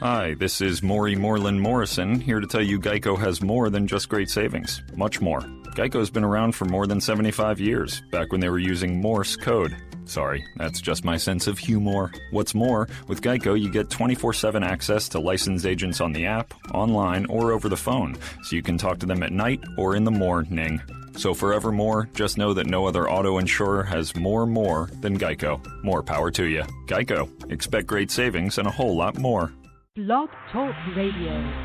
Hi, this is Maury Moreland Morrison, here to tell you Geico has more than just great savings. Much more. Geico's been around for more than 75 years, back when they were using Morse code. Sorry, that's just my sense of humor. What's more, with Geico you get 24/7 access to licensed agents on the app, online, or over the phone, so you can talk to them at night or in the morning. So forevermore, just know that no other auto insurer has more than Geico. More power to you. Geico. Expect great savings and a whole lot more. Blog Talk Radio.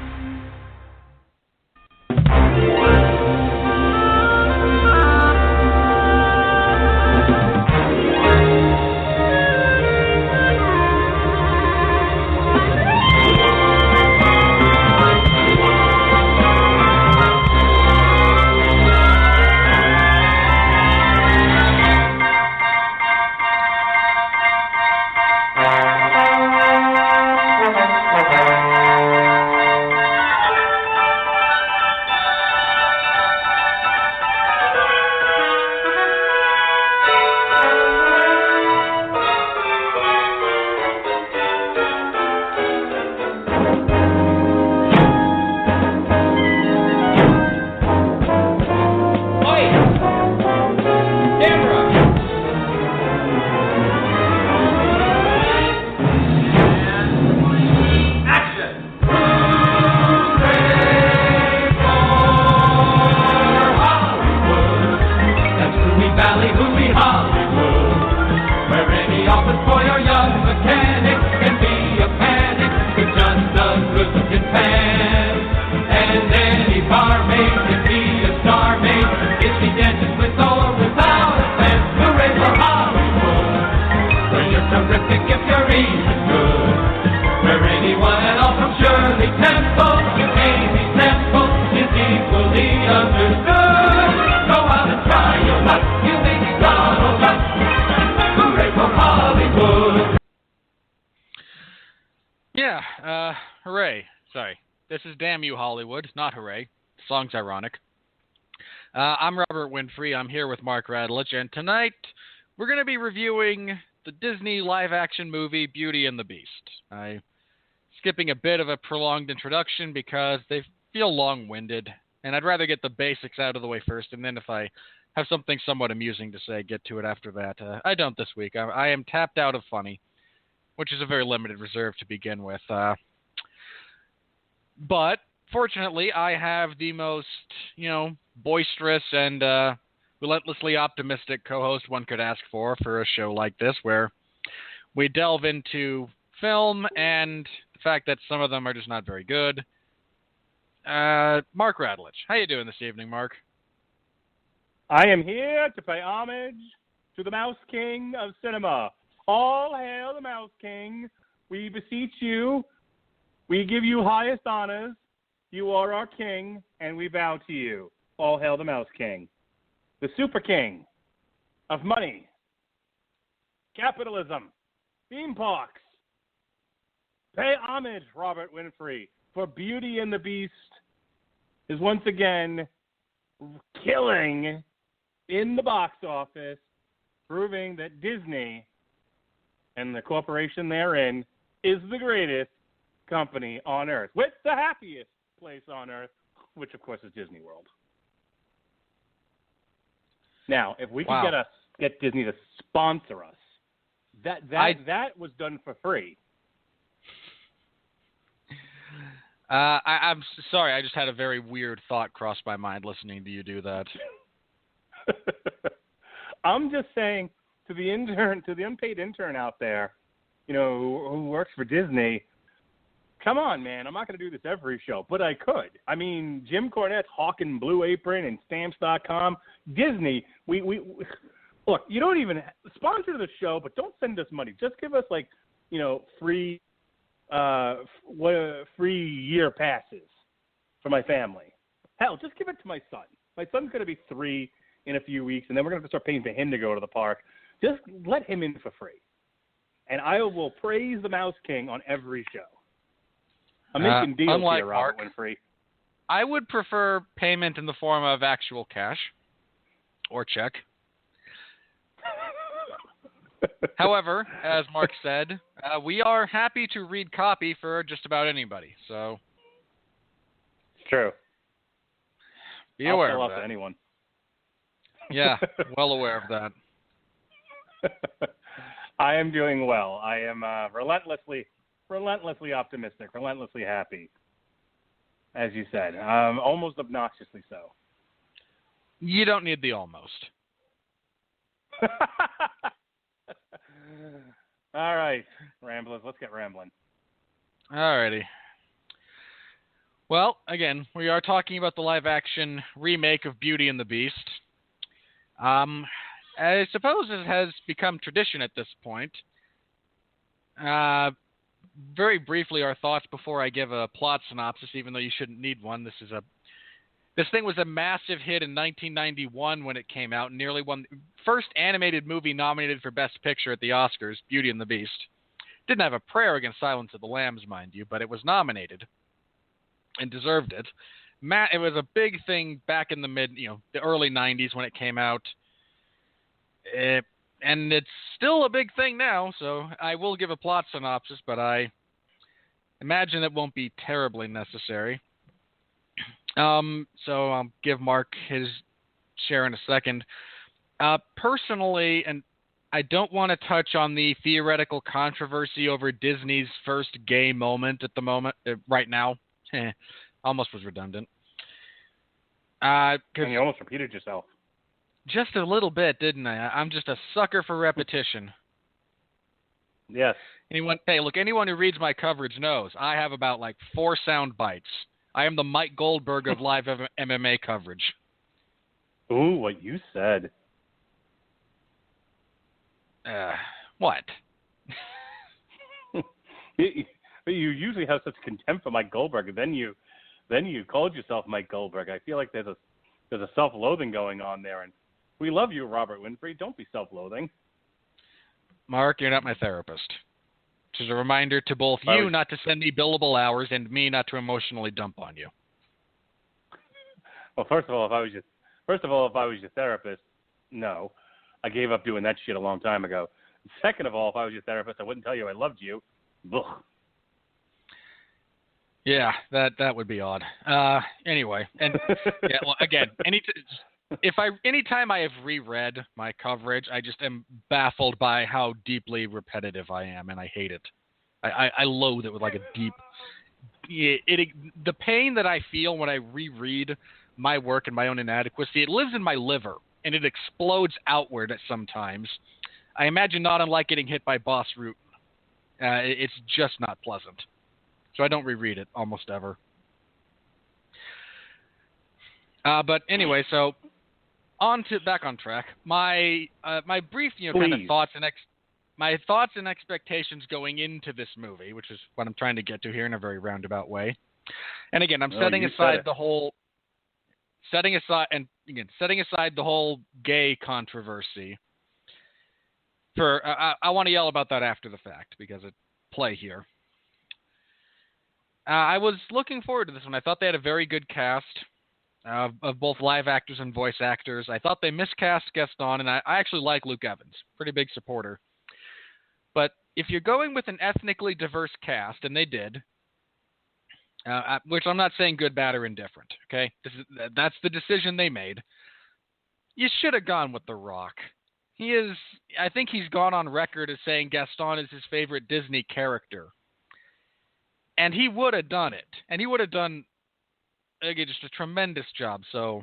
Hooray. Sorry. This is Damn You Hollywood, not hooray. The song's ironic. I'm Robert Winfree. I'm here with Mark Radulich, and tonight we're going to be reviewing the Disney live-action movie Beauty and the Beast. I'm skipping a bit of a prolonged introduction because they feel long-winded, and I'd rather get the basics out of the way first, and then if I have something somewhat amusing to say, get to it after that. I don't this week. I am tapped out of funny, which is a very limited reserve to begin with. But fortunately, I have the most, boisterous and relentlessly optimistic co-host one could ask for a show like this, where we delve into film and the fact that some of them are just not very good. Mark Radulich, how you doing this evening, Mark? I am here to pay homage to the Mouse King of cinema. All hail the Mouse King. We beseech you. We give you highest honors. You are our king, and we bow to you. All hail the Mouse King. The Super King of money, capitalism, theme parks. Pay homage, Robert Winfree, for Beauty and the Beast is once again killing in the box office, proving that Disney and the corporation therein is the greatest company on earth, with the happiest place on earth, which of course is Disney World. Now, if we can get Disney to sponsor us, that was done for free. I'm sorry, I just had a very weird thought cross my mind listening to you do that. I'm just saying to the unpaid intern out there, who works for Disney, come on, man. I'm not going to do this every show, but I could. I mean, Jim Cornette's hawking Blue Apron and Stamps.com. Disney, we look, you don't even sponsor the show, but don't send us money. Just give us, free year passes for my family. Hell, just give it to my son. My son's going to be 3 in a few weeks, and then we're going to have to start paying for him to go to the park. Just let him in for free. And I will praise the Mouse King on every show. I'm making deals here, Robert Winfree. I would prefer payment in the form of actual cash or check. However, as Mark said, we are happy to read copy for just about anybody. So It's true. be I'll aware sell of out that. to anyone. Yeah, well aware of that. I am doing well. I am relentlessly optimistic, relentlessly happy, as you said, almost obnoxiously so. You don't need the almost. All right, ramblers, let's get rambling. Alrighty. Well, again, we are talking about the live-action remake of Beauty and the Beast. I suppose it has become tradition at this point. Very briefly, our thoughts before I give a plot synopsis, even though you shouldn't need one. This thing was a massive hit in 1991 when it came out, and nearly won first animated movie nominated for Best Picture at the Oscars, Beauty and the Beast. Didn't have a prayer against Silence of the Lambs, mind you, but it was nominated and deserved it. It was a big thing back in the early 90s when it came out. And it's still a big thing now, so I will give a plot synopsis, but I imagine it won't be terribly necessary. So I'll give Mark his share in a second. Personally, and I don't want to touch on the theoretical controversy over Disney's first gay moment at the moment, right now. Almost was redundant. And you almost repeated yourself. Just a little bit, didn't I? I'm just a sucker for repetition. Yes. Anyone who reads my coverage knows I have about 4 sound bites. I am the Mike Goldberg of live MMA coverage. Ooh, what you said. What? You usually have such contempt for Mike Goldberg, and then you called yourself Mike Goldberg. I feel like there's a self-loathing going on there, and we love you, Robert Winfree. Don't be self-loathing. Mark, you're not my therapist. Which is a reminder to both you not to send me billable hours and me not to emotionally dump on you. Well, first of all, if I was your therapist, no. I gave up doing that shit a long time ago. Second of all, if I was your therapist, I wouldn't tell you I loved you. Ugh. Yeah, that would be odd. Anyway, and yeah, well, again, anytime I have reread my coverage, I just am baffled by how deeply repetitive I am, and I hate it. I loathe it with a deep. The pain that I feel when I reread my work and my own inadequacy, it lives in my liver, and it explodes outward at sometimes. I imagine not unlike getting hit by Boss Root. It's just not pleasant. So I don't reread it almost ever. But anyway, so back on track. My brief, kind of thoughts and expectations going into this movie, which is what I'm trying to get to here in a very roundabout way. And again, I'm setting aside the whole gay controversy. I want to yell about that after the fact because it's play here. I was looking forward to this one. I thought they had a very good cast of both live actors and voice actors. I thought they miscast Gaston, and I actually like Luke Evans. Pretty big supporter. But if you're going with an ethnically diverse cast, and they did, which I'm not saying good, bad, or indifferent, okay? That's the decision they made. You should have gone with The Rock. I think he's gone on record as saying Gaston is his favorite Disney character. And he would have done it. And he would have done just a tremendous job. So,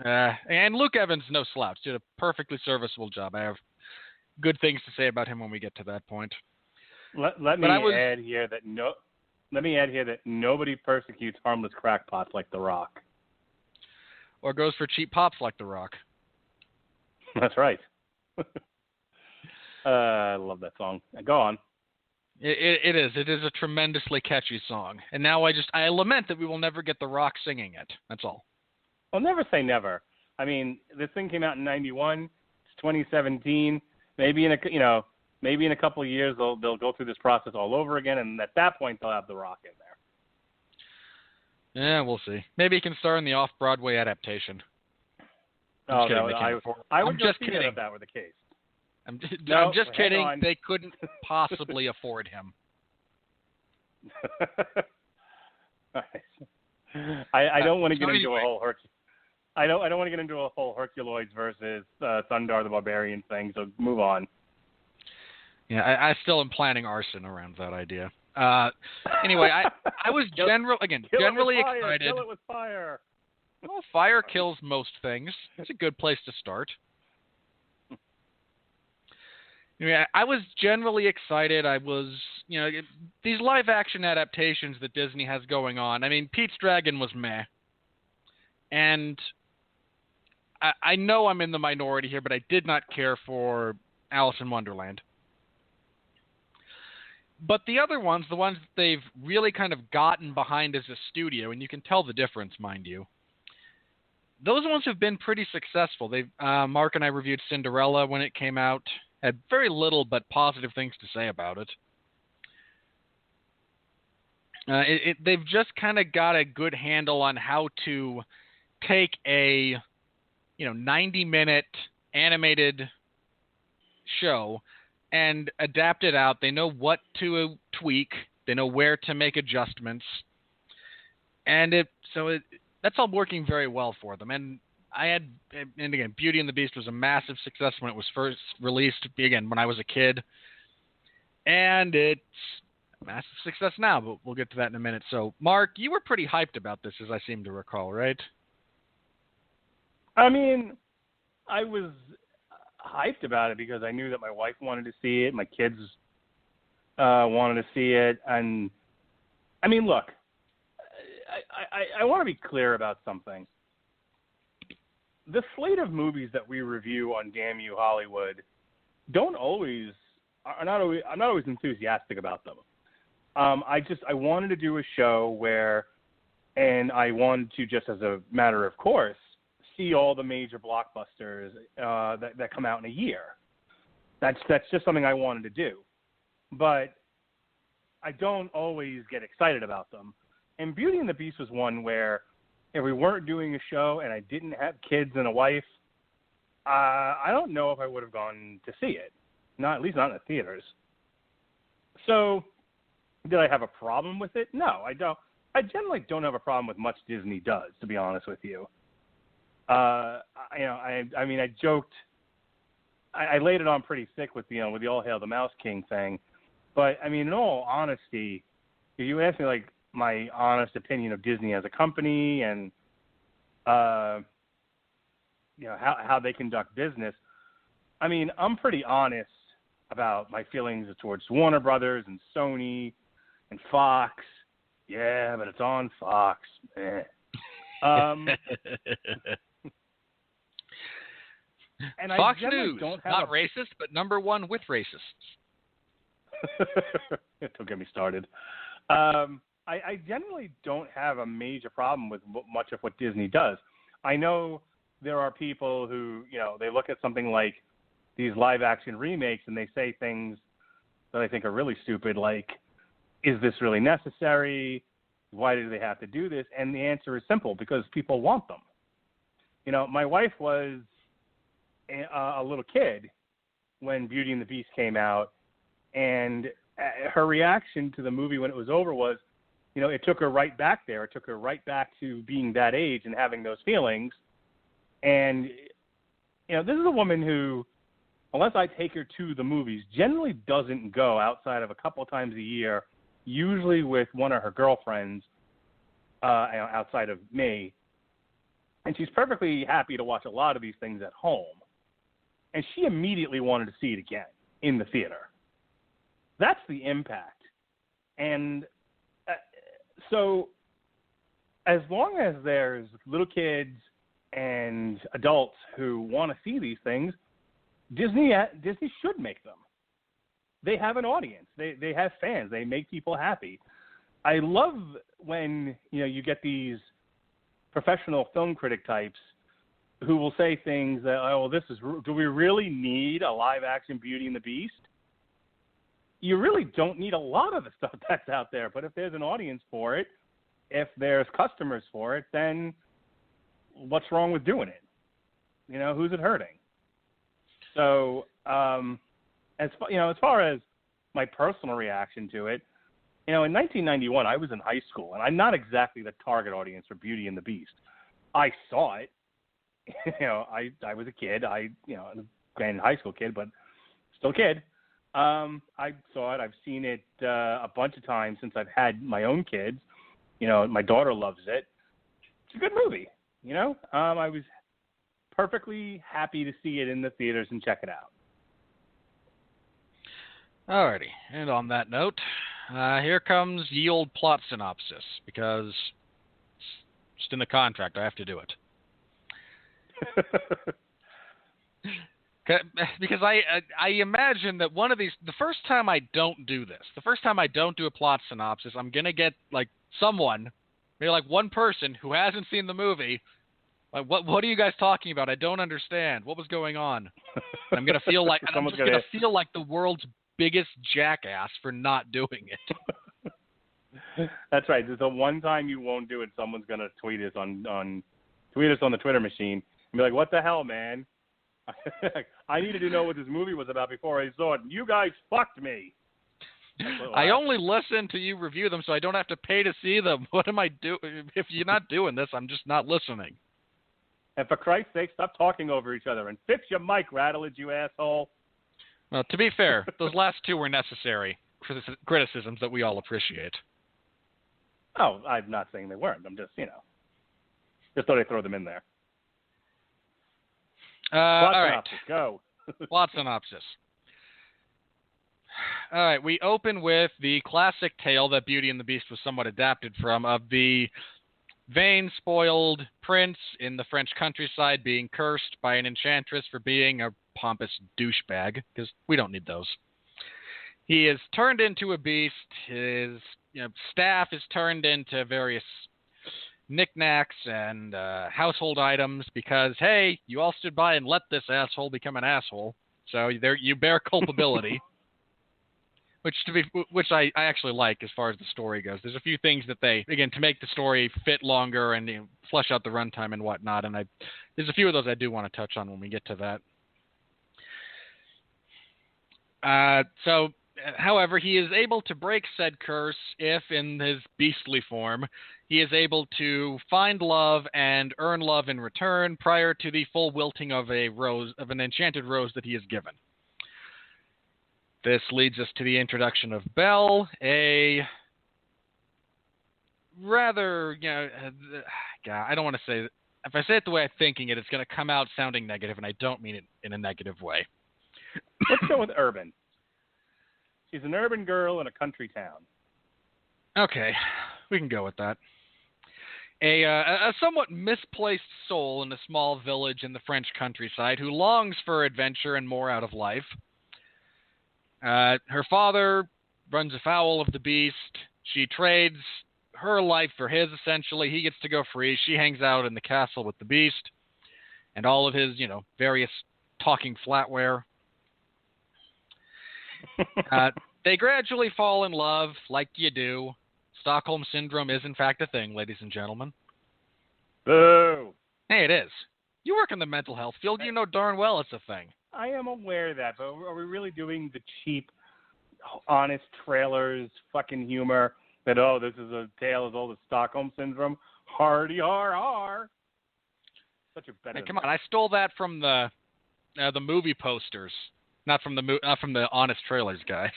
and Luke Evans, no slouch, did a perfectly serviceable job. I have good things to say about him when we get to that point. Let me add here that nobody persecutes harmless crackpots like The Rock. Or goes for cheap pops like The Rock. That's right. I love that song. Go on. It is. It is a tremendously catchy song. And now I lament that we will never get The Rock singing it. That's all. I'll never say never. I mean, this thing came out in 91. It's 2017. Maybe in a couple of years they'll go through this process all over again, and at that point they'll have The Rock in there. Yeah, we'll see. Maybe he can star in the off-Broadway adaptation. I would just see that if that were the case. I'm No, just hang kidding. on. They couldn't possibly afford him. I don't want to so get into anyway. a whole I don't want to get into a whole Herculoids versus Thundar the Barbarian thing. So move on. Yeah, I still am planning arson around that idea. Anyway, I was generally excited. Kill it with fire. Well, fire kills most things. It's a good place to start. Anyway, I was generally excited. I was, these live-action adaptations that Disney has going on. I mean, Pete's Dragon was meh. And I know I'm in the minority here, but I did not care for Alice in Wonderland. But the other ones, the ones that they've really kind of gotten behind as a studio, and you can tell the difference, mind you, those ones have been pretty successful. Mark and I reviewed Cinderella when it came out. Had very little but positive things to say about it. They've just kind of got a good handle on how to take a 90-minute animated show and adapt it out. They know what to tweak. They know where to make adjustments. And that's all working very well for them. And again, Beauty and the Beast was a massive success when it was first released, again, when I was a kid. And it's a massive success now, but we'll get to that in a minute. So, Mark, you were pretty hyped about this, as I seem to recall, right? I mean, I was hyped about it because I knew that my wife wanted to see it, my kids wanted to see it, and I mean, look, I want to be clear about something. The slate of movies that we review on Damn You Hollywood I'm not always enthusiastic about them. I wanted to do a show where, and I wanted to, just as a matter of course, see all the major blockbusters that come out in a year. That's just something I wanted to do. But I don't always get excited about them. And Beauty and the Beast was one where if we weren't doing a show and I didn't have kids and a wife, I don't know if I would have gone to see it. At least not in the theaters. So did I have a problem with it? No, I don't. I generally don't have a problem with much Disney does, to be honest with you. I joked, I laid it on pretty thick with the All Hail the Mouse King thing, but I mean, in all honesty, if you ask me like my honest opinion of Disney as a company and how they conduct business, I mean, I'm pretty honest about my feelings towards Warner Brothers and Sony and Fox. Yeah, but it's on Fox. And Fox News, not racist, but number one with racists. Don't get me started. I generally don't have a major problem with much of what Disney does. I know there are people who, they look at something like these live-action remakes and they say things that I think are really stupid, like, is this really necessary? Why do they have to do this? And the answer is simple, because people want them. My wife was a little kid when Beauty and the Beast came out, and her reaction to the movie when it was over was, it took her right back there. It took her right back to being that age and having those feelings. And, this is a woman who, unless I take her to the movies, generally doesn't go outside of a couple of times a year, usually with one of her girlfriends outside of me. And she's perfectly happy to watch a lot of these things at home. And she immediately wanted to see it again in the theater. That's the impact. And so as long as there's little kids and adults who want to see these things, Disney should make them. They have an audience. They have fans. They make people happy. I love when you get these professional film critic types who will say things that, do we really need a live-action Beauty and the Beast? You really don't need a lot of the stuff that's out there, but if there's an audience for it, if there's customers for it, then what's wrong with doing it? Who's it hurting? So as far as my personal reaction to it, in 1991 I was in high school, and I'm not exactly the target audience for Beauty and the Beast. I saw it. I was a kid. Granted, high school kid, but still a kid. I saw it. I've seen it a bunch of times since I've had my own kids. My daughter loves it. It's a good movie. I was perfectly happy to see it in the theaters and check it out. Alrighty, and on that note, here comes ye old plot synopsis, because it's just in the contract, I have to do it. Because I imagine that one of these, the first time I don't do this, the first time I don't do a plot synopsis, I'm going to get someone, maybe one person who hasn't seen the movie, what are you guys talking about? I don't understand. What was going on? And I'm going to feel like the world's biggest jackass for not doing it. That's right. There's the one time you won't do it, someone's going to tweet us on the Twitter machine and be like, "What the hell, man? I needed to know what this movie was about before I saw it. You guys fucked me." I only listen to you review them so I don't have to pay to see them. What am I doing? If you're not doing this, I'm just not listening. And for Christ's sake, stop talking over each other and fix your mic, Radulich, you asshole. Well, to be fair, those last two were necessary criticisms that we all appreciate. Oh, I'm not saying they weren't. I'm just, just thought I'd throw them in there. All right. Go. Plot synopsis. All right, we open with the classic tale that Beauty and the Beast was somewhat adapted from, of the vain, spoiled prince in the French countryside being cursed by an enchantress for being a pompous douchebag, because we don't need those. He is turned into a beast. His staff is turned into various knickknacks and household items because, hey, you all stood by and let this asshole become an asshole, so there you bear culpability. Which I actually like as far as the story goes. There's a few things that they, again, to make the story fit longer and flesh out the runtime and whatnot, and there's a few of those I do want to touch on when we get to that. However, he is able to break said curse if, in his beastly form, he is able to find love and earn love in return prior to the full wilting of an enchanted rose that he is given. This leads us to the introduction of Belle, a rather, I don't want to say, if I say it the way I'm thinking it's going to come out sounding negative, and I don't mean it in a negative way. Let's go with urban. She's an urban girl in a country town. Okay, we can go with that. A somewhat misplaced soul in a small village in the French countryside who longs for adventure and more out of life. Her father runs afoul of the beast. She trades her life for his, essentially. He gets to go free. She hangs out in the castle with the beast and all of his, various talking flatware. They gradually fall in love, like you do. Stockholm Syndrome is, in fact, a thing, ladies and gentlemen. Boo! Hey, it is. You work in the mental health field. You know darn well it's a thing. I am aware of that, but are we really doing the cheap, honest trailers, fucking humor that, this is a tale as old as Stockholm Syndrome? Hardy har har. Such a better. Hey, come on, I stole that from the movie posters, not from the honest trailers, guys.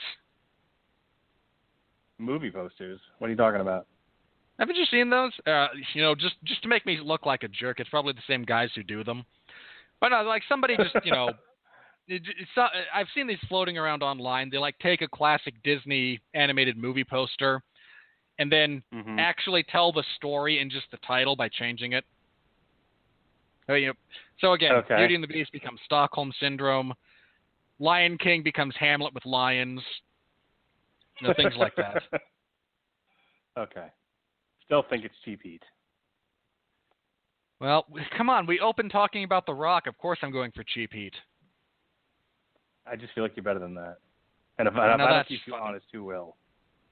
Movie posters? What are you talking about? Haven't you seen those? Just to make me look like a jerk. It's probably the same guys who do them. But no, somebody just, I've seen these floating around online. They take a classic Disney animated movie poster and then actually tell the story in just the title by changing it. So again, okay. Beauty and the Beast becomes Stockholm Syndrome. Lion King becomes Hamlet with lions. Things like that. Okay. Still think it's cheap heat. Well, come on. We opened talking about The Rock. Of course I'm going for cheap heat. I just feel like you're better than that. And if I don't keep you honest, who will?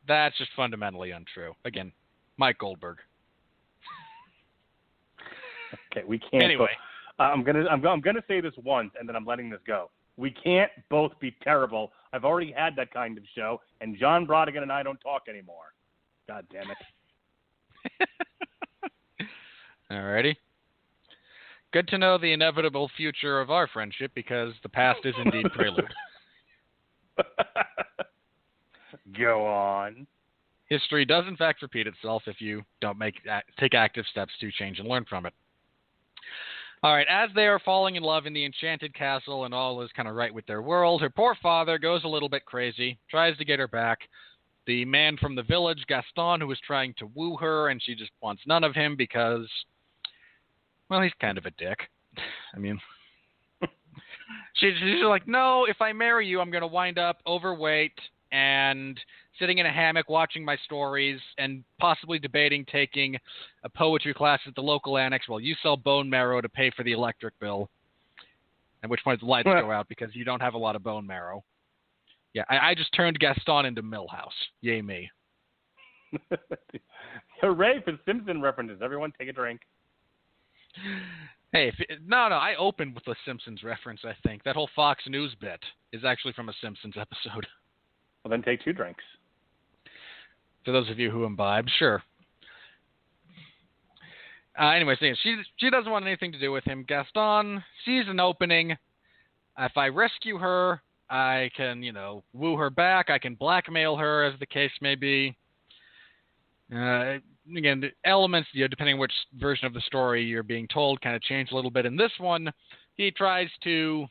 That's just fundamentally untrue. Again, Mike Goldberg. Okay, we can't. Anyway. I'm gonna say this once, and then I'm letting this go. We can't both be terrible. I've already had that kind of show, and John Brodigan and I don't talk anymore. God damn it. Alrighty. Good to know the inevitable future of our friendship, because the past is indeed prelude. Go on. History does in fact repeat itself if you don't take active steps to change and learn from it. All right, as they are falling in love in the enchanted castle and all is kind of right with their world, her poor father goes a little bit crazy, tries to get her back. The man from the village, Gaston, who was trying to woo her, and she just wants none of him because, well, he's kind of a dick. I mean, she's like, no, if I marry you, I'm going to wind up overweight and sitting in a hammock watching my stories and possibly debating taking a poetry class at the local annex while you sell bone marrow to pay for the electric bill, at which point the lights go out because you don't have a lot of bone marrow. Yeah, I just turned Gaston into Millhouse. Yay me. Hooray for Simpson references. Everyone take a drink. Hey, no, I opened with a Simpsons reference, I think. That whole Fox News bit is actually from a Simpsons episode. Well, then take 2 drinks. For those of you who imbibe, sure. Anyway, so she doesn't want anything to do with him. Gaston sees an opening. If I rescue her, I can, woo her back. I can blackmail her, as the case may be. Again, the elements, depending which version of the story you're being told, kind of change a little bit. In this one, he tries to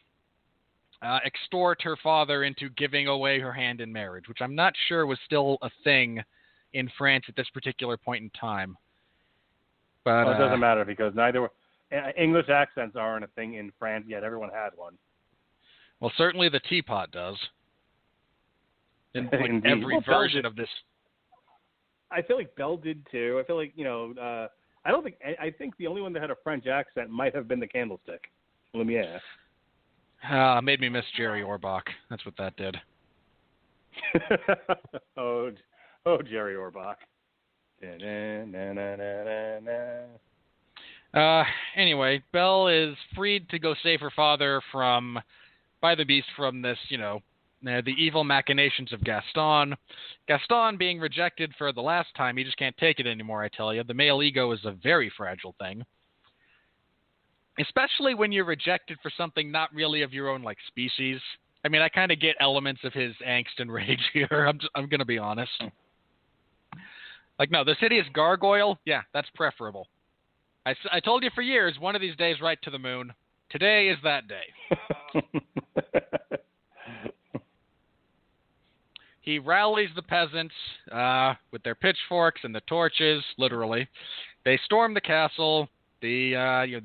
extort her father into giving away her hand in marriage, which I'm not sure was still a thing in France at this particular point in time. But it doesn't matter because English accents aren't a thing in France yet. Everyone has one. Well, certainly the teapot does. In every version of this. I feel like Belle did too. I feel like, I think the only one that had a French accent might have been the Candlestick. Let me ask. Made me miss Jerry Orbach. That's what that did. Oh, Jerry Orbach. Anyway, Belle is freed to go save her father by the beast from this, the evil machinations of Gaston. Gaston being rejected for the last time, he just can't take it anymore, I tell you. The male ego is a very fragile thing. Especially when you're rejected for something not really of your own, species. I mean, I kind of get elements of his angst and rage here. I'm going to be honest. No, this hideous gargoyle, yeah, that's preferable. I told you for years, one of these days right to the moon. Today is that day. He rallies the peasants with their pitchforks and the torches, literally. They storm the castle. The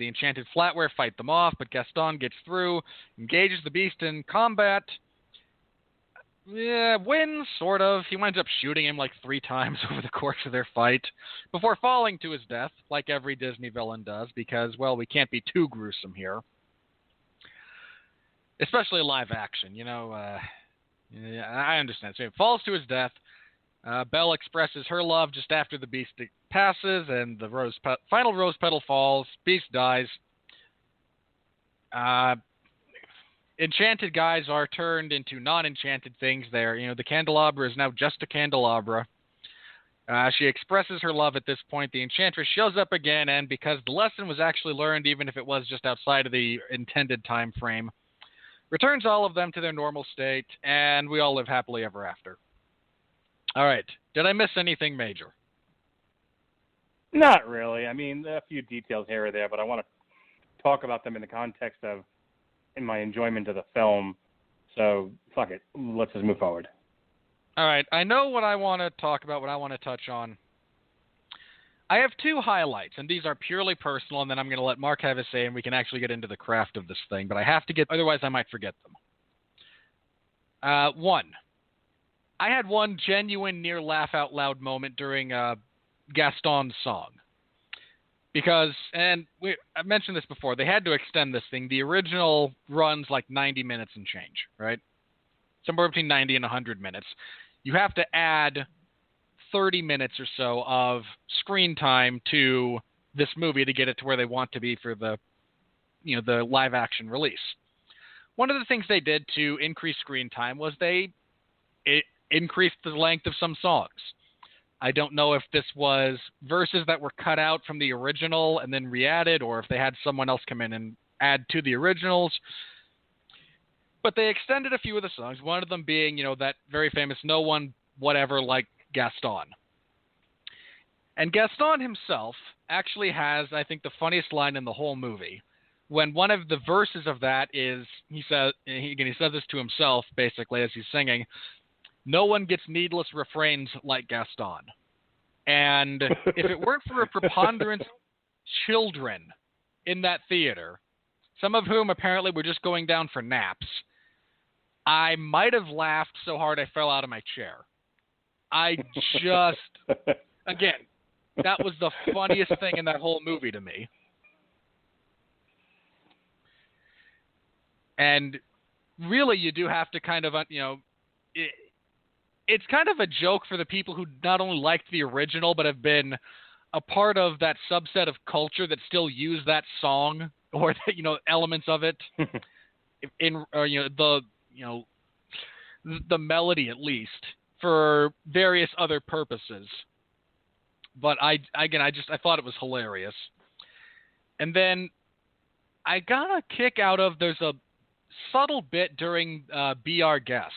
enchanted flatware fight them off, but Gaston gets through, engages the beast in combat. Yeah, wins, sort of. He winds up shooting him 3 times over the course of their fight before falling to his death, like every Disney villain does, because, well, we can't be too gruesome here. Especially live action, yeah, I understand. So he falls to his death. Belle expresses her love just after the beast passes, and the final rose petal falls. Beast dies. Enchanted guys are turned into non-enchanted things there. The candelabra is now just a candelabra. She expresses her love at this point. The enchantress shows up again, and because the lesson was actually learned, even if it was just outside of the intended time frame, returns all of them to their normal state, and we all live happily ever after. All right. Did I miss anything major? Not really. I mean, a few details here or there, but I want to talk about them in the context of in my enjoyment of the film. So, fuck it. Let's just move forward. All right. I know what I want to talk about, what I want to touch on. I have 2 highlights, and these are purely personal, and then I'm going to let Mark have his say, and we can actually get into the craft of this thing, but I have to otherwise I might forget them. 1. I had one genuine near laugh out loud moment during Gaston's song. Because, I mentioned this before, they had to extend this thing. The original runs 90 minutes and change, right? Somewhere between 90 and 100 minutes. You have to add 30 minutes or so of screen time to this movie to get it to where they want to be for the live action release. one of the things they did to increase screen time was they increased the length of some songs. I don't know if this was verses that were cut out from the original and then re-added, or if they had someone else come in and add to the originals. But they extended a few of the songs, one of them being, that very famous No One Whatever Like Gaston. And Gaston himself actually has, I think, the funniest line in the whole movie. When one of the verses of that is, he says this to himself, basically, as he's singing, "No one gets needless refrains like Gaston." And if it weren't for a preponderance of children in that theater, some of whom apparently were just going down for naps, I might have laughed so hard I fell out of my chair. Again, that was the funniest thing in that whole movie to me. And really, you do have to kind of, it's kind of a joke for the people who not only liked the original, but have been a part of that subset of culture that still use that song or, elements of it in, the melody at least for various other purposes. But I thought it was hilarious. And then I got a kick out of, there's a subtle bit during Be Our Guest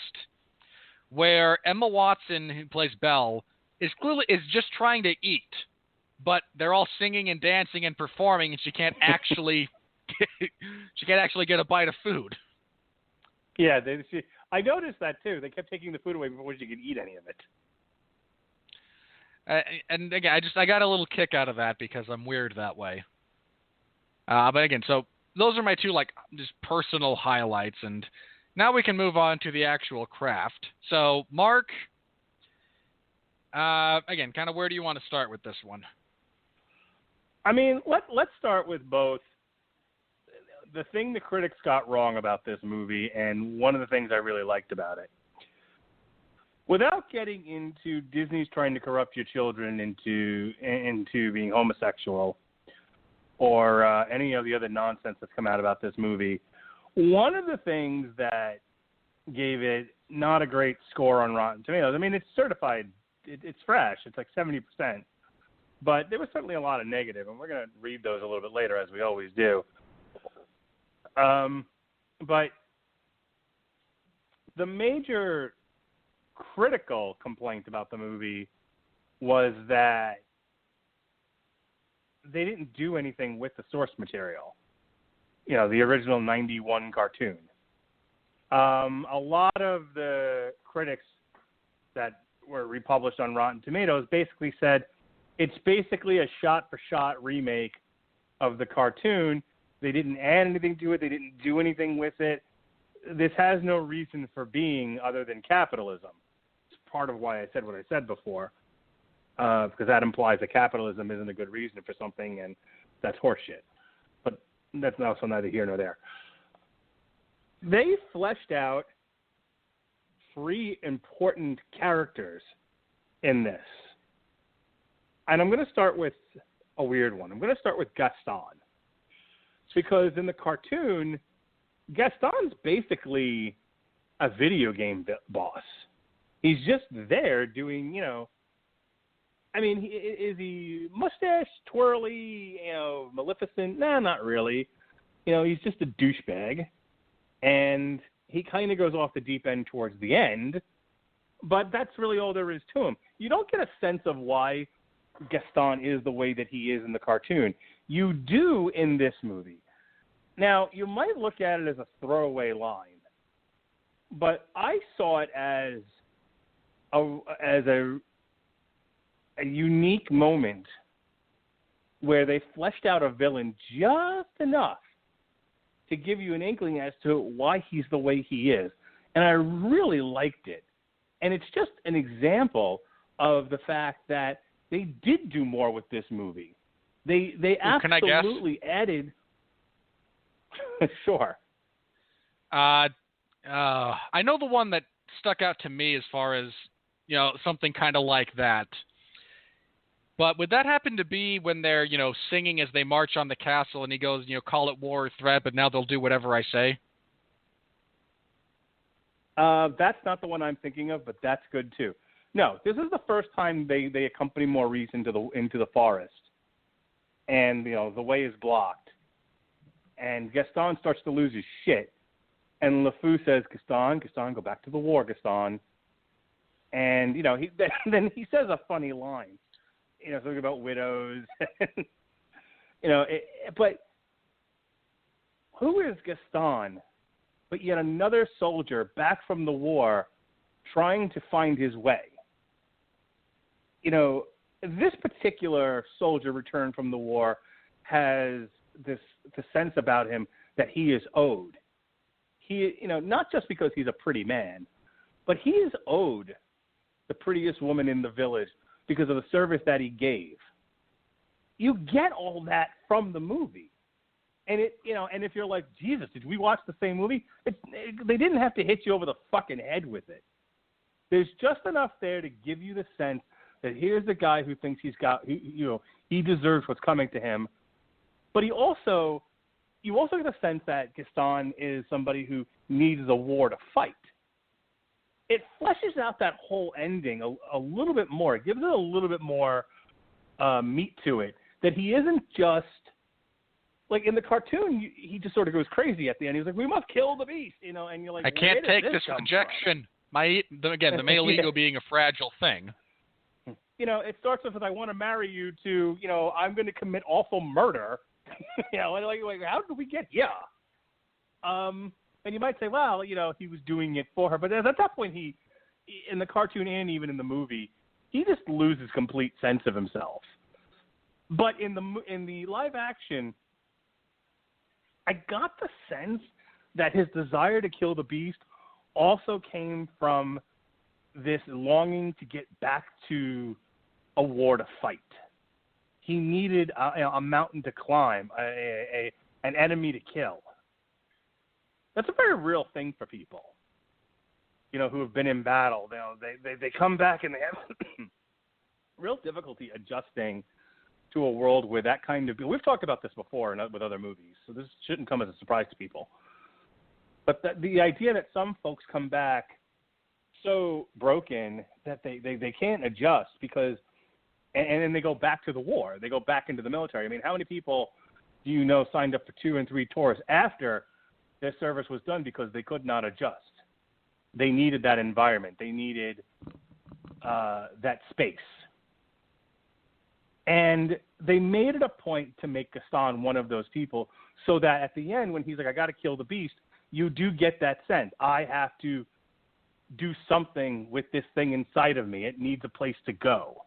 where Emma Watson, who plays Belle, is just trying to eat, but they're all singing and dancing and performing, and she can't actually get a bite of food. Yeah, I noticed that too. They kept taking the food away before she could eat any of it. And again, I got a little kick out of that because I'm weird that way. But again, so those are my two just personal highlights, and now we can move on to the actual craft. So, Mark, again, kind of where do you want to start with this one? I mean, let's start with both the thing the critics got wrong about this movie and one of the things I really liked about it. Without getting into Disney's trying to corrupt your children into being homosexual or any of the other nonsense that's come out about this movie, one of the things that gave it not a great score on Rotten Tomatoes, I mean, it's certified, it's fresh, it's like 70%, but there was certainly a lot of negative, and we're going to read those a little bit later, as we always do. But the major critical complaint about the movie was that they didn't do anything with the source material, the original 91 cartoon. A lot of the critics that were republished on Rotten Tomatoes basically said it's basically a shot-for-shot remake of the cartoon. They didn't add anything to it. They didn't do anything with it. This has no reason for being other than capitalism. It's part of why I said what I said before, because that implies that capitalism isn't a good reason for something, and that's horseshit. But that's also neither here nor there. They fleshed out 3 important characters in this. And I'm going to start with a weird one. I'm going to start with Gaston. It's because in the cartoon, Gaston's basically a video game boss. He's just there doing, I mean, is he mustache twirly, Maleficent? Nah, not really. He's just a douchebag. And he kind of goes off the deep end towards the end, but that's really all there is to him. You don't get a sense of why Gaston is the way that he is in the cartoon. You do in this movie. Now, you might look at it as a throwaway line, but I saw it as a unique moment where they fleshed out a villain just enough to give you an inkling as to why he's the way he is. And I really liked it. And it's just an example of the fact that they did do more with this movie. They absolutely added. Sure. I know the one that stuck out to me as far as, something kind of like that. But would that happen to be when they're, singing as they march on the castle and he goes, call it war or threat, but now they'll do whatever I say? That's not the one I'm thinking of, but that's good too. No, this is the first time they accompany Maurice into the forest, and the way is blocked, and Gaston starts to lose his shit, and LeFou says, Gaston, go back to the war, Gaston, and then he says a funny line, something about widows, but who is Gaston? But yet another soldier back from the war trying to find his way. This particular soldier returned from the war has the sense about him that he is owed. He, not just because he's a pretty man, but he is owed the prettiest woman in the village because of the service that he gave. You get all that from the movie. And and if you're like, Jesus, did we watch the same movie? They didn't have to hit you over the fucking head with it. There's just enough there to give you the sense that here's the guy who thinks he deserves what's coming to him. But you also get a sense that Gaston is somebody who needs the war to fight. It fleshes out that whole ending a little bit more. It gives it a little bit more meat to it. That he isn't just like in the cartoon, he just sort of goes crazy at the end. He's like, "We must kill the beast," and you're like, "I can't take this rejection." The male ego being a fragile thing. It starts off with, "I want to marry you," to "I'm going to commit awful murder." Like how did we get here? And you might say, well, he was doing it for her, but at that point, he, in the cartoon and even in the movie, he just loses complete sense of himself. But in the live action, I got the sense that his desire to kill the beast also came from this longing to get back to a war to fight. He needed a mountain to climb, an enemy to kill. That's a very real thing for people, who have been in battle. They come back and they have real difficulty adjusting to a world where that kind of... We've talked about this before with other movies, so this shouldn't come as a surprise to people. But the idea that some folks come back so broken that they can't adjust because... And then they go back to the war. They go back into the military. I mean, how many people do you know signed up for 2 and 3 tours after their service was done because they could not adjust? They needed that environment. They needed that space. And they made it a point to make Gaston one of those people so that at the end when he's like, I got to kill the beast, you do get that sense. I have to do something with this thing inside of me. It needs a place to go.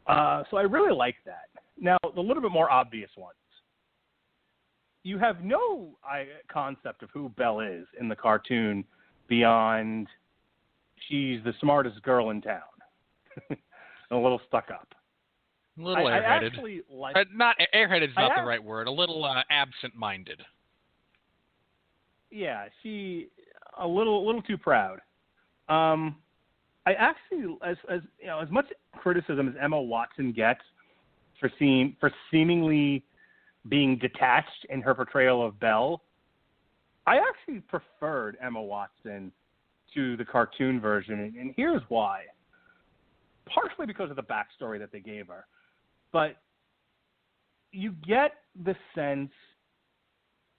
So I really like that. Now, the little bit more obvious ones. You have no concept of who Belle is in the cartoon beyond she's the smartest girl in town. A little stuck up. A little airheaded. I actually like... Not airheaded is not the right word. A little absent-minded. Yeah, she a little too proud. I actually, as much criticism as Emma Watson gets for seemingly being detached in her portrayal of Belle, I actually preferred Emma Watson to the cartoon version, and here's why. Partially because of the backstory that they gave her, but you get the sense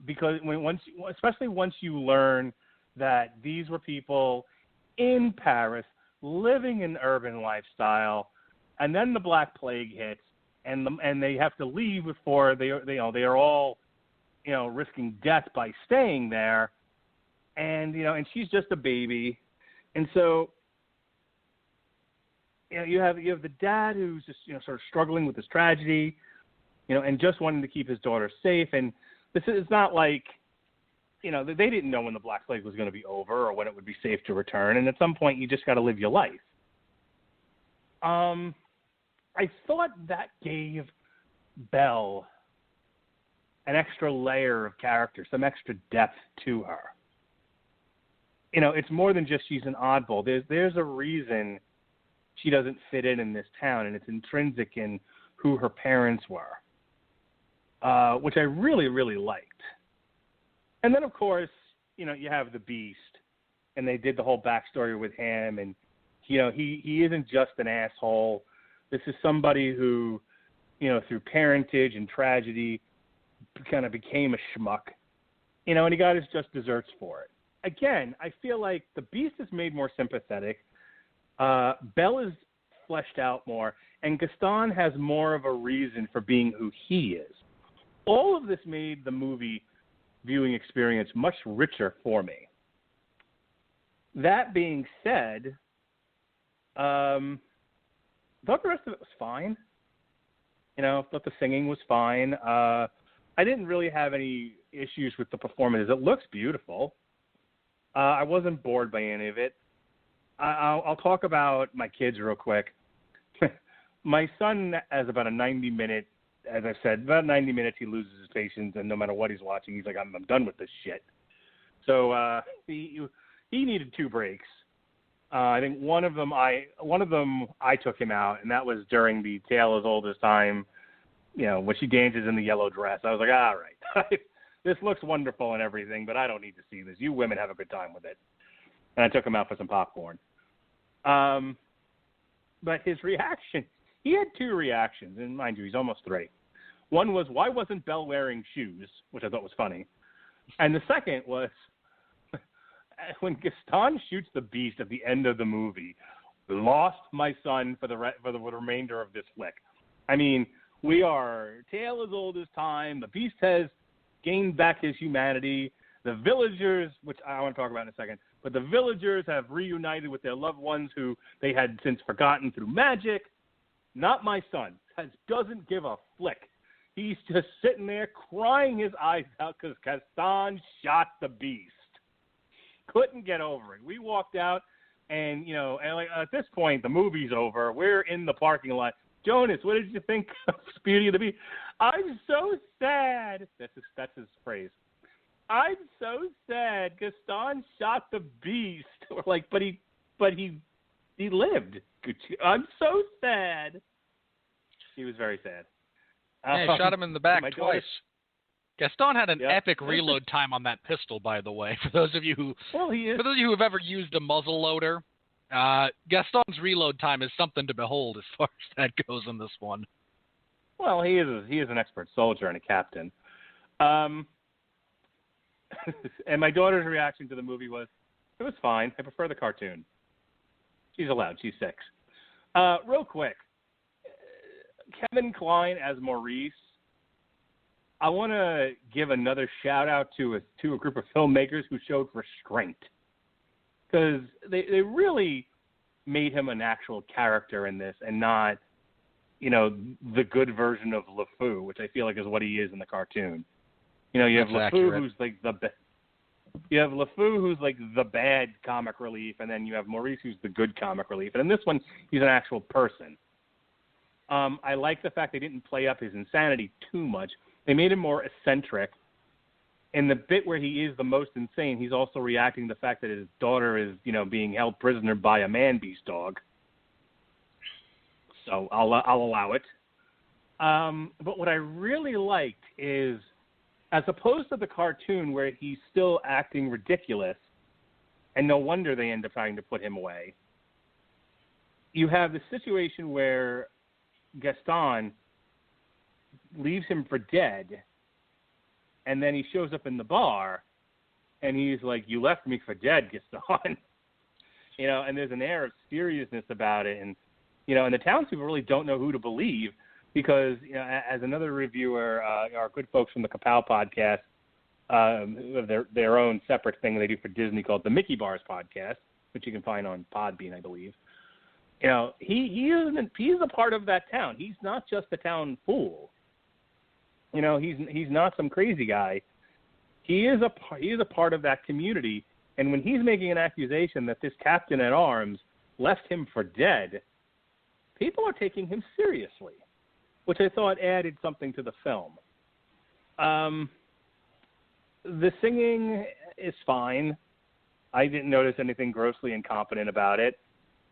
because especially once you learn that these were people in Paris living an urban lifestyle, and then the Black Plague hits, and they have to leave before they are all risking death by staying there, and she's just a baby, and so you have the dad who's just sort of struggling with this tragedy, and just wanting to keep his daughter safe, and it's not like they didn't know when the Black Plague was going to be over or when it would be safe to return, and at some point you just got to live your life. I thought that gave Belle an extra layer of character, some extra depth to her. It's more than just she's an oddball. There's a reason she doesn't fit in this town, and it's intrinsic in who her parents were, which I really, really liked. And then, of course, you have the Beast, and they did the whole backstory with him, and he isn't just an asshole. This is somebody who, through parentage and tragedy, kind of became a schmuck, and he got his just desserts for it. Again, I feel like the Beast is made more sympathetic. Belle is fleshed out more, and Gaston has more of a reason for being who he is. All of this made the movie viewing experience much richer for me. That being said, thought the rest of it was fine. Thought the singing was fine. I didn't really have any issues with the performances. It looks beautiful. I wasn't bored by any of it. I'll talk about my kids real quick. My son has about a 90-minute, as I said, about 90 minutes he loses his patience, and no matter what he's watching, he's like, I'm done with this shit. So he needed 2 breaks. I think one of them I took him out, and that was during the Tale as Old as Time, when she dances in the yellow dress. I was like, all right, this looks wonderful and everything, but I don't need to see this. You women have a good time with it. And I took him out for some popcorn. But his reaction, he had 2 reactions, and mind you, he's almost 3. One was, why wasn't Belle wearing shoes, which I thought was funny. And the second was, when Gaston shoots the Beast at the end of the movie, lost my son for the remainder of this flick. I mean, we are Tale as Old as Time. The Beast has gained back his humanity. The villagers, which I want to talk about in a second, but the villagers have reunited with their loved ones who they had since forgotten through magic. Not my son. Doesn't give a flick. He's just sitting there crying his eyes out because Gaston shot the Beast. Couldn't get over it. We walked out, and at this point, the movie's over. We're in the parking lot. Jonas, what did you think of Beauty and the Beast? I'm so sad. That's his phrase. I'm so sad. Gaston shot the Beast. We're like, but he lived. I'm so sad. He was very sad. Yeah, shot him in the back my twice. Gaston had an epic reload time on that pistol, by the way. For those of you who have ever used a muzzle loader, Gaston's reload time is something to behold as far as that goes in this one. Well, he is an expert soldier and a captain. And my daughter's reaction to the movie was, it was fine. I prefer the cartoon. She's allowed. She's 6. Real quick, Kevin Kline as Maurice. I want to give another shout out to a group of filmmakers who showed restraint, because they really made him an actual character in this and not, the good version of LeFou, which I feel like is what he is in the cartoon. You have That's LeFou accurate. who's like you have LeFou who's like the bad comic relief, and then you have Maurice who's the good comic relief. And in this one, he's an actual person. I like the fact they didn't play up his insanity too much. They made him more eccentric. In the bit where he is the most insane, he's also reacting to the fact that his daughter is, being held prisoner by a man-beast dog. So I'll allow it. But what I really liked is, as opposed to the cartoon where he's still acting ridiculous, and no wonder they end up trying to put him away, you have the situation where Gaston leaves him for dead, and then he shows up in the bar, and he's like, you left me for dead, Gaston. And there's an air of seriousness about it, and and the townspeople really don't know who to believe, because as another reviewer, our good folks from the Kapow podcast, who have their own separate thing they do for Disney called the Mickey Bars podcast, which you can find on Podbean, I believe. He's a part of that town. He's not just a town fool. He's not some crazy guy. He is a part of that community. And when he's making an accusation that this captain at arms left him for dead, people are taking him seriously, which I thought added something to the film. The singing is fine. I didn't notice anything grossly incompetent about it.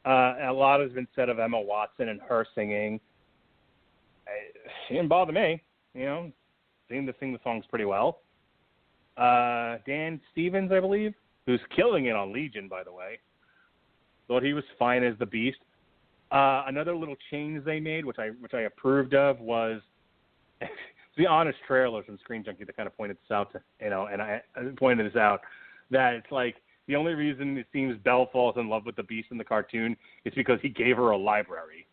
A lot has been said of Emma Watson and her singing. She didn't bother me. Seemed to sing the songs pretty well. Dan Stevens, I believe, who's killing it on Legion, by the way. Thought he was fine as the Beast. Another little change they made, which I approved of, was the honest trailers from Screen Junkie that kind of pointed this out to, and I pointed this out, that it's like the only reason it seems Belle falls in love with the Beast in the cartoon is because he gave her a library.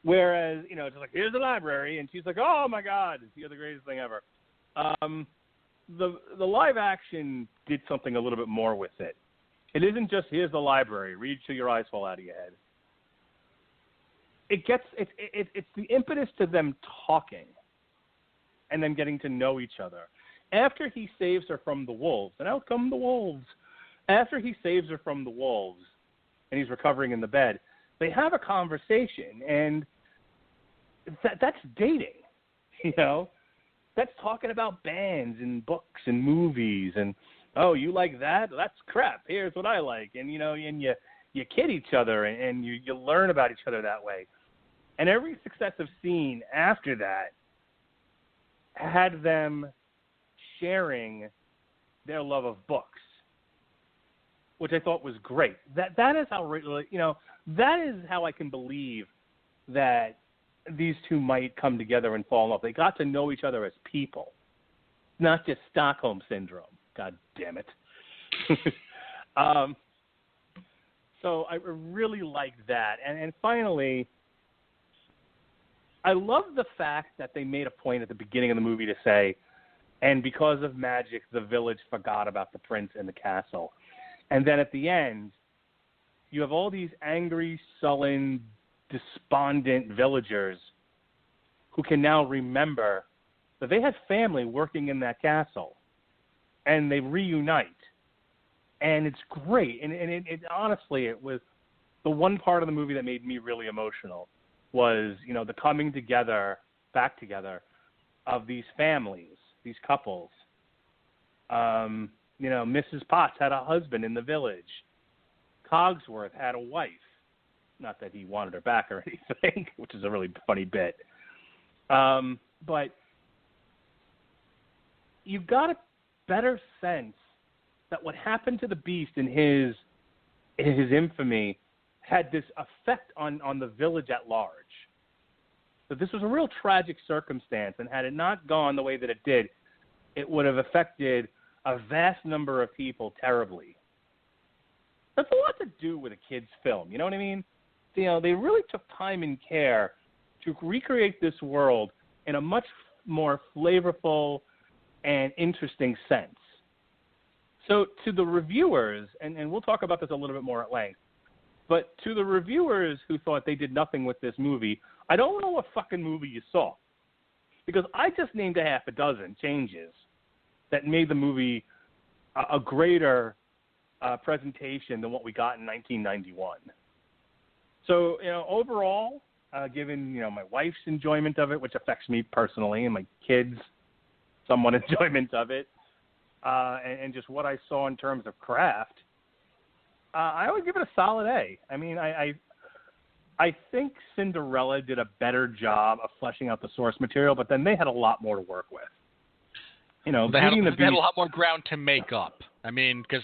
Whereas, it's like, here's the library, and she's like, oh my God, you're the greatest thing ever. The live action did something a little bit more with it. It isn't just, here's the library, read till your eyes fall out of your head. It's the impetus to them talking and then getting to know each other. After he saves her from the wolves, and out come the wolves. After he saves her from the wolves and he's recovering in the bed, they have a conversation, and that's dating, That's talking about bands and books and movies, and, oh, you like that? That's crap. Here's what I like. And, and you kid each other, and you learn about each other that way. And every successive scene after that had them sharing their love of books, which I thought was great. That is how, that is how I can believe that these two might come together and fall in love. They got to know each other as people, not just Stockholm Syndrome. God damn it. So I really liked that. And finally, I love the fact that they made a point at the beginning of the movie to say, and because of magic, the village forgot about the prince and the castle. And then at the end, you have all these angry, sullen, despondent villagers who can now remember that they had family working in that castle. And they reunite. And it's great. And it honestly, it was the one part of the movie that made me really emotional was, the coming together, back together of these families, these couples. Mrs. Potts had a husband in the village. Cogsworth had a wife. Not that he wanted her back or anything, which is a really funny bit. But you got a better sense that what happened to the Beast in his infamy had this effect on the village at large. That this was a real tragic circumstance, and had it not gone the way that it did, it would have affected a vast number of people terribly. That's a lot to do with a kid's film, you know what I mean? They really took time and care to recreate this world in a much more flavorful and interesting sense. So to the reviewers, and we'll talk about this a little bit more at length, but to the reviewers who thought they did nothing with this movie, I don't know what fucking movie you saw. Because I just named a half a dozen changes that made the movie a greater presentation than what we got in 1991. So, overall, given, my wife's enjoyment of it, which affects me personally, and my kids' somewhat enjoyment of it, and just what I saw in terms of craft, I would give it a solid A. I mean, I think Cinderella did a better job of fleshing out the source material, but then they had a lot more to work with. They had a lot more ground to make up. I mean, because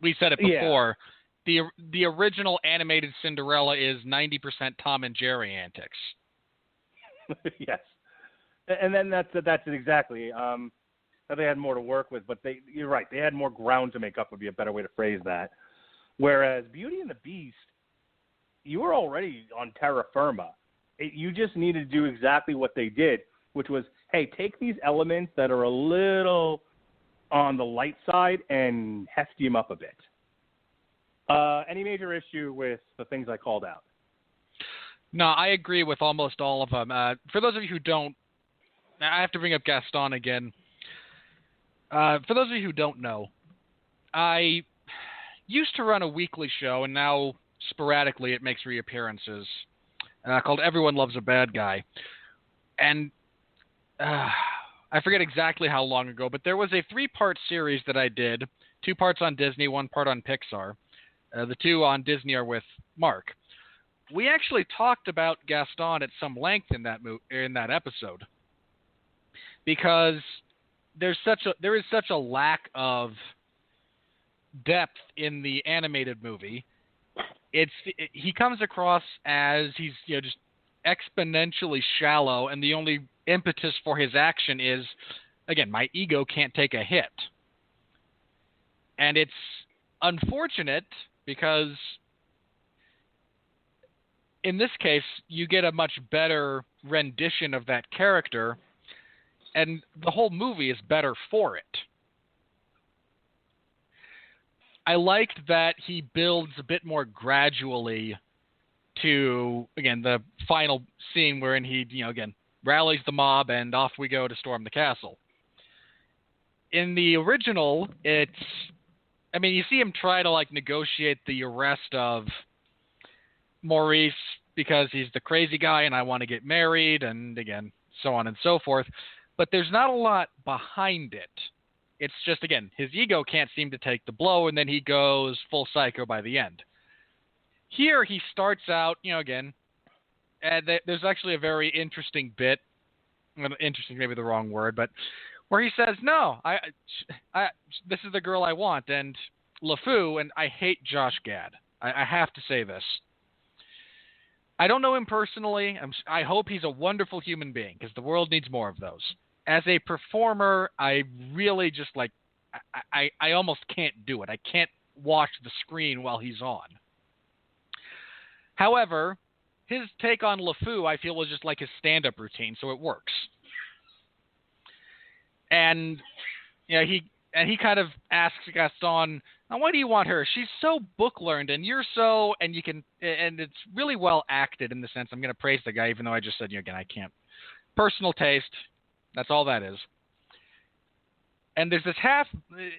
we said it before, the original animated Cinderella is 90% Tom and Jerry antics. Yes, and then that's it exactly. That they had more to work with, but you're right. They had more ground to make up would be a better way to phrase that. Whereas Beauty and the Beast, you were already on terra firma. You just needed to do exactly what they did, which was, hey, take these elements that are a little on the light side and hefty them up a bit. Any major issue with the things I called out? No, I agree with almost all of them. For those of you who don't, I have to bring up Gaston again. For those of you who don't know, I used to run a weekly show, and now sporadically it makes reappearances, called Everyone Loves a Bad Guy. And I forget exactly how long ago, but there was a 3-part series that I did, 2 parts on Disney, 1 part on Pixar. The 2 on Disney are with Mark. We actually talked about Gaston at some length in that episode, because there is such a lack of depth in the animated movie. He comes across as he's just exponentially shallow, and the only impetus for his action is, again, my ego can't take a hit. And it's unfortunate because in this case, you get a much better rendition of that character, and the whole movie is better for it. I liked that he builds a bit more gradually to, again, the final scene wherein he, again, rallies the mob and off we go to storm the castle. In the original, you see him try to, negotiate the arrest of Maurice because he's the crazy guy and I want to get married, and, again, so on and so forth. But there's not a lot behind it. It's just, again, his ego can't seem to take the blow, and then he goes full psycho by the end. Here, he starts out, again, and there's actually a very interesting bit, interesting maybe the wrong word, but where he says, no, this is the girl I want, and LeFou, and I hate Josh Gad. I have to say this. I don't know him personally. I hope he's a wonderful human being, because the world needs more of those. As a performer, I really just I almost can't do it. I can't watch the screen while he's on. However, his take on LeFou, I feel, was just like his stand-up routine, so it works. And he kind of asks Gaston, now why do you want her? She's so book-learned, and you're so, and it's really well acted in the sense, I'm going to praise the guy, even though I just said, again, I can't. Personal taste. That's all that is. And there's this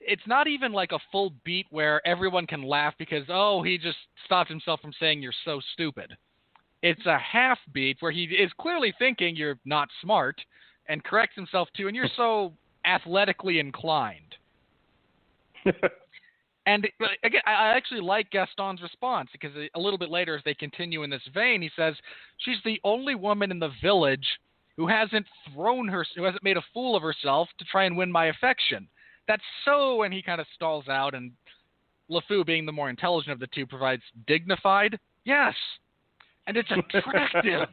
it's not even like a full beat where everyone can laugh because, he just stopped himself from saying you're so stupid. It's a half beat where he is clearly thinking you're not smart and corrects himself too, and you're so athletically inclined. And again, I actually like Gaston's response because a little bit later, as they continue in this vein, he says, she's the only woman in the village who hasn't made a fool of herself to try and win my affection. That's so, and he kind of stalls out, and LeFou, being the more intelligent of the two, provides dignified, yes, and it's attractive.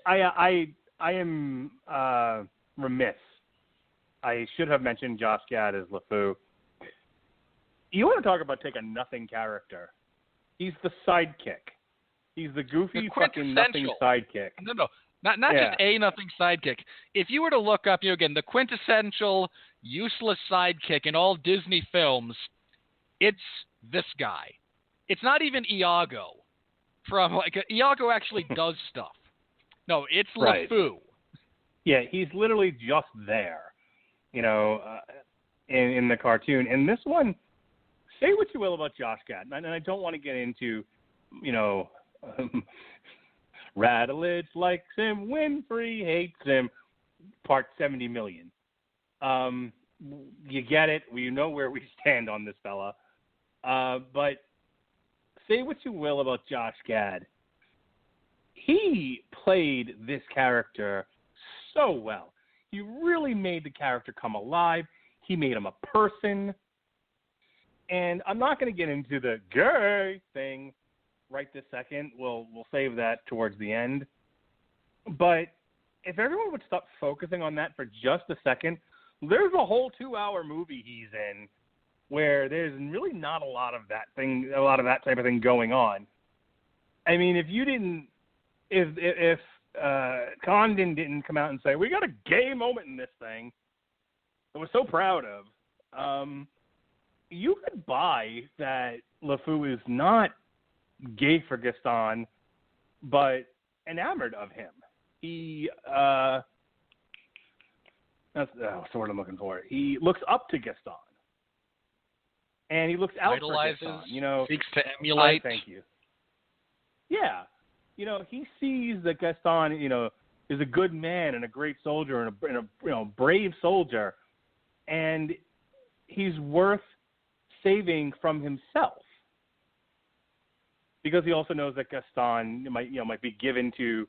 I am remiss. I should have mentioned Josh Gad as LeFou. You want to talk about take a nothing character. He's the sidekick. He's the goofy fucking nothing sidekick. No. Not just a nothing sidekick. If you were to look up, again, the quintessential useless sidekick in all Disney films, it's this guy. It's not even Iago. Iago actually does stuff. No, it's right. LeFou. Yeah, he's literally just there, in the cartoon. And this one, say what you will about Josh Gad, and I don't want to get into, Radulich likes him, Winfree hates him, part 70 million. You get it. We know where we stand on this fella. But say what you will about Josh Gad. He played this character so well. He really made the character come alive. He made him a person. And I'm not going to get into the gay thing right this second. We'll save that towards the end. But if everyone would stop focusing on that for just a second, there's a whole 2-hour movie he's in where there's really not a lot of that type of thing going on. I mean, if Condon didn't come out and say, we got a gay moment in this thing that we're so proud of, you could buy that LeFou is not gay for Gaston, but enamored of him. That's the word I'm looking for. He looks up to Gaston. And he looks out idolizes, for Gaston. Seeks to emulate. Thank you. Yeah. He sees that Gaston, is a good man and a great soldier and a brave soldier. And he's worth saving from himself. Because he also knows that Gaston might be given to,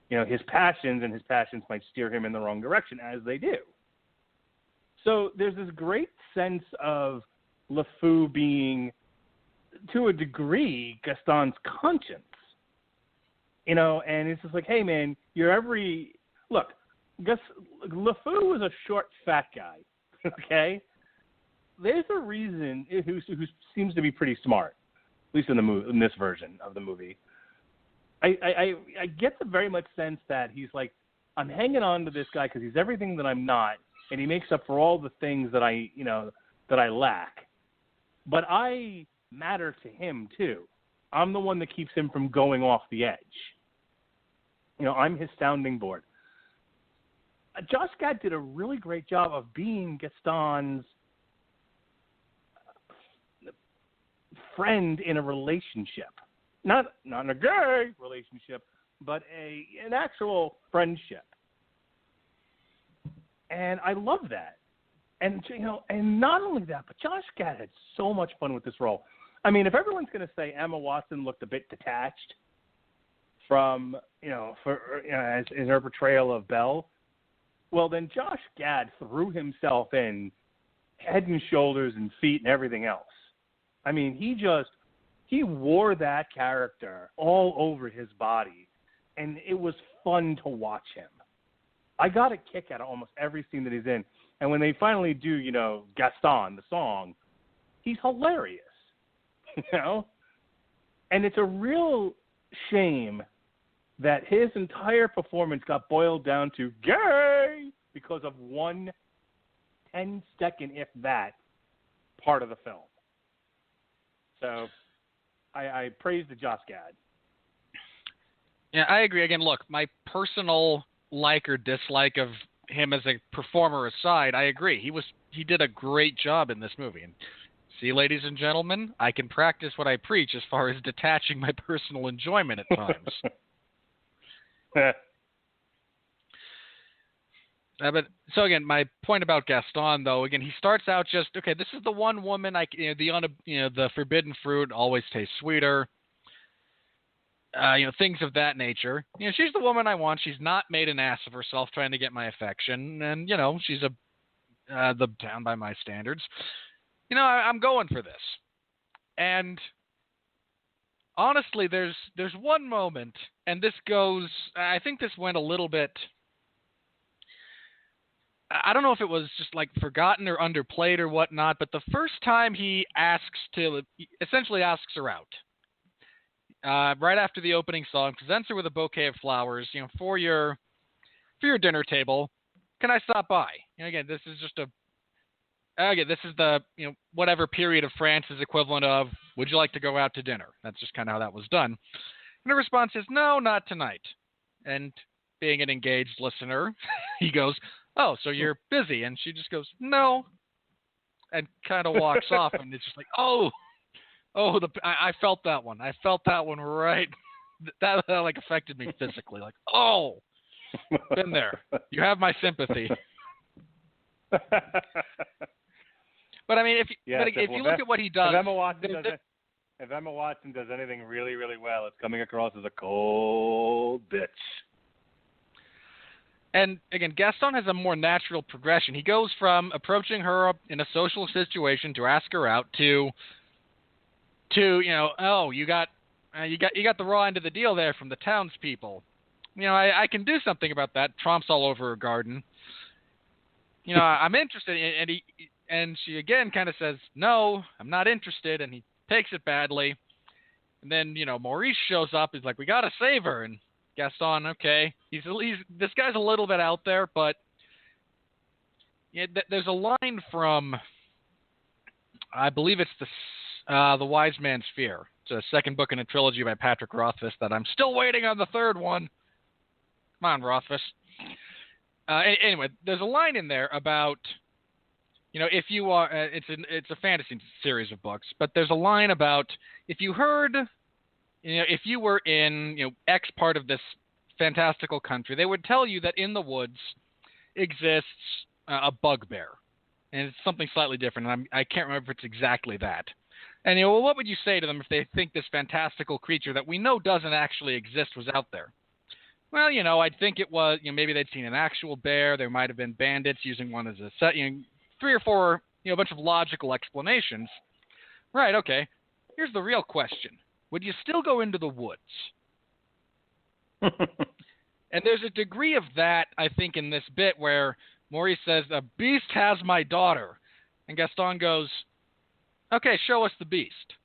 his passions, and his passions might steer him in the wrong direction, as they do. So there's this great sense of LeFou being, to a degree, Gaston's conscience. You know, and it's just like, hey, man, look, LeFou is a short, fat guy, okay? There's a reason who seems to be pretty smart, at least in this version of the movie. I get the very much sense that he's like, I'm hanging on to this guy because he's everything that I'm not, and he makes up for all the things that I lack. But I matter to him too. I'm the one that keeps him from going off the edge. You know, I'm his sounding board. Josh Gad did a really great job of being Gaston's friend in a relationship. Not in a gay relationship, but an actual friendship. And I love that. And, you know, and not only that, but Josh Gad had so much fun with this role. I mean, if everyone's going to say Emma Watson looked a bit detached from, in her portrayal of Belle, well, then Josh Gad threw himself in head and shoulders and feet and everything else. I mean, he wore that character all over his body, and it was fun to watch him. I got a kick out of almost every scene that he's in. And when they finally do, you know, Gaston, the song, he's hilarious, you know? And it's a real shame that his entire performance got boiled down to gay because of one 10-second, if that, part of the film. So I praise the Josh Gad. Yeah, I agree. Again, look, my personal like or dislike of him as a performer aside, I agree. He did a great job in this movie. And see, ladies and gentlemen, I can practice what I preach as far as detaching my personal enjoyment at times. But so again, my point about Gaston, though, again, he starts out just okay. This is the one woman the forbidden fruit always tastes sweeter. Things of that nature. You know, she's the woman I want. She's not made an ass of herself trying to get my affection, and you know, she's the down by my standards. You know, I'm going for this. And honestly, there's one moment, and this goes. I think this went a little bit. I don't know if it was just like forgotten or underplayed or whatnot, but the first time he essentially asks her out. Right after the opening song, presents her with a bouquet of flowers, you know, for your dinner table. Can I stop by? You know, again, this is the whatever period of France's equivalent of would you like to go out to dinner? That's just kind of how that was done. And her response is no, not tonight. And being an engaged listener, he goes, oh, so you're busy? And she just goes, no, and kind of walks off. And it's just like, I felt that one. I felt that one right. That like affected me physically. Like, oh, been there. You have my sympathy. But I mean, if you look at what he does, if Emma Watson does anything really, really well, it's coming across as a cold bitch. And again, Gaston has a more natural progression. He goes from approaching her in a social situation to ask her out to you got the raw end of the deal there from the townspeople. You know, I can do something about that. Tromps all over her garden. You know, I'm interested, and she again kind of says, no, I'm not interested, and he takes it badly. And then Maurice shows up. He's like, we got to save her, and Gaston, okay, this guy's a little bit out there, but there's a line from, I believe it's the Wise Man's Fear. It's a second book in a trilogy by Patrick Rothfuss that I'm still waiting on the third one. Come on, Rothfuss. Anyway, there's a line in there about, if you are, it's a fantasy series of books, but there's a line about if you heard, if you were in, X part of this fantastical country, they would tell you that in the woods exists a bugbear, and it's something slightly different. And I can't remember if it's exactly that. And what would you say to them if they think this fantastical creature that we know doesn't actually exist was out there? Well, I'd think it was. Maybe they'd seen an actual bear. There might have been bandits using one as a set. 3 or 4, a bunch of logical explanations. Right, okay. Here's the real question. Would you still go into the woods? And there's a degree of that, I think, in this bit where Maurice says, "The beast has my daughter." And Gaston goes, "Okay, show us the beast."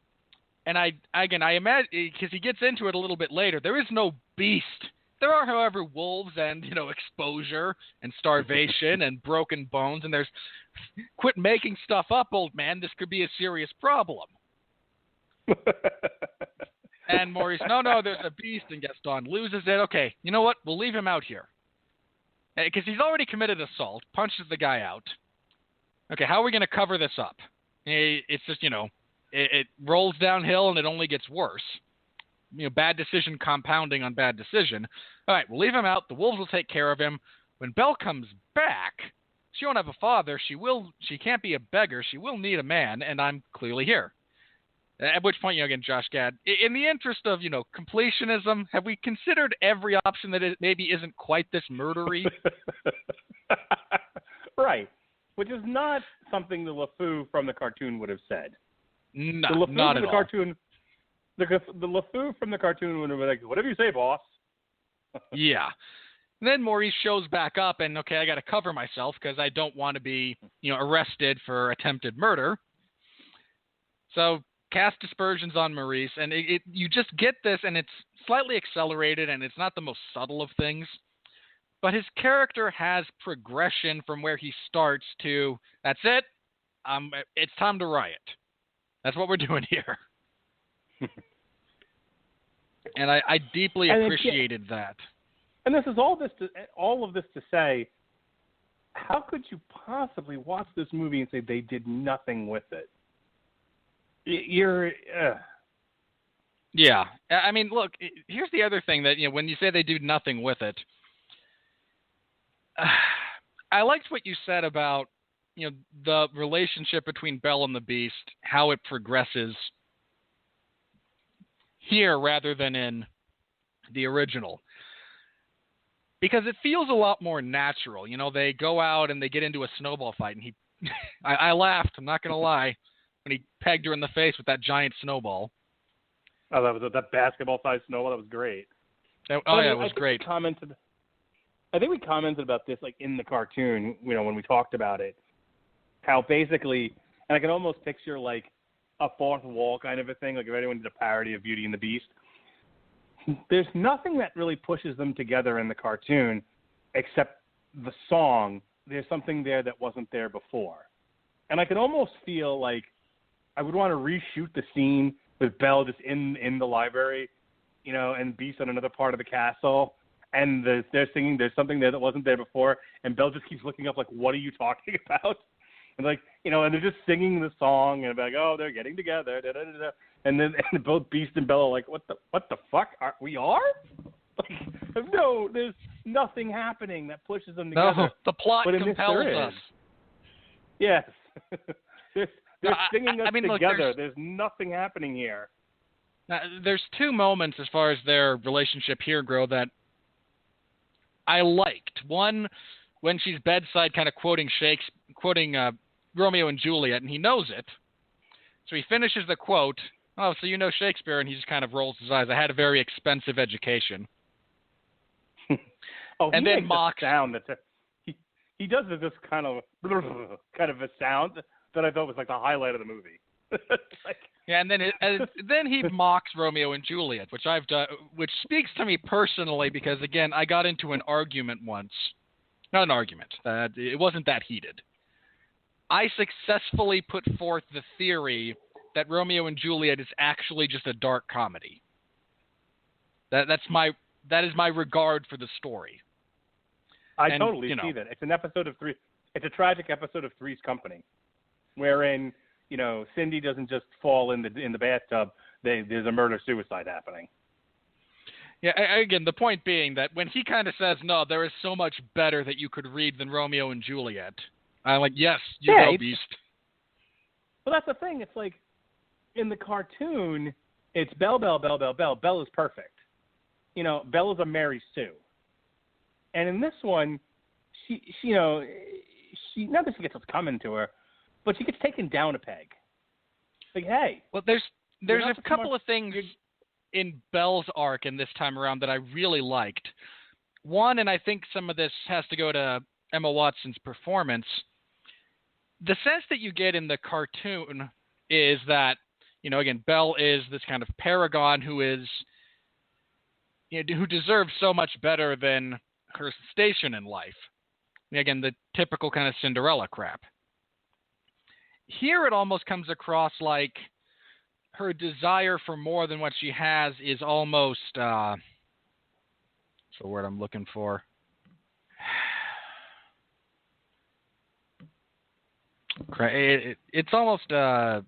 And I imagine, because he gets into it a little bit later, there is no beast. There are, however, wolves and, exposure and starvation and broken bones. And there's, quit making stuff up, old man. This could be a serious problem. And Maurice, no, there's a beast. And Gaston loses it. Okay, you know what? We'll leave him out here. Because he's already committed assault, punches the guy out. Okay, how are we going to cover this up? It's just, it rolls downhill and it only gets worse. Bad decision compounding on bad decision. All right, we'll leave him out. The wolves will take care of him. When Belle comes back, she won't have a father. She can't be a beggar. She will need a man, and I'm clearly here. At which point, again, Josh Gad, in the interest of, completionism, have we considered every option that it maybe isn't quite this murdery? Right. Which is not something the LeFou from the cartoon would have said. No, the LeFou not from at the all. Cartoon, the LeFou from the cartoon would have been like, "Whatever you say, boss." Yeah. And then Maurice shows back up, and okay, I got to cover myself because I don't want to be, arrested for attempted murder. So cast dispersions on Maurice, and you just get this, and it's slightly accelerated, and it's not the most subtle of things. But his character has progression from where he starts to, that's it, it's time to riot. That's what we're doing here. And I deeply appreciated that. And this is all of this to say, how could you possibly watch this movie and say they did nothing with it? Yeah. I mean, look, here's the other thing that, when you say they do nothing with it, I liked what you said about, the relationship between Belle and the Beast, how it progresses here rather than in the original. Because it feels a lot more natural. They go out and they get into a snowball fight, and I laughed, I'm not going to lie, when he pegged her in the face with that giant snowball. Oh, that basketball-sized snowball, that was great. It was great. I think we commented about this, like, in the cartoon, when we talked about it, how basically, and I can almost picture, like, a fourth wall kind of a thing, like if anyone did a parody of Beauty and the Beast. There's nothing that really pushes them together in the cartoon except the song. There's something there that wasn't there before. And I can almost feel like I would want to reshoot the scene with Belle just in the library, and Beast on another part of the castle. And they're singing, there's something there that wasn't there before. And Belle just keeps looking up like, what are you talking about? And like, and they're just singing the song and like, oh, they're getting together. Da, da, da, da. And then both Beast and Belle are like, what the fuck? We are? Like, no, there's nothing happening that pushes them together. No, the plot but compels us. Yes. they're singing us together. Look, there's nothing happening here. There's two moments as far as their relationship here grow that I liked. One, when she's bedside kind of quoting Romeo and Juliet, and he knows it. So he finishes the quote, "Oh, so you know Shakespeare," and he just kind of rolls his eyes. "I had a very expensive education." And then mocks sound that he does this kind of a sound that I thought was like the highlight of the movie. Yeah, and then he mocks Romeo and Juliet, which I've done, which speaks to me personally because again I got into an argument once, not an argument, it wasn't that heated. I successfully put forth the theory that Romeo and Juliet is actually just a dark comedy. That is my regard for the story. I totally see that. It's an episode of Three. It's a tragic episode of Three's Company, wherein Cindy doesn't just fall in the bathtub. There's a murder-suicide happening. Yeah, again, the point being that when he kind of says, "No, there is so much better that you could read than Romeo and Juliet," I'm like, "Yes, you go, Beast." Well, that's the thing. It's like in the cartoon, it's Belle. Belle is perfect. Belle is a Mary Sue. And in this one, not that she gets what's coming to her, but she gets taken down a peg. Like, hey. Well, there's a couple of things in Belle's arc in this time around that I really liked. One, and I think some of this has to go to Emma Watson's performance, the sense that you get in the cartoon is that, again, Belle is this kind of paragon who is, who deserves so much better than her station in life. Again, the typical kind of Cinderella crap. Here it almost comes across like her desire for more than what she has is almost, what's the word I'm looking for? It's almost, and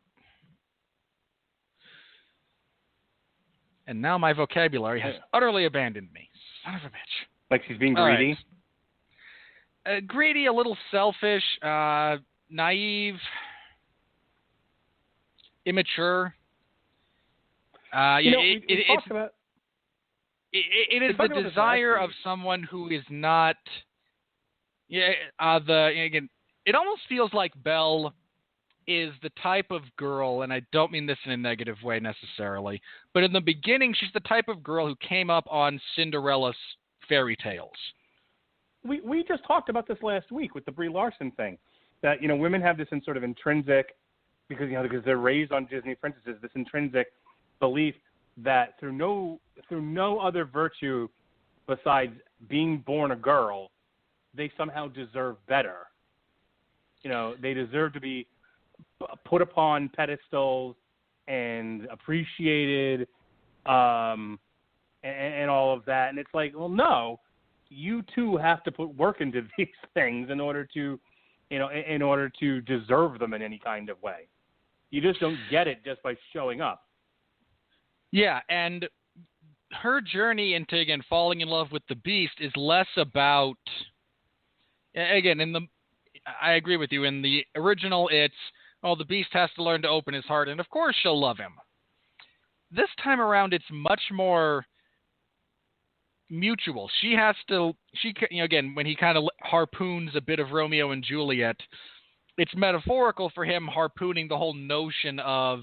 now my vocabulary has utterly abandoned me. Son of a bitch. Like she's being greedy? Right. Greedy, a little selfish, naive, immature. It is the desire of someone who is not. Again, it almost feels like Belle is the type of girl, and I don't mean this in a negative way necessarily, but in the beginning, she's the type of girl who came up on Cinderella's fairy tales. We just talked about this last week with the Brie Larson thing, that women have this sort of intrinsic, because they're raised on Disney princesses, this intrinsic belief that through no other virtue besides being born a girl, they somehow deserve better. They deserve to be put upon pedestals and appreciated, and all of that. And it's like, well, no, you too have to put work into these things in order to deserve them in any kind of way. You just don't get it just by showing up. Yeah, and her journey into, again, falling in love with the Beast is less about, again, I agree with you. In the original, it's, the Beast has to learn to open his heart, and of course she'll love him. This time around, it's much more mutual. Again, when he kind of harpoons a bit of Romeo and Juliet, it's metaphorical for him harpooning the whole notion of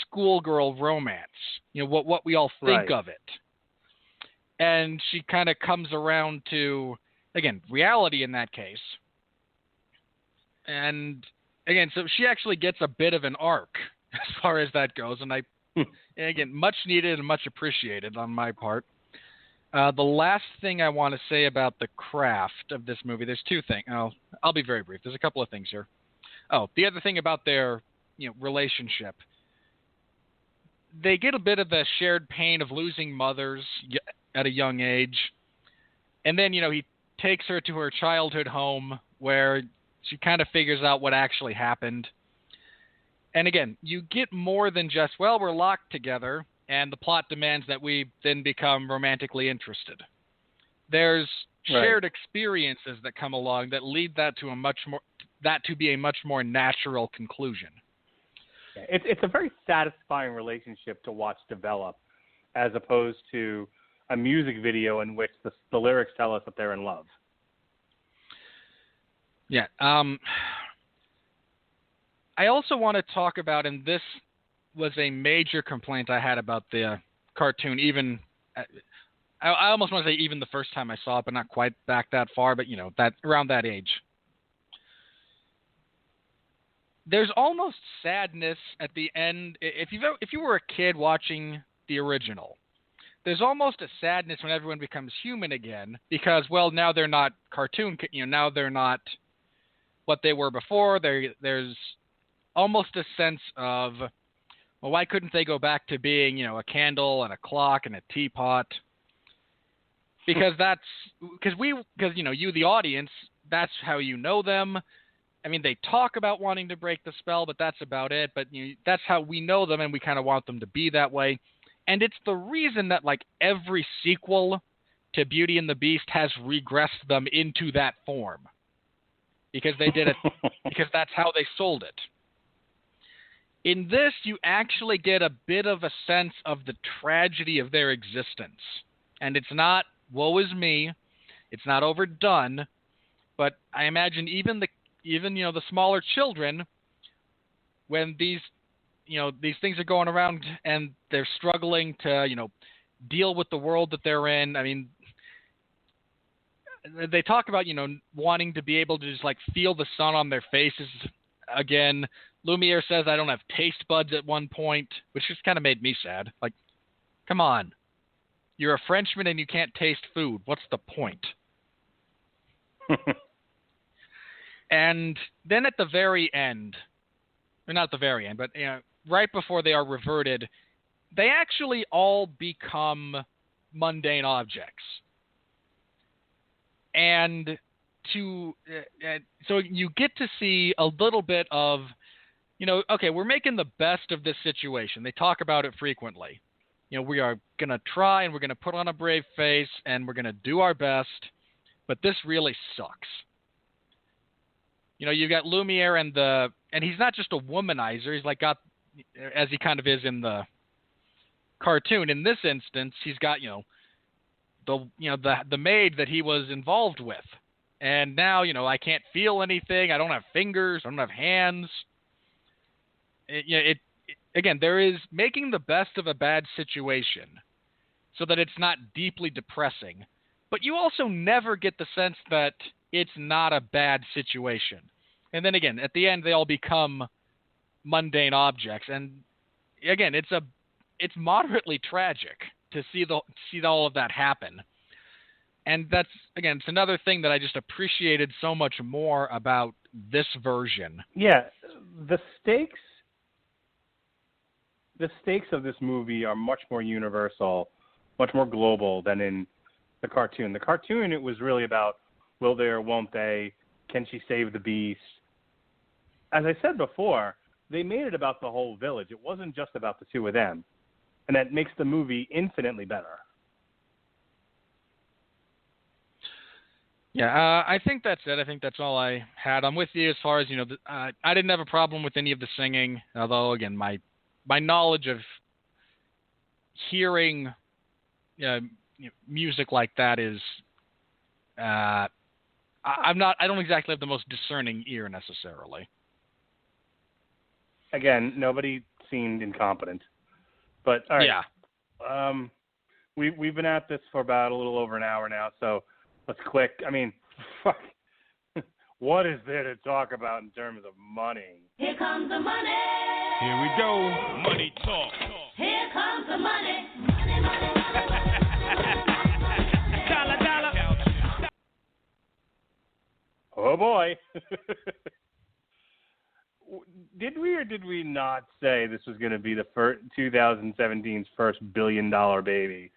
schoolgirl romance, what we all think of it. And she kind of comes around to, again, reality in that case. And again, so she actually gets a bit of an arc as far as that goes. And again, much needed and much appreciated on my part. The last thing I want to say about the craft of this movie, there's two things. I'll be very brief. There's a couple of things here. The other thing about their relationship. They get a bit of the shared pain of losing mothers at a young age. And then, he takes her to her childhood home where she kind of figures out what actually happened. And again, you get more than just, we're locked together, and the plot demands that we then become romantically interested. There's shared experiences that come along that lead that to be a much more natural conclusion. It's a very satisfying relationship to watch develop, as opposed to a music video in which the lyrics tell us that they're in love. Yeah. I also want to talk about, and this was a major complaint I had about the cartoon, even I almost want to say even the first time I saw it, but not quite back that far, but that around that age. There's almost sadness at the end. If you were a kid watching the original, there's almost a sadness when everyone becomes human again, because now they're not cartoon. Now they're not what they were before. There's almost a sense of, why couldn't they go back to being a candle and a clock and a teapot? Because you the audience, that's how you know them. I mean, they talk about wanting to break the spell, but that's about it. But that's how we know them, and we kind of want them to be that way. And it's the reason that every sequel to Beauty and the Beast has regressed them into that form, because they did it because that's how they sold it. In this, you actually get a bit of a sense of the tragedy of their existence, and it's not woe is me, it's not overdone. But I imagine even even, the smaller children, when these things are going around and they're struggling to, deal with the world that they're in. I mean, they talk about, wanting to be able to just, feel the sun on their faces again. Lumiere says, I don't have taste buds at one point, which just kind of made me sad. Like, come on. You're a Frenchman and you can't taste food. What's the point? And then at the very end, or not at the very end, but right before they are reverted, they actually all become mundane objects. And so you get to see a little bit of, okay, we're making the best of this situation. They talk about it frequently. We are going to try and we're going to put on a brave face and we're going to do our best, but this really sucks. You've got Lumiere and he's not just a womanizer. He's as he kind of is in the cartoon. In this instance, he's got, the maid that he was involved with. And now, I can't feel anything. I don't have fingers. I don't have hands. Again, there is making the best of a bad situation so that it's not deeply depressing. But you also never get the sense that it's not a bad situation. And then again, at the end, they all become mundane objects. And again, it's moderately tragic to see all of that happen. And that's, again, it's another thing that I just appreciated so much more about this version. Yeah, the stakes of this movie are much more universal, much more global than in the cartoon. The cartoon, it was really about will they or won't they? Can she save the beast? As I said before, they made it about the whole village. It wasn't just about the two of them. And that makes the movie infinitely better. Yeah, I think that's it. I think that's all I had. I'm with you as far as, I didn't have a problem with any of the singing, although, again, my knowledge of hearing music like that is, I don't exactly have the most discerning ear necessarily. Again, nobody seemed incompetent. But, all right. Yeah. We've been at this for about a little over an hour now, so let's quick. I mean, fuck. What is there to talk about in terms of money? Here comes the money. Here we go. Money talk. Here comes the money. Money, money, money. Dollar, dollar. Oh, boy. Did we or did we not say this was going to be the 2017's first billion-dollar baby?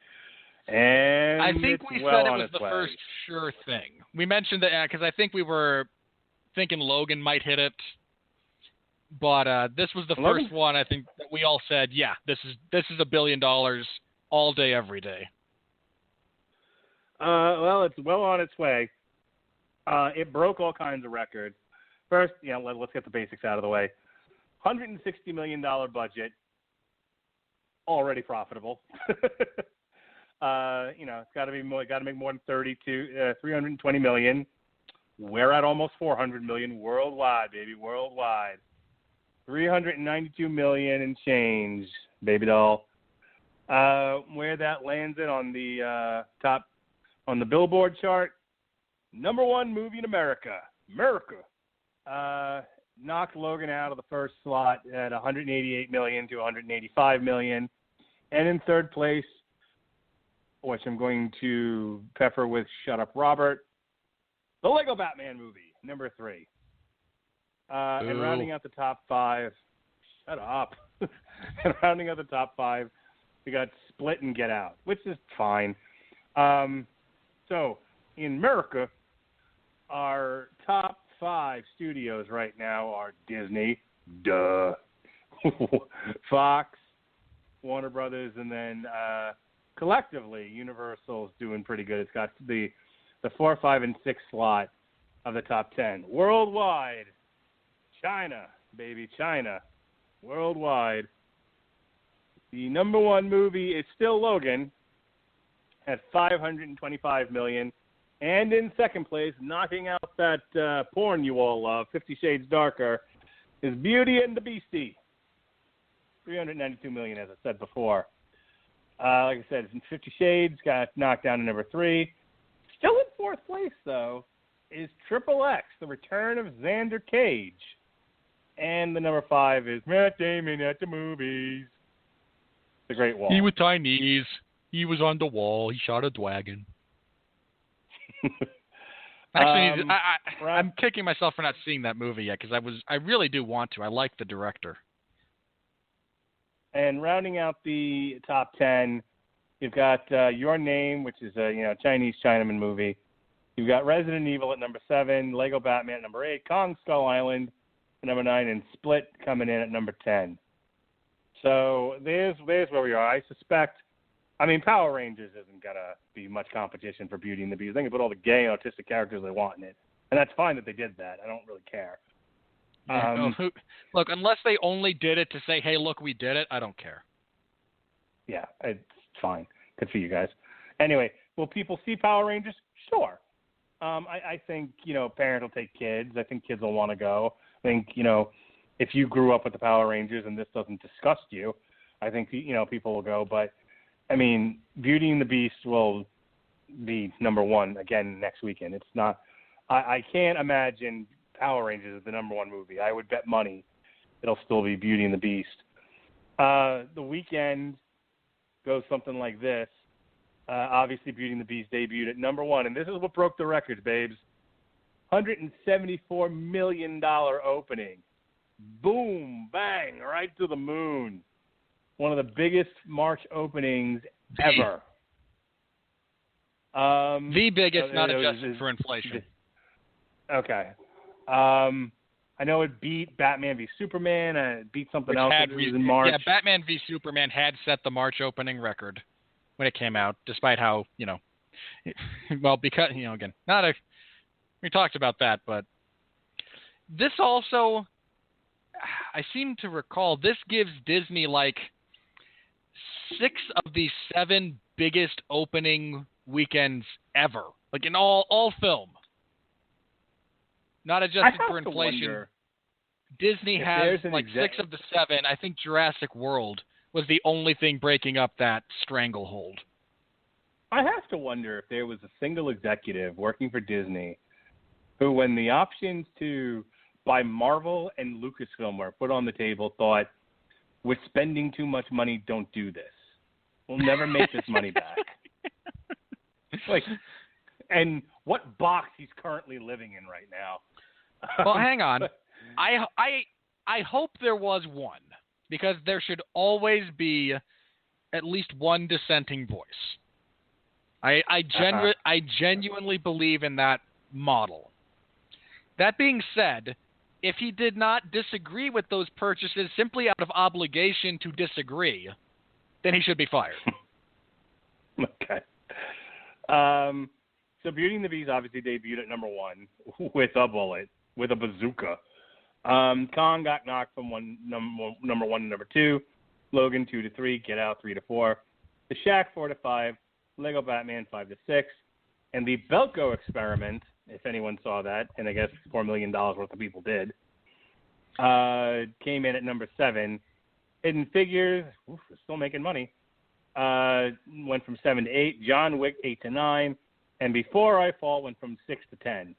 And I think we said it was the first sure thing. We mentioned that because I think we were thinking Logan might hit it, but this was the first one. I think that we all said, yeah, this is $1 billion all day, every day. Well, it's well on its way. It broke all kinds of records. First, let's get the basics out of the way. $160 million budget, already profitable. It's got to be more. Got to make more than 320 million. We're at almost 400 million worldwide, baby, worldwide. 392 million and change, baby doll. Where that lands it on the top on the Billboard chart, #1 movie in America. Knocked Logan out of the first slot at 188 million to 185 million, and in third place, which I'm going to pepper with "Shut Up, Robert," the Lego Batman movie, #3. And rounding out the top 5, shut up. And rounding out the top 5, we got Split and Get Out, which is fine. So in America, our top 5 studios right now are Disney, duh, Fox, Warner Brothers, and then collectively Universal's doing pretty good. It's got the 4, 5, and 6 slot of the top 10 worldwide. China, baby, China, worldwide. The #1 movie is still Logan at 525 million, And in second place, knocking out that porn you all love, 50 Shades Darker, is Beauty and the Beastie. $392 million, as I said before. Like I said, 50 Shades got knocked down to number 3. Still in fourth place, though, is Triple X, The Return of Xander Cage. And the number 5 is Matt Damon at the movies. The Great Wall. He was Chinese. He was on the wall. He shot a dragon. Actually, I'm kicking myself for not seeing that movie yet because I really do want to. I like the director. And rounding out the top 10, you've got Your Name, which is a Chinese Chinaman movie. You've got Resident Evil at number 7, Lego Batman at number 8, Kong Skull Island at number 9, and Split coming in at number 10. So there's where we are. I suspect. I mean, Power Rangers isn't going to be much competition for Beauty and the Beast. They can put all the gay and autistic characters they want in it. And that's fine that they did that. I don't really care. Look, unless they only did it to say, hey, look, we did it, I don't care. Yeah, it's fine. Good for you guys. Anyway, will people see Power Rangers? Sure. I think, parents will take kids. I think kids will want to go. I think, if you grew up with the Power Rangers and this doesn't disgust you, I think, people will go. But, I mean, Beauty and the Beast will be number 1 again next weekend. It's not – I can't imagine Power Rangers is the number 1 movie. I would bet money it'll still be Beauty and the Beast. The weekend goes something like this. Obviously, Beauty and the Beast debuted at number 1, and this is what broke the records, babes. $174 million opening. Boom, bang, right to the moon. One of the biggest March openings ever. The biggest, not adjusted for inflation. Okay. I know it beat Batman v Superman. It beat something else in March. Yeah, Batman v Superman had set the March opening record when it came out, despite how, well, because, again, we talked about that, but this also, I seem to recall, this gives Disney like 6 of the 7 biggest opening weekends ever, like in all film. Not adjusted for inflation. Disney has like 6 of the 7. I think Jurassic World was the only thing breaking up that stranglehold. I have to wonder if there was a single executive working for Disney who, when the options to buy Marvel and Lucasfilm were put on the table, thought, we're spending too much money, don't do this. We'll never make this money back. And what box he's currently living in right now. Well, hang on. I hope there was one, because there should always be at least one dissenting voice. I genuinely believe in that model. That being said, if he did not disagree with those purchases simply out of obligation to disagree, then he should be fired. Okay. So Beauty and the Beast obviously debuted at number 1 with a bullet, with a bazooka. Kong got knocked from number 1 to number 2. Logan 2 to 3. Get Out 3 to 4. The Shack 4 to 5. Lego Batman 5 to 6. And the Belko Experiment, if anyone saw that, and I guess $4 million worth of people did, came in at number 7. Hidden Figures, still making money, went from 7 to 8. John Wick 8 to 9. And Before I Fall went from 6 to 10.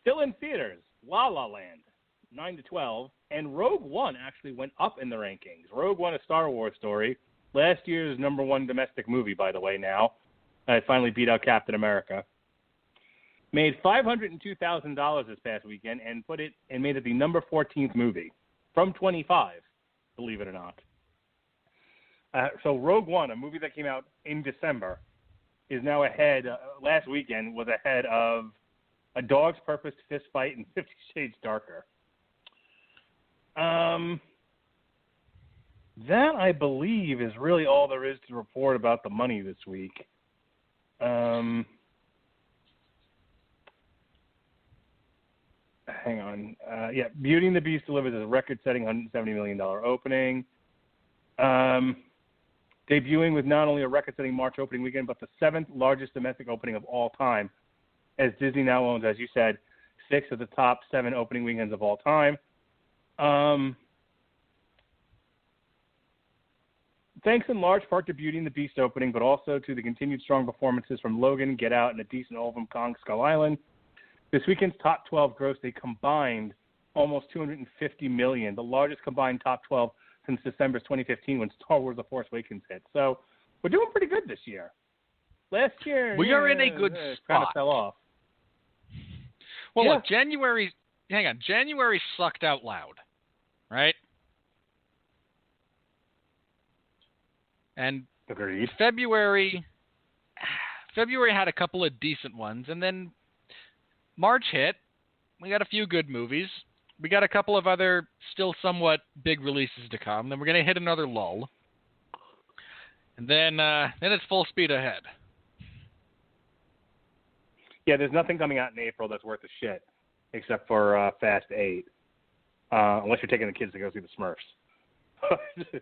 Still in theaters, La La Land 9 to 12. And Rogue One actually went up in the rankings. Rogue One, a Star Wars story. Last year's number 1 domestic movie, by the way, now. It finally beat out Captain America. Made $502,000 this past weekend and made it the number 14th movie from 25, believe it or not. So Rogue One, a movie that came out in December, is now ahead. Last weekend was ahead of A Dog's Purpose, Fist Fight, and 50 Shades Darker. That, I believe, is really all there is to report about the money this week. Hang on. Beauty and the Beast delivers a record-setting $170 million opening. Debuting with not only a record-setting March opening weekend, but the 7th largest domestic opening of all time, as Disney now owns, as you said, 6 of the top 7 opening weekends of all time. Thanks in large part to Beauty and the Beast opening, but also to the continued strong performances from Logan, Get Out, and a decent Hong Kong Skull Island. This weekend's top 12 grossed a combined almost $250 million, the largest combined top 12 since December 2015 when Star Wars The Force Awakens hit. So we're doing pretty good this year. Last year, we are in a good spot. Kind of fell off. Well, Yeah. look, January sucked out loud, right? And Agreed. February had a couple of decent ones, and then March hit. We got a few good movies. We got a couple of other still somewhat big releases to come. Then we're going to hit another lull. And then it's full speed ahead. Yeah, there's nothing coming out in April that's worth a shit except for Fast 8, unless you're taking the kids to go see the Smurfs.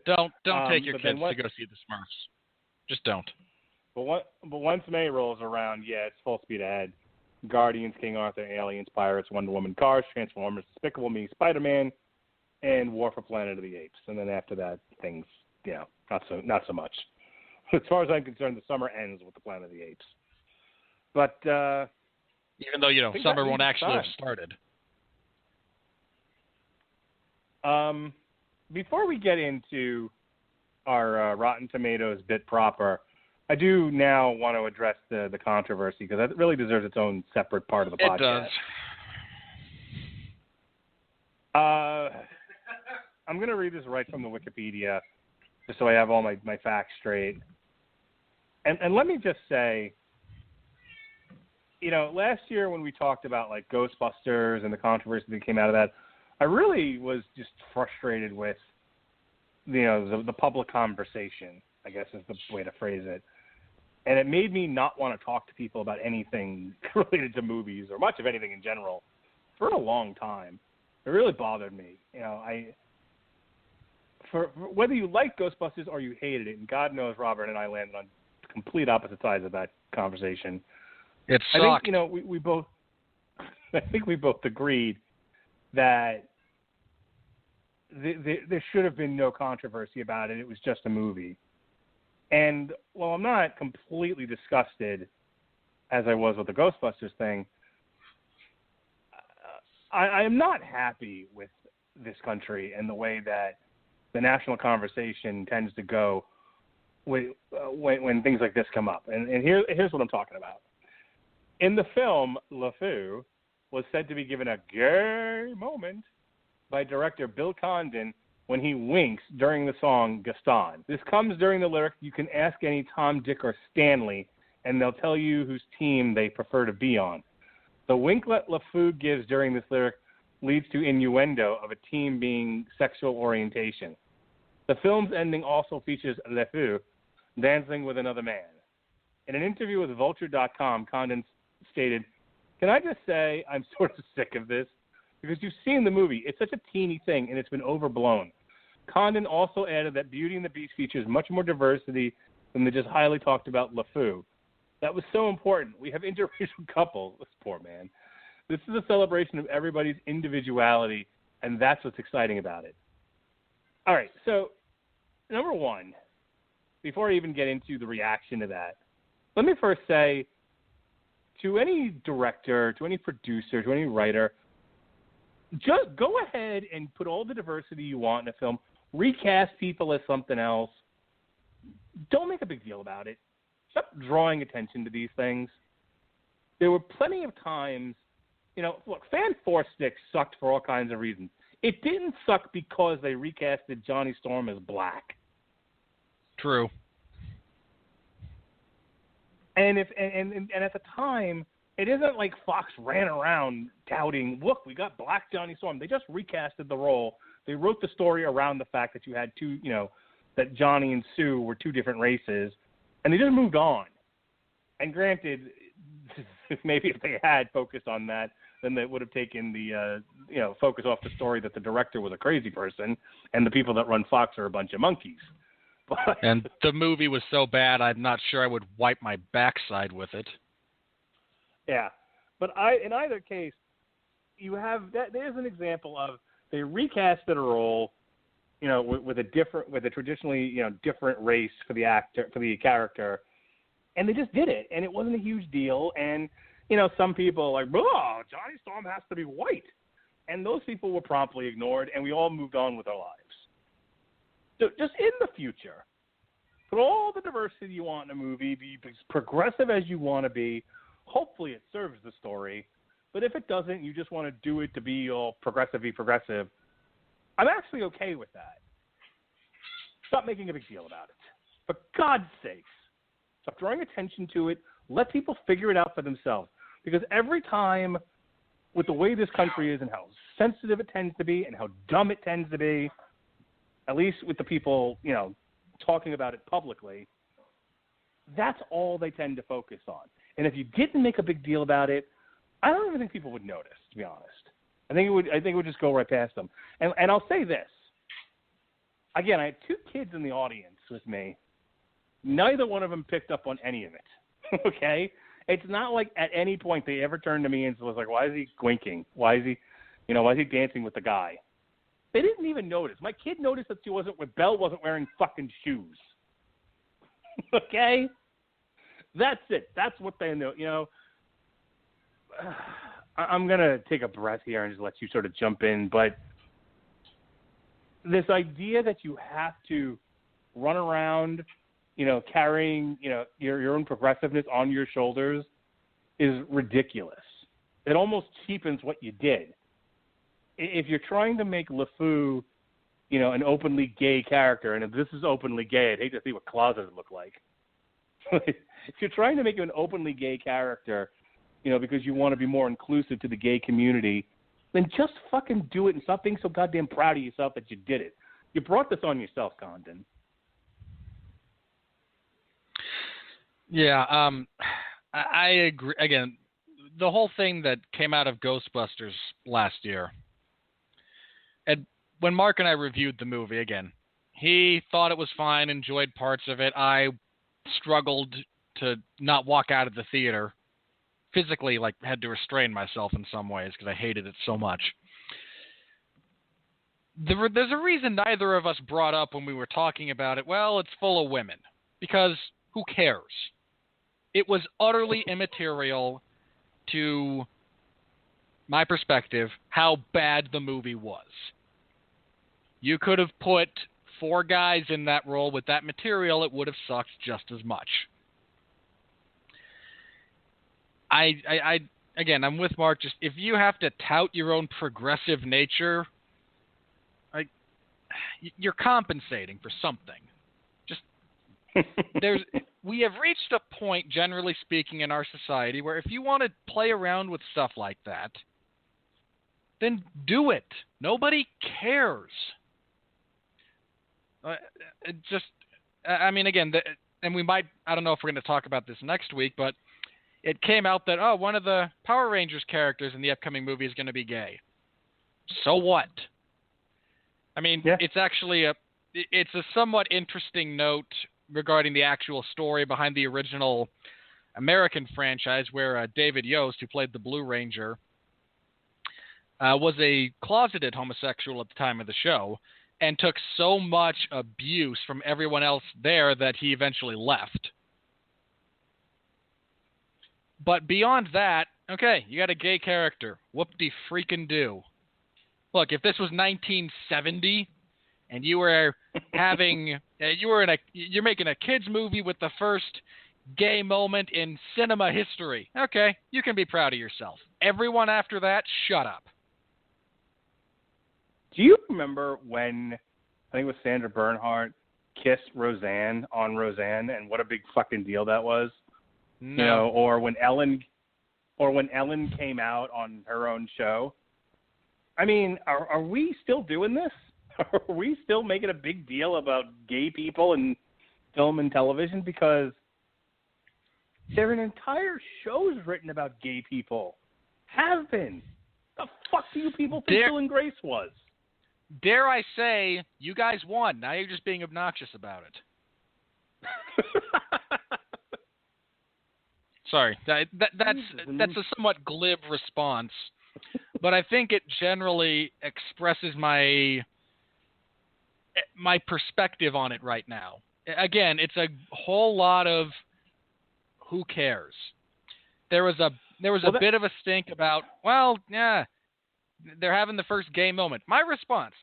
Don't take your but kids then to go see the Smurfs. Just don't. But once May rolls around, yeah, it's full speed ahead. Guardians, King Arthur, Aliens, Pirates, Wonder Woman, Cars, Transformers, Despicable Me, Spider-Man, and War for Planet of the Apes. And then after that, things, not so much. As far as I'm concerned, the summer ends with the Planet of the Apes. But even though summer won't actually have started. Before we get into our Rotten Tomatoes bit proper, I do now want to address the controversy because that really deserves its own separate part of the podcast. It does. I'm going to read this right from the Wikipedia just so I have all my facts straight. And let me just say, last year when we talked about like Ghostbusters and the controversy that came out of that, I really was just frustrated with, the public conversation, I guess is the way to phrase it. And it made me not want to talk to people about anything related to movies or much of anything in general for a long time. It really bothered me. For whether you liked Ghostbusters or you hated it, and God knows Robert and I landed on complete opposite sides of that conversation. It sucked. I think, we both I think we both agreed that there should have been no controversy about it. It was just a movie. And while I'm not completely disgusted, as I was with the Ghostbusters thing, I am not happy with this country and the way that the national conversation tends to go when things like this come up. And here's what I'm talking about. In the film, LeFou was said to be given a gay moment by director Bill Condon when he winks during the song Gaston. This comes during the lyric, "You can ask any Tom, Dick, or Stanley, and they'll tell you whose team they prefer to be on." The winklet LeFou gives during this lyric leads to innuendo of a team being sexual orientation. The film's ending also features LeFou dancing with another man. In an interview with Vulture.com, Condon stated, "Can I just say I'm sort of sick of this? Because you've seen the movie. It's such a teeny thing, and it's been overblown." Condon also added that Beauty and the Beast features much more diversity than the just highly talked about LeFou. That was so important. We have interracial couples. This poor man. This is a celebration of everybody's individuality, and that's what's exciting about it. All right, so number one, before I even get into the reaction to that, let me first say to any director, to any producer, to any writer, just go ahead and put all the diversity you want in a film. Recast people as something else. Don't make a big deal about it. Stop drawing attention to these things. There were plenty of times, look, Fan Four Sticks sucked for all kinds of reasons. It didn't suck because they recasted Johnny Storm as black. True. And at the time, it isn't like Fox ran around touting, "Look, we got black Johnny Storm." They just recasted the role. They wrote the story around the fact that you had two, that Johnny and Sue were two different races, and they just moved on. And granted, maybe if they had focused on that, then they would have taken the, focus off the story that the director was a crazy person and the people that run Fox are a bunch of monkeys. But, and the movie was so bad, I'm not sure I would wipe my backside with it. Yeah. But in either case, you have that. There's an example of they recasted a role, with a traditionally different race for the character, and they just did it, and it wasn't a huge deal. And some people are like, oh, Johnny Storm has to be white, and those people were promptly ignored, and we all moved on with our lives. So just in the future, put all the diversity you want in a movie, be as progressive as you want to be. Hopefully it serves the story. But if it doesn't, you just want to do it to be all progressive. I'm actually okay with that. Stop making a big deal about it. For God's sakes, stop drawing attention to it. Let people figure it out for themselves. Because every time, with the way this country is and how sensitive it tends to be and how dumb it tends to be, at least with the people, talking about it publicly, that's all they tend to focus on. And if you didn't make a big deal about it, I don't even think people would notice, to be honest. I think it would just go right past them. And I'll say this. Again, I had two kids in the audience with me. Neither one of them picked up on any of it. Okay? It's not like at any point they ever turned to me and was like, why is he winking? Why is he dancing with the guy? They didn't even notice. My kid noticed that Belle wasn't wearing fucking shoes. Okay? That's it. That's what they know. I'm going to take a breath here and just let you sort of jump in, but this idea that you have to run around, carrying, your own progressiveness on your shoulders is ridiculous. It almost cheapens what you did. If you're trying to make LeFou, an openly gay character, and if this is openly gay, I'd hate to see what closets look like. If you're trying to make him an openly gay character, because you want to be more inclusive to the gay community, then just fucking do it and stop being so goddamn proud of yourself that you did it. You brought this on yourself, Condon. Yeah, I agree. Again, the whole thing that came out of Ghostbusters last year, and when Mark and I reviewed the movie, again, he thought it was fine, enjoyed parts of it. I struggled to not walk out of the theater. Physically, had to restrain myself in some ways because I hated it so much. There's a reason neither of us brought up when we were talking about it, well, it's full of women. Because who cares? It was utterly immaterial to my perspective how bad the movie was. You could have put 4 guys in that role with that material, it would have sucked just as much. Again, I'm with Mark. Just if you have to tout your own progressive nature, you're compensating for something. Just we have reached a point, generally speaking, in our society where if you want to play around with stuff like that, then do it. Nobody cares. Again, and we might. I don't know if we're going to talk about this next week, but it came out that, one of the Power Rangers characters in the upcoming movie is going to be gay. So what? Yeah. It's actually it's a somewhat interesting note regarding the actual story behind the original American franchise where David Yost, who played the Blue Ranger, was a closeted homosexual at the time of the show and took so much abuse from everyone else there that he eventually left. But beyond that, okay, you got a gay character. Whoop-de-freaking-do. Look, if this was 1970 and you were having, you're making a kids movie with the first gay moment in cinema history, okay, you can be proud of yourself. Everyone after that, shut up. Do you remember when, I think it was Sandra Bernhard, kissed Roseanne on Roseanne, and what a big fucking deal that was? No. Or when Ellen came out on her own show. Are we still doing this? Are we still making a big deal about gay people in film and television? Because there are entire shows written about gay people. Have been. The fuck do you people think Will and Grace was? Dare I say, you guys won. Now you're just being obnoxious about it. Sorry, that's a somewhat glib response, but I think it generally expresses my perspective on it right now. Again, it's a whole lot of who cares. There was a bit of a stink about, well, yeah, they're having the first gay moment. My response,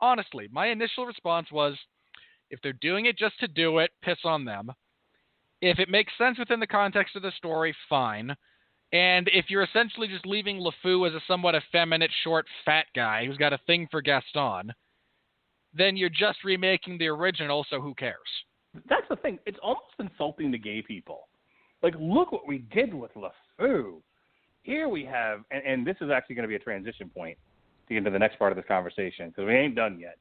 honestly, my initial response was, if they're doing it just to do it, piss on them. If it makes sense within the context of the story, fine. And if you're essentially just leaving LeFou as a somewhat effeminate, short, fat guy who's got a thing for Gaston, then you're just remaking the original, so who cares? That's the thing. It's almost insulting to gay people. Like, look what we did with LeFou. Here we have, and this is actually going to be a transition point to get into the next part of this conversation, because we ain't done yet.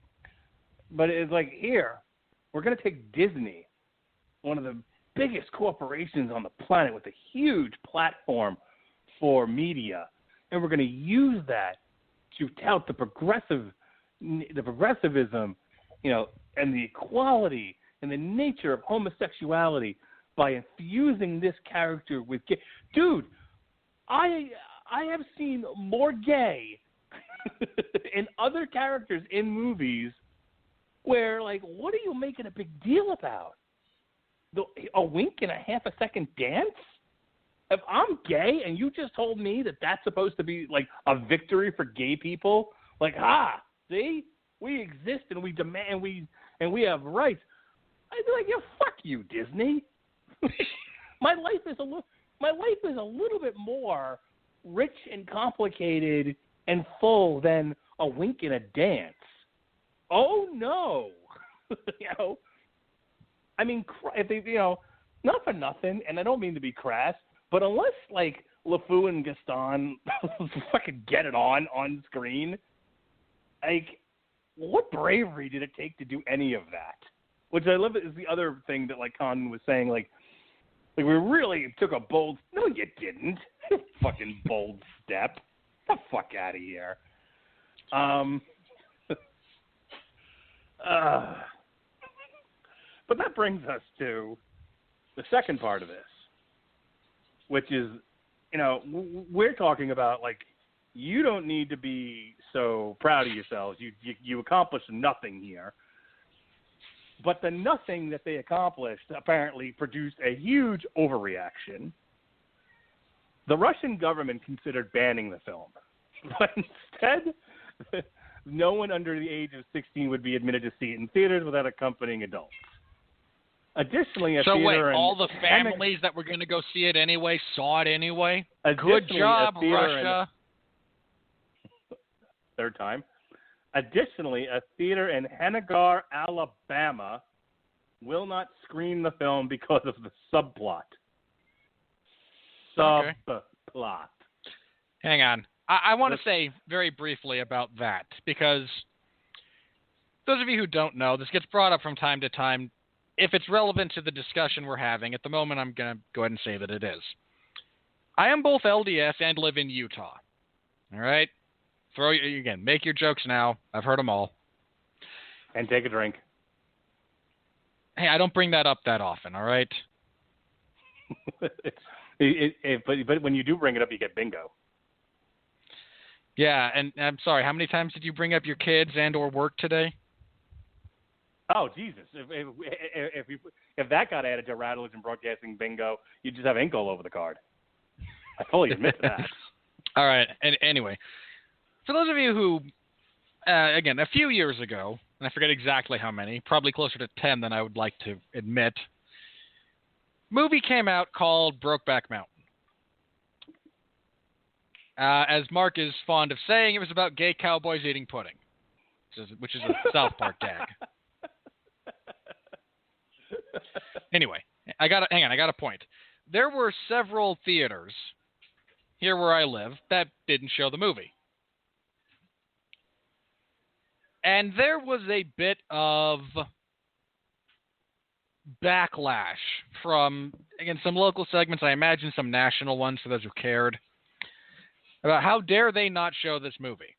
But it's like, here, we're going to take Disney, one of the biggest corporations on the planet with a huge platform for media, and we're going to use that to tout the progressivism, and the equality and the nature of homosexuality by infusing this character with gay. Dude, I have seen more gay in other characters in movies where, like, what are you making a big deal about? A wink and a half a second dance? If I'm gay and you just told me that that's supposed to be like a victory for gay people, like, see, we exist and we demand and we have rights. I'd be like, yeah, fuck you, Disney. My life is a little bit more rich and complicated and full than a wink and a dance. Oh no, I mean, if they, not for nothing, and I don't mean to be crass, but unless, like, LeFou and Gaston fucking get it on screen, like, what bravery did it take to do any of that? Which I love is the other thing that, like, Con was saying, like we really took a bold, no you didn't, fucking bold step. Get the fuck out of here. But that brings us to the second part of this, which is, we're talking about, like, you don't need to be so proud of yourselves. You accomplished nothing here. But the nothing that they accomplished apparently produced a huge overreaction. The Russian government considered banning the film. But instead, no one under the age of 16 would be admitted to see it in theaters without accompanying adults. Additionally, all the families that were going to go see it anyway saw it anyway? Good job, Russia. Third time. Additionally, a theater in Hennigar, Alabama, will not screen the film because of the subplot. Okay. Subplot. Hang on. I want to say very briefly about that, because those of you who don't know, this gets brought up from time to time. If it's relevant to the discussion we're having, at the moment I'm going to go ahead and say that it is. I am both LDS and live in Utah. All right? Make your jokes now. I've heard them all. And take a drink. Hey, I don't bring that up that often, all right? But when you do bring it up, you get bingo. Yeah, and I'm sorry, how many times did you bring up your kids and or work today? Oh, Jesus. If that got added to Radulich and Broadcasting bingo, you'd just have ink all over the card. I fully admit to that. All right, and anyway. For those of you who, again, a few years ago, and I forget exactly how many, probably closer to 10 than I would like to admit, movie came out called Brokeback Mountain. As Mark is fond of saying, it was about gay cowboys eating pudding, which is a South Park gag. Anyway, hang on, I got a point. There were several theaters here where I live that didn't show the movie. And there was a bit of backlash from, again, some local segments, I imagine some national ones for those who cared, about how dare they not show this movie.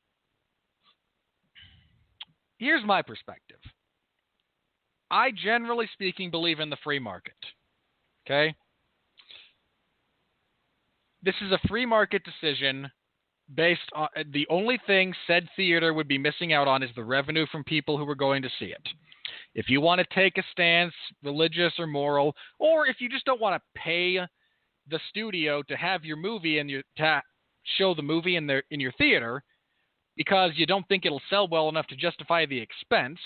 Here's my perspective. I, generally speaking, believe in the free market. Okay? This is a free market decision based on the only thing said theater would be missing out on is the revenue from people who are going to see it. If you want to take a stance, religious or moral, or if you just don't want to pay the studio to have your movie to show the movie in your theater because you don't think it'll sell well enough to justify the expense,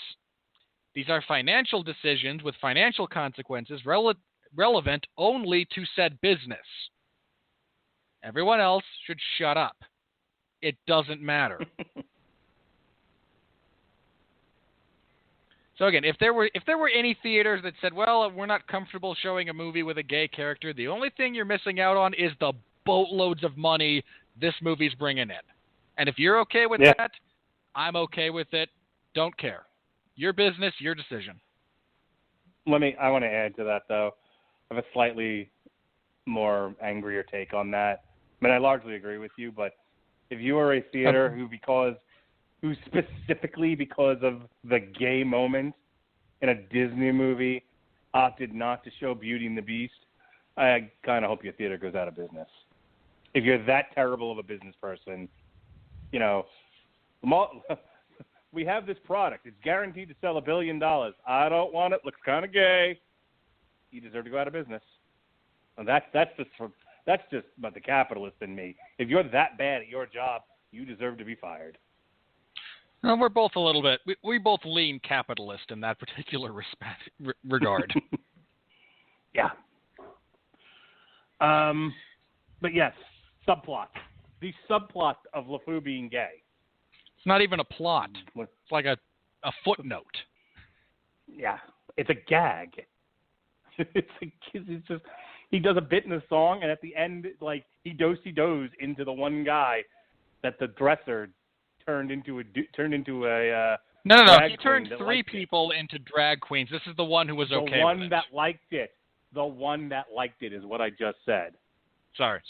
these are financial decisions with financial consequences relevant only to said business. Everyone else should shut up. It doesn't matter. So again, if there were any theaters that said, well, we're not comfortable showing a movie with a gay character, the only thing you're missing out on is the boatloads of money this movie's bringing in. And if you're okay with that, I'm okay with it. Don't care. Your business, your decision. I want to add to that, though. I have a slightly more angrier take on that. I mean, I largely agree with you, but if you are a theater who specifically because of the gay moment in a Disney movie opted not to show Beauty and the Beast, I kind of hope your theater goes out of business. If you're that terrible of a business person, you know, we have this product. It's guaranteed to sell $1 billion. I don't want it. Looks kind of gay. You deserve to go out of business. And that's just about the capitalist in me. If you're that bad at your job, you deserve to be fired. Well, we're both a little bit. We both lean capitalist in that particular regard. Yeah. But yes, subplot. The subplot of LeFou being gay. It's not even a plot. It's like a footnote. Yeah, it's a gag. It's just he does a bit in the song, and at the end, like he does into the one guy that the dresser turned into a no. He turned three people into drag queens. This is the one who was okay with it. The one that liked it. The one that liked it is what I just said. Sorry.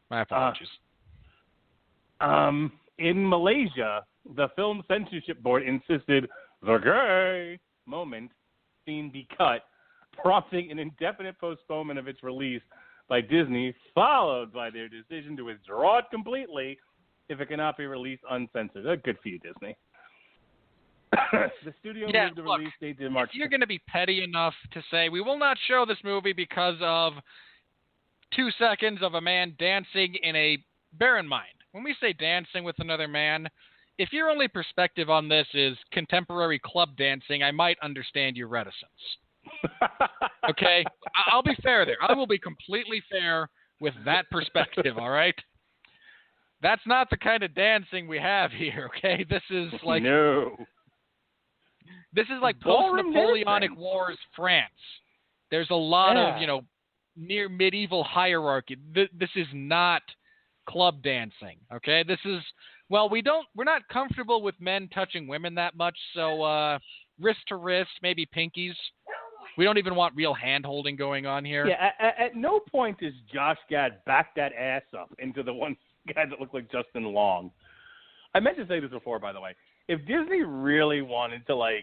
My apologies. In Malaysia, the film censorship board insisted the gay moment scene be cut, prompting an indefinite postponement of its release by Disney, followed by their decision to withdraw it completely if it cannot be released uncensored. Good for you, Disney. The studio moved the release date to March. If you're going to be petty enough to say, we will not show this movie because of 2 seconds of a man dancing in a... Bear in mind, when we say dancing with another man, if your only perspective on this is contemporary club dancing, I might understand your reticence. Okay? I'll be fair there. I will be completely fair with that perspective, all right? That's not the kind of dancing we have here, okay? This is like... No. This is like post-Napoleonic Wars France. There's a lot of, near medieval hierarchy. This is not club dancing, okay? This is, we're not comfortable with men touching women that much, so wrist to wrist, maybe pinkies. We don't even want real hand-holding going on here. Yeah, at no point does Josh Gad back that ass up into the one guy that looked like Justin Long. I meant to say this before, by the way. If Disney really wanted to,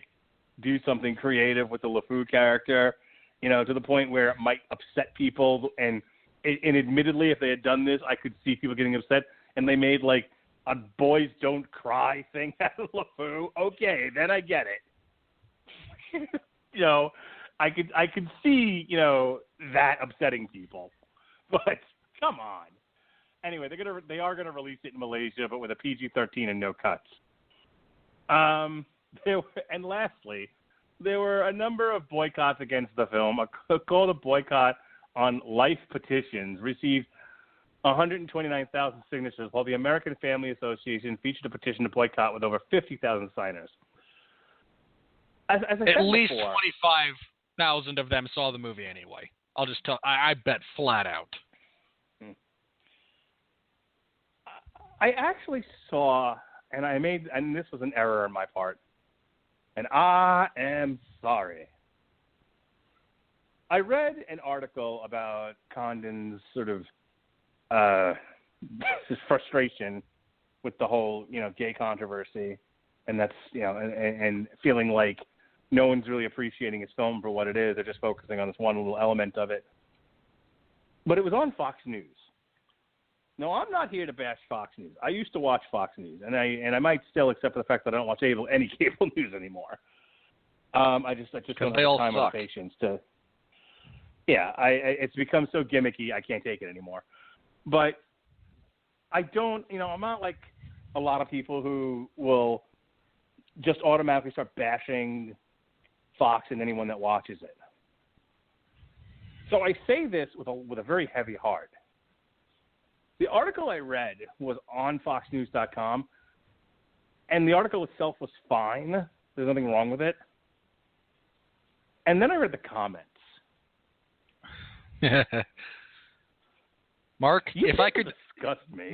do something creative with the LeFou character, to the point where it might upset people, and admittedly, if they had done this, I could see people getting upset, and they made, a boys don't cry thing out of LeFou, okay, then I get it. I could see, that upsetting people. But come on. Anyway, they are gonna release it in Malaysia, but with a PG-13 and no cuts. And lastly, there were a number of boycotts against the film. A call to boycott on life petitions received 129,000 signatures, while the American Family Association featured a petition to boycott with over 50,000 signers. As I said At least before, 25,000 of them saw the movie anyway. I'll just tell. I bet flat out. I actually saw, and this was an error on my part, and I am sorry. I read an article about Condon's sort of his frustration with the whole, gay controversy, and that's, and feeling like no one's really appreciating his film for what it is. They're just focusing on this one little element of it. But it was on Fox News. No, I'm not here to bash Fox News. I used to watch Fox News, and I might still, except for the fact that I don't watch any cable news anymore. I just don't have the time or patience to. Yeah, it's become so gimmicky. I can't take it anymore. But I don't, I'm not like a lot of people who will just automatically start bashing Fox and anyone that watches it. So I say this with a very heavy heart. The article I read was on foxnews.com, and the article itself was fine. There's nothing wrong with it. And then I read the comments. Mark, if I could disgust me,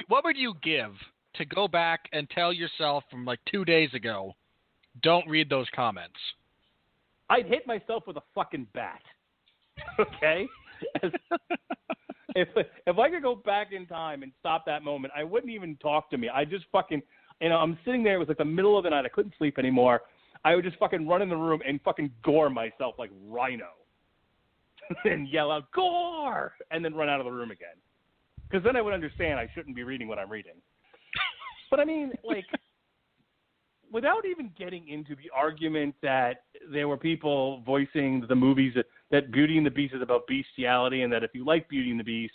what would you give to go back and tell yourself from like 2 days ago, don't read those comments? I'd hit myself with a fucking bat. Okay? If I could go back in time and stop that moment, I wouldn't even talk to me. I just fucking, I'm sitting there. It was like the middle of the night. I couldn't sleep anymore. I would just fucking run in the room and fucking gore myself like Rhino. And yell out, gore! And then run out of the room again. Because then I would understand I shouldn't be reading what I'm reading. But I mean, like, without even getting into the argument that there were people voicing the movies that Beauty and the Beast is about bestiality, and that if you like Beauty and the Beast,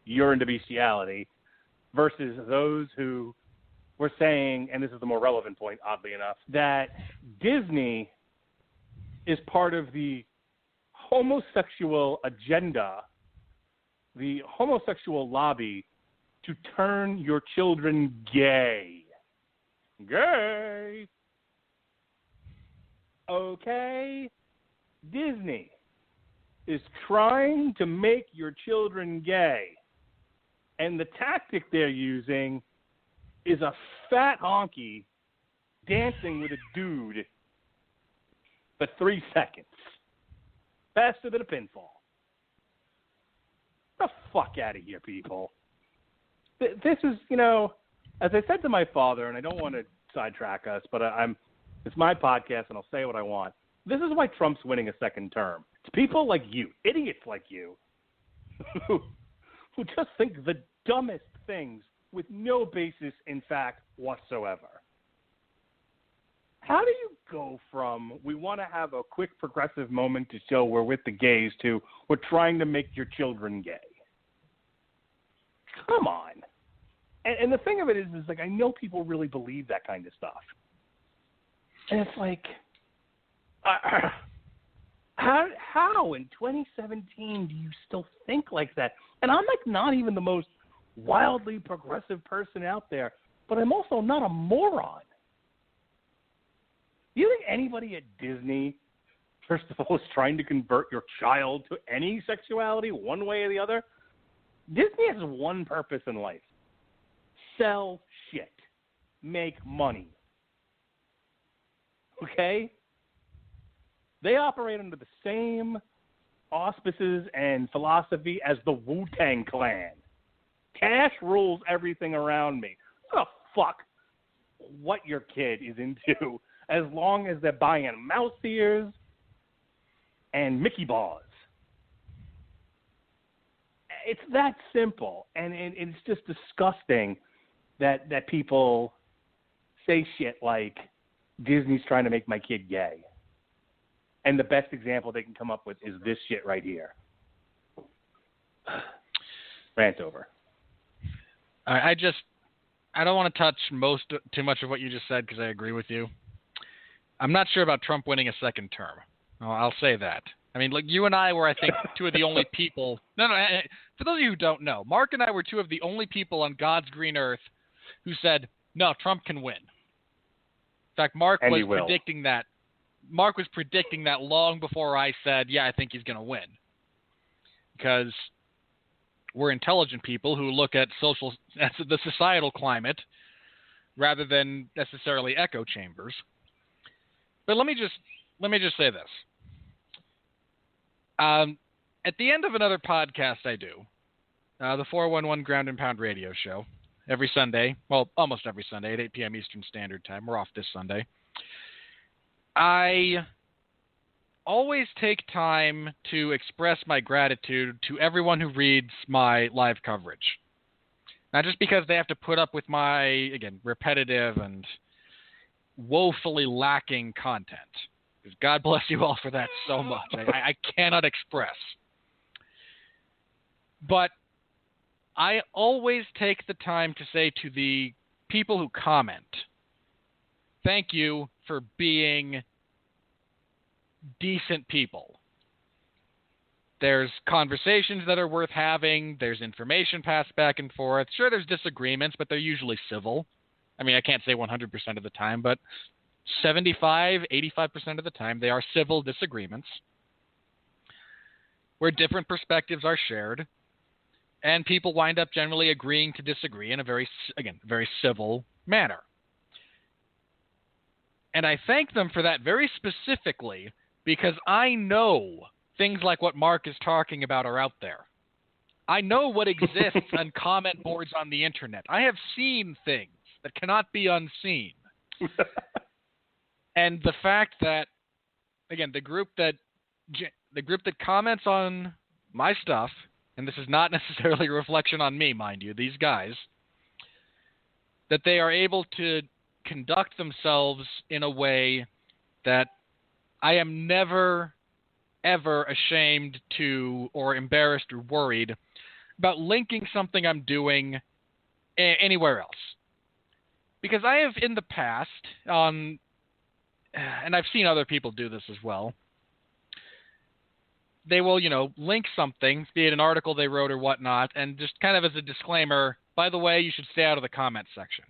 you're into bestiality, versus those who were saying, and this is the more relevant point, oddly enough, that Disney is part of the homosexual agenda, the homosexual lobby to turn your children gay. Gay. Okay? Disney is trying to make your children gay. And the tactic they're using is a fat honky dancing with a dude for 3 seconds. Faster than a pinfall. Get the fuck out of here, people. This is, as I said to my father, and I don't want to sidetrack us, but it's my podcast, and I'll say what I want. This is why Trump's winning a second term. It's people like you, idiots like you, who just think the dumbest things with no basis in fact whatsoever. How do you go from we want to have a quick progressive moment to show we're with the gays to we're trying to make your children gay? Come on. And the thing of it is like I know people really believe that kind of stuff. And it's like, how in 2017 do you still think like that? And I'm like not even the most wildly progressive person out there, but I'm also not a moron. Do you think anybody at Disney, first of all, is trying to convert your child to any sexuality one way or the other? Disney has one purpose in life. Sell shit. Make money. Okay? They operate under the same auspices and philosophy as the Wu-Tang Clan. Cash rules everything around me. I don't give a fuck what your kid is into as long as they're buying mouse ears and Mickey Bars. It's that simple, and it's just disgusting that people say shit like Disney's trying to make my kid gay. And the best example they can come up with is this shit right here. Rant over. I don't want to touch too much of what you just said because I agree with you. I'm not sure about Trump winning a second term. I'll say that. I mean, like you and I were, I think, two of the only people. No. For those of you who don't know, Mark and I were two of the only people on God's green earth who said, no, Trump can win. In fact, Mark was predicting that. Mark was predicting that long before I said, yeah, I think he's going to win. Because we're intelligent people who look at the societal climate rather than necessarily echo chambers. But let me just say this. At the end of another podcast I do, the 411 Ground and Pound radio show, every Sunday, well, almost every Sunday at 8 p.m. Eastern Standard Time. We're off this Sunday. I always take time to express my gratitude to everyone who reads my live coverage. Not just because they have to put up with my, again, repetitive and woefully lacking content. Because God bless you all for that so much. I cannot express. But I always take the time to say to the people who comment, thank you for being decent people. There's conversations that are worth having. There's information passed back and forth. Sure, there's disagreements, but they're usually civil. I mean, I can't say 100% of the time, but 75, 85% of the time, they are civil disagreements where different perspectives are shared, and people wind up generally agreeing to disagree in a very civil manner. And I thank them for that very specifically because I know things like what Mark is talking about are out there. I know what exists on comment boards on the internet. I have seen things that cannot be unseen. And the fact that, again, the group that comments on my stuff, and this is not necessarily a reflection on me, mind you, these guys, that they are able to conduct themselves in a way that I am never, ever ashamed to or embarrassed or worried about linking something I'm doing anywhere else. Because I have in the past, and I've seen other people do this as well, they will, link something, be it an article they wrote or whatnot, and just kind of as a disclaimer, by the way, you should stay out of the comment section.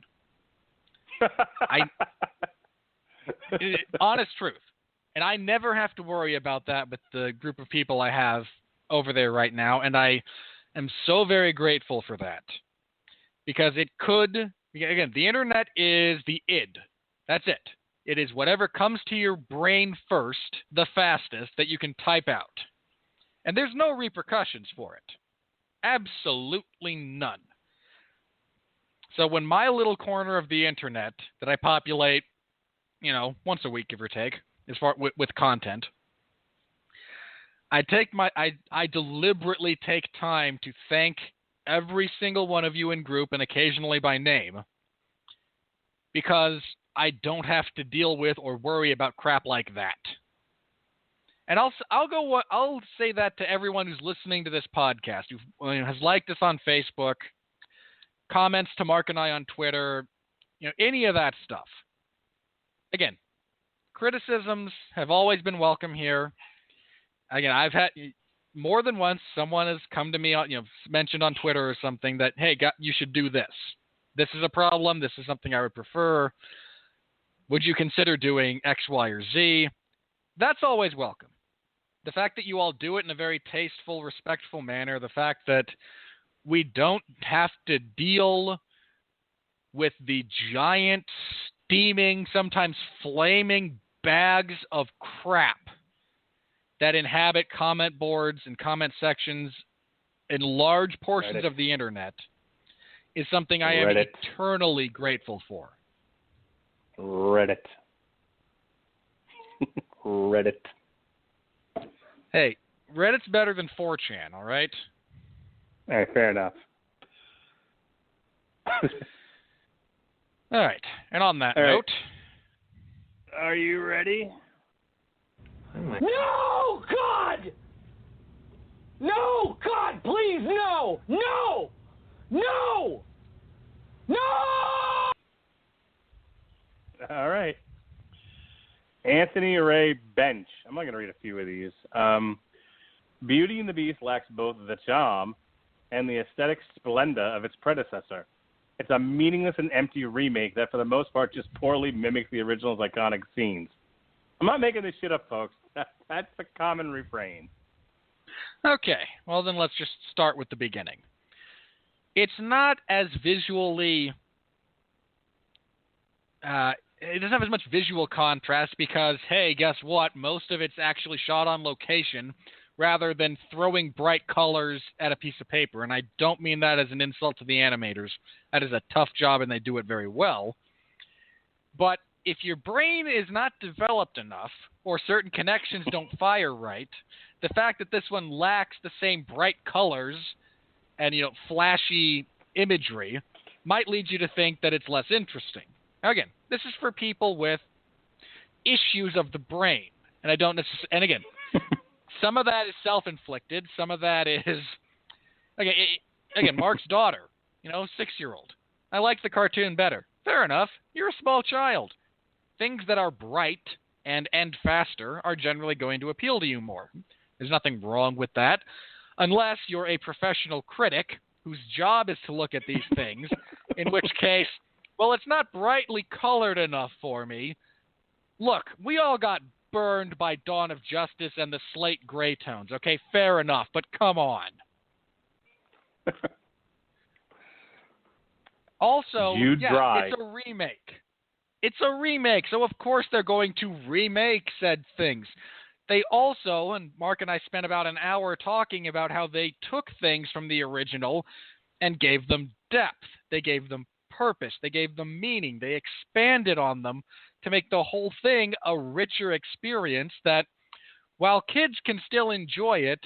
Honest truth. And I never have to worry about that with the group of people I have over there right now, and I am so very grateful for that. Because it could, again, the internet is the id. That's it. It is whatever comes to your brain first, the fastest, that you can type out. And there's no repercussions for it. Absolutely none. So when my little corner of the internet that I populate, once a week, give or take, as far with content, I deliberately take time to thank every single one of you in group and occasionally by name, because I don't have to deal with or worry about crap like that. And I'll say that to everyone who's listening to this podcast, who has liked us on Facebook, comments to Mark and I on Twitter, any of that stuff. Again, criticisms have always been welcome here. Again, I've had more than once someone has come to me, mentioned on Twitter or something that, hey, you should do this. This is a problem. This is something I would prefer. Would you consider doing X, Y, or Z? That's always welcome. The fact that you all do it in a very tasteful, respectful manner, the fact that we don't have to deal with the giant, steaming, sometimes flaming bags of crap that inhabit comment boards and comment sections in large portions of the internet is something I am eternally grateful for. Reddit. Reddit. Hey, Reddit's better than 4chan, all right? All right, fair enough. All right, and on that note... Are you ready? No, God! No, God, please, no! No! No! No! All right. Anthony Ray Bench. I'm not going to read a few of these. Beauty and the Beast lacks both the charm and the aesthetic splendor of its predecessor. It's a meaningless and empty remake that, for the most part, just poorly mimics the original's iconic scenes. I'm not making this shit up, folks. That's a common refrain. Okay, well then let's just start with the beginning. It's not as visually... it doesn't have as much visual contrast because, hey, guess what? Most of it's actually shot on location rather than throwing bright colors at a piece of paper. And I don't mean that as an insult to the animators. That is a tough job and they do it very well. But if your brain is not developed enough or certain connections don't fire right, the fact that this one lacks the same bright colors and, flashy imagery might lead you to think that it's less interesting. Now, again, this is for people with issues of the brain. And I don't necessarily, and again, some of that is self-inflicted. Some of that is, again, Mark's daughter, 6-year-old. I like the cartoon better. Fair enough. You're a small child. Things that are bright and end faster are generally going to appeal to you more. There's nothing wrong with that, unless you're a professional critic whose job is to look at these things, in which case, well, it's not brightly colored enough for me. Look, we all got burned by Dawn of Justice and the slate gray tones. Okay, fair enough, but come on. Also, it's a remake. It's a remake, so of course they're going to remake said things. They also, and Mark and I spent about an hour talking about how they took things from the original and gave them depth. They gave them purpose. They gave them meaning. They expanded on them to make the whole thing a richer experience that, while kids can still enjoy it,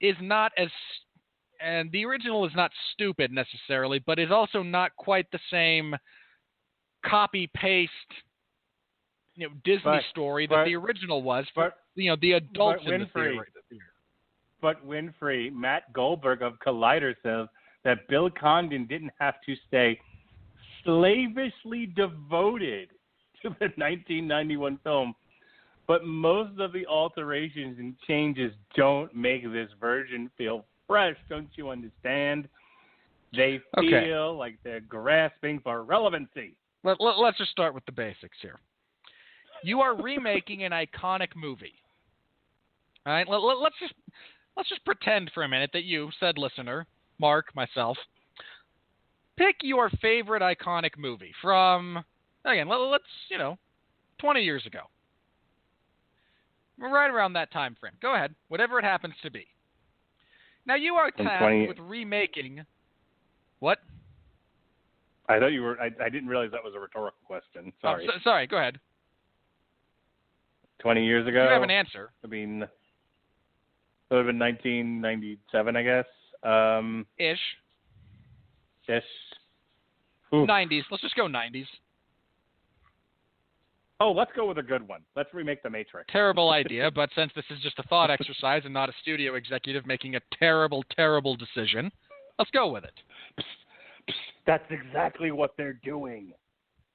is not as, and the original is not stupid necessarily, but is also not quite the same copy-paste Disney story that the original was for the adults in the theater. But Winfree, Matt Goldberg of Collider says that Bill Condon didn't have to stay slavishly devoted to the 1991 film, but most of the alterations and changes don't make this version feel fresh. Don't you understand? They feel like they're grasping for relevancy. Let's just start with the basics here. You are remaking an iconic movie. All right, let's just pretend for a minute that you, said listener, Mark, myself, pick your favorite iconic movie from, again, let's 20 years ago, right around that time frame. Go ahead, whatever it happens to be. Now you are tasked with remaking. What? I thought you were. I didn't realize that was a rhetorical question. Sorry. Oh, sorry. Go ahead. 20 years ago. You have an answer. I mean, it would have been 1997, I guess. Ish. Ooh. 90s. Let's just go 90s. Oh, let's go with a good one. Let's remake The Matrix. Terrible idea, but since this is just a thought exercise and not a studio executive making a terrible, terrible decision, let's go with it. That's exactly what they're doing.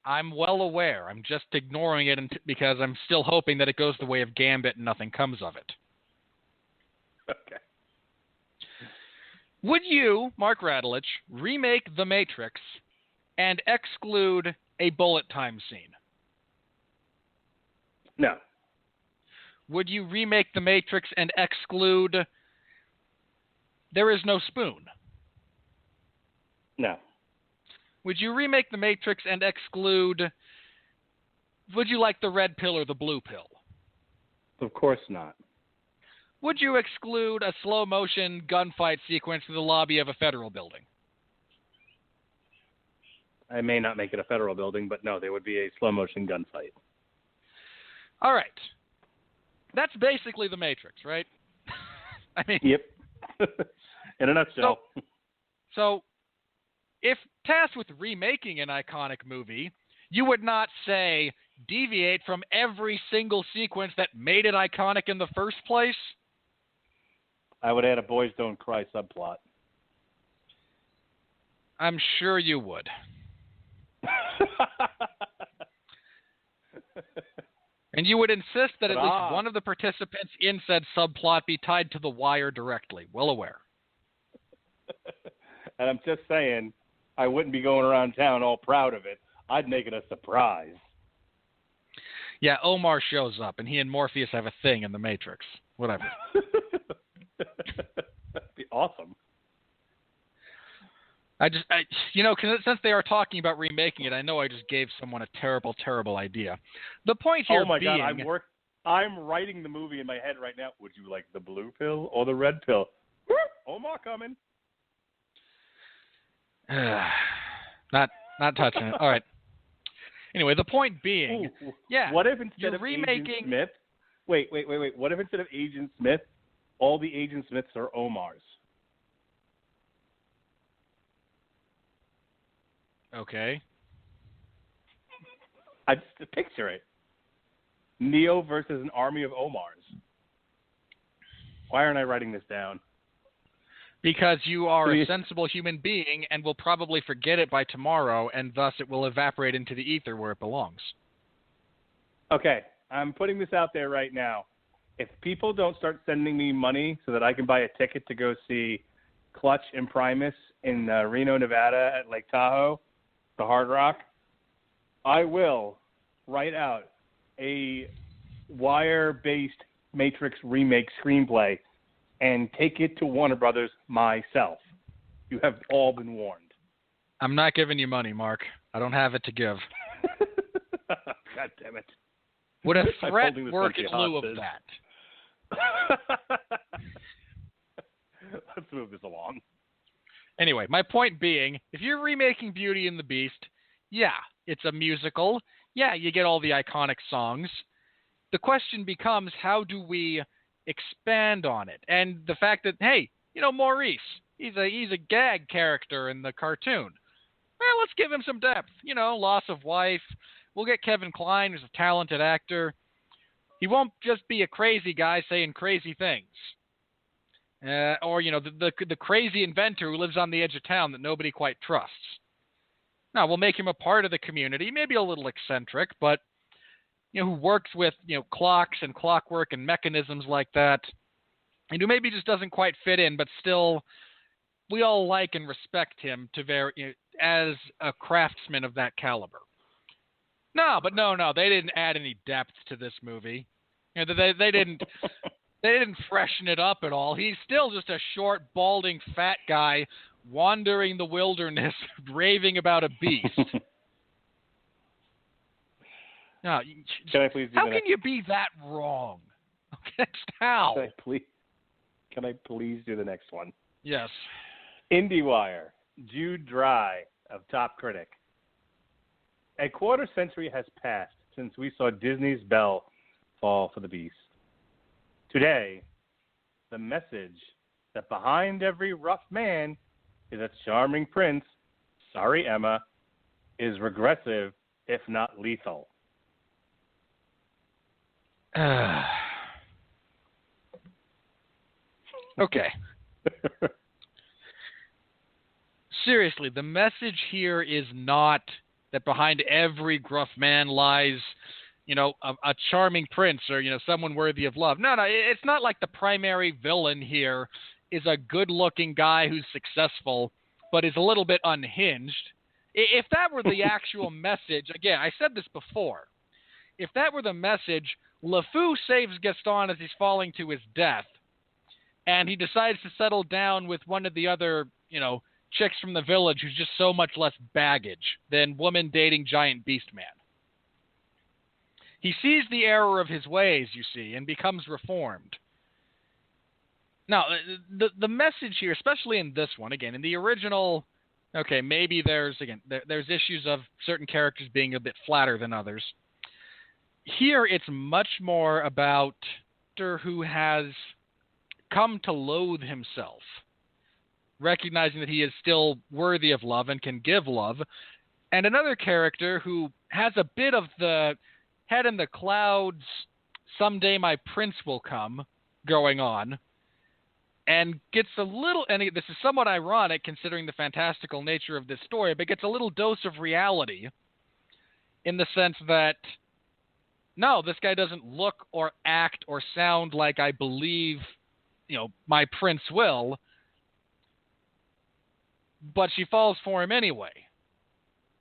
I'm well aware. I'm just ignoring it because I'm still hoping that it goes the way of Gambit and nothing comes of it. Okay. Would you, Mark Radulich, remake The Matrix and exclude a bullet time scene? No. Would you remake The Matrix and exclude there is no spoon? No. Would you remake The Matrix and exclude, would you like the red pill or the blue pill? Of course not. Would you exclude a slow-motion gunfight sequence in the lobby of a federal building? I may not make it a federal building, but no, there would be a slow-motion gunfight. All right. That's basically The Matrix, right? I mean, yep. In a nutshell. So, if tasked with remaking an iconic movie, you would not, say, deviate from every single sequence that made it iconic in the first place? I would add a Boys Don't Cry subplot. I'm sure you would. And you would insist that at least one of the participants in said subplot be tied to the wire directly. Well aware. And I'm just saying, I wouldn't be going around town all proud of it. I'd make it a surprise. Yeah, Omar shows up, and he and Morpheus have a thing in The Matrix. Whatever. That'd be awesome. Since they are talking about remaking it, I know I just gave someone a terrible, terrible idea. The point here being... Oh, my God, I'm writing the movie in my head right now. Would you like the blue pill or the red pill? Omar coming. Not touching it. All right. Anyway, the point being, Ooh, yeah, what if instead you're of remaking. Agent Smith? Wait. What if instead of Agent Smith, all the Agent Smiths are Omars? Okay. I just picture it. Neo versus an army of Omars. Why aren't I writing this down? Because you are a Please. sensible human being and will probably forget it by tomorrow, and thus it will evaporate into the ether where it belongs. Okay, I'm putting this out there right now. If people don't start sending me money so that I can buy a ticket to go see Clutch and Primus in Reno, Nevada at Lake Tahoe, the Hard Rock, I will write out a wire-based Matrix remake screenplay and take it to Warner Brothers myself. You have all been warned. I'm not giving you money, Mark. I don't have it to give. God damn it. Would a I'm threat holding this work in country lieu of hostage. that? Let's move this along. Anyway, my point being, if you're remaking Beauty and the Beast, yeah, it's a musical. Yeah, you get all the iconic songs. The question becomes, how do we expand on it? And the fact that, hey, Maurice, he's a gag character in the cartoon. Well, let's give him some depth. Loss of wife. We'll get Kevin Kline, who's a talented actor. He won't just be a crazy guy saying crazy things. Or the crazy inventor who lives on the edge of town that nobody quite trusts. Now, we'll make him a part of the community, maybe a little eccentric, but who works with clocks and clockwork and mechanisms like that, and who maybe just doesn't quite fit in, but still we all like and respect him as a craftsman of that caliber. No, they didn't add any depth to this movie. They didn't. They didn't freshen it up at all. He's still just a short, balding, fat guy wandering the wilderness, raving about a beast. No, Can I please do how can you be that wrong? Okay, how? Can I please do the next one? Yes. IndieWire, Jude Dry of Top Critic. A quarter century has passed since we saw Disney's Belle fall for the beast. Today, the message that behind every rough man is a charming prince, sorry Emma, is regressive, if not lethal. Okay. Seriously, the message here is not that behind every gruff man lies, a charming prince or, someone worthy of love. No, it's not like the primary villain here is a good-looking guy who's successful but is a little bit unhinged. If that were the actual message, again, I said this before, if that were the message, LeFou saves Gaston as he's falling to his death, and he decides to settle down with one of the other, chicks from the village who's just so much less baggage than woman dating giant beast man. He sees the error of his ways, you see, and becomes reformed. Now, the message here, especially in this one, again, in the original, okay, maybe there's issues of certain characters being a bit flatter than others. Here, it's much more about who has come to loathe himself, recognizing that he is still worthy of love and can give love, and another character who has a bit of the head in the clouds, someday my prince will come, going on, and gets a little, and this is somewhat ironic considering the fantastical nature of this story, but gets a little dose of reality in the sense that, no, this guy doesn't look or act or sound like I believe, my prince will, but she falls for him anyway.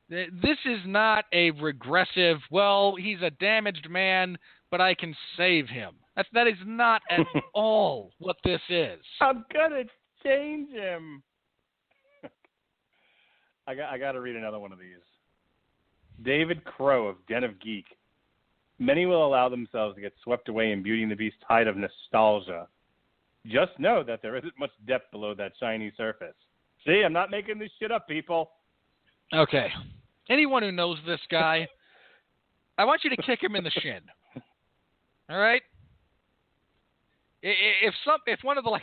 This is not a regressive, well, he's a damaged man, but I can save him. That is not at all what this is. I'm gonna change him. I got to read another one of these. David Crow of Den of Geek. Many will allow themselves to get swept away in Beauty and the Beast's tide of nostalgia. Just know that there isn't much depth below that shiny surface. See, I'm not making this shit up, people. Okay. Anyone who knows this guy I want you to kick him in the shin. All right? If one of the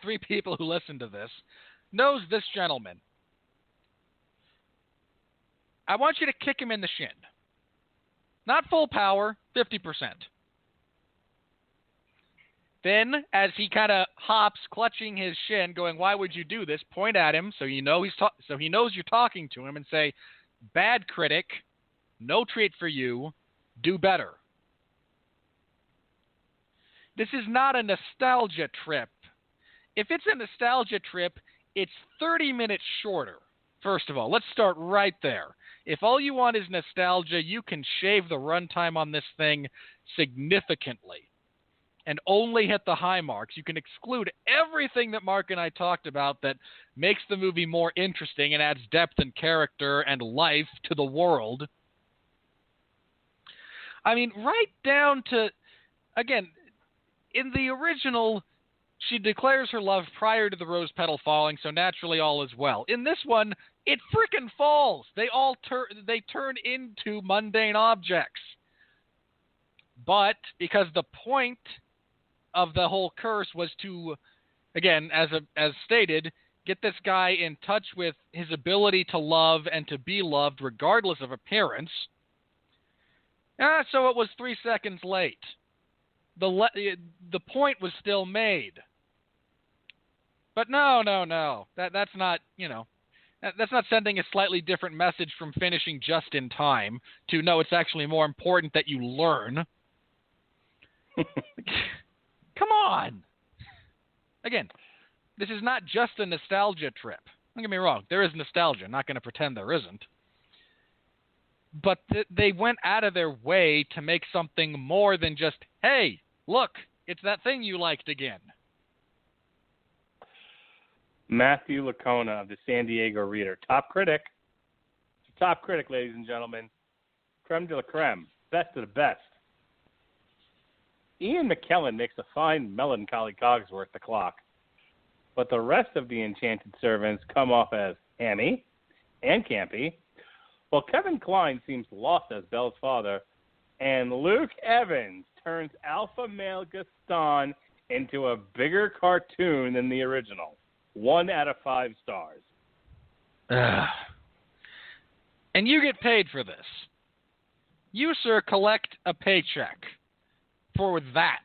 three people who listen to this knows this gentleman, I want you to kick him in the shin. Not full power, 50%. Then, as he kind of hops, clutching his shin, going, "Why would you do this?" Point at him so he knows you're talking to him, and say, "Bad critic, no treat for you. Do better." This is not a nostalgia trip. If it's a nostalgia trip, it's 30 minutes shorter. First of all, let's start right there. If all you want is nostalgia, you can shave the runtime on this thing significantly and only hit the high marks. You can exclude everything that Mark and I talked about that makes the movie more interesting and adds depth and character and life to the world. I mean, right down to, again, in the original, she declares her love prior to the rose petal falling, so naturally all is well. In this one, it frickin' falls. They turn into mundane objects. But because the point of the whole curse was to, again, as stated, get this guy in touch with his ability to love and to be loved regardless of appearance. So it was 3 seconds late. The point was still made. But no. That's not, that's not sending a slightly different message from finishing just in time to, no, it's actually more important that you learn. Come on. Again, this is not just a nostalgia trip. Don't get me wrong. There is nostalgia. I'm not going to pretend there isn't. But they went out of their way to make something more than just, hey, look, it's that thing you liked again. Matthew Lacona of the San Diego Reader. Top critic, ladies and gentlemen. Creme de la creme. Best of the best. Ian McKellen makes a fine melancholy Cogsworth the clock. But the rest of the enchanted servants come off as hammy and campy, while Kevin Kline seems lost as Belle's father, and Luke Evans turns alpha male Gaston into a bigger cartoon than the original. 1 out of 5 stars. And you get paid for this. You, sir, collect a paycheck for that.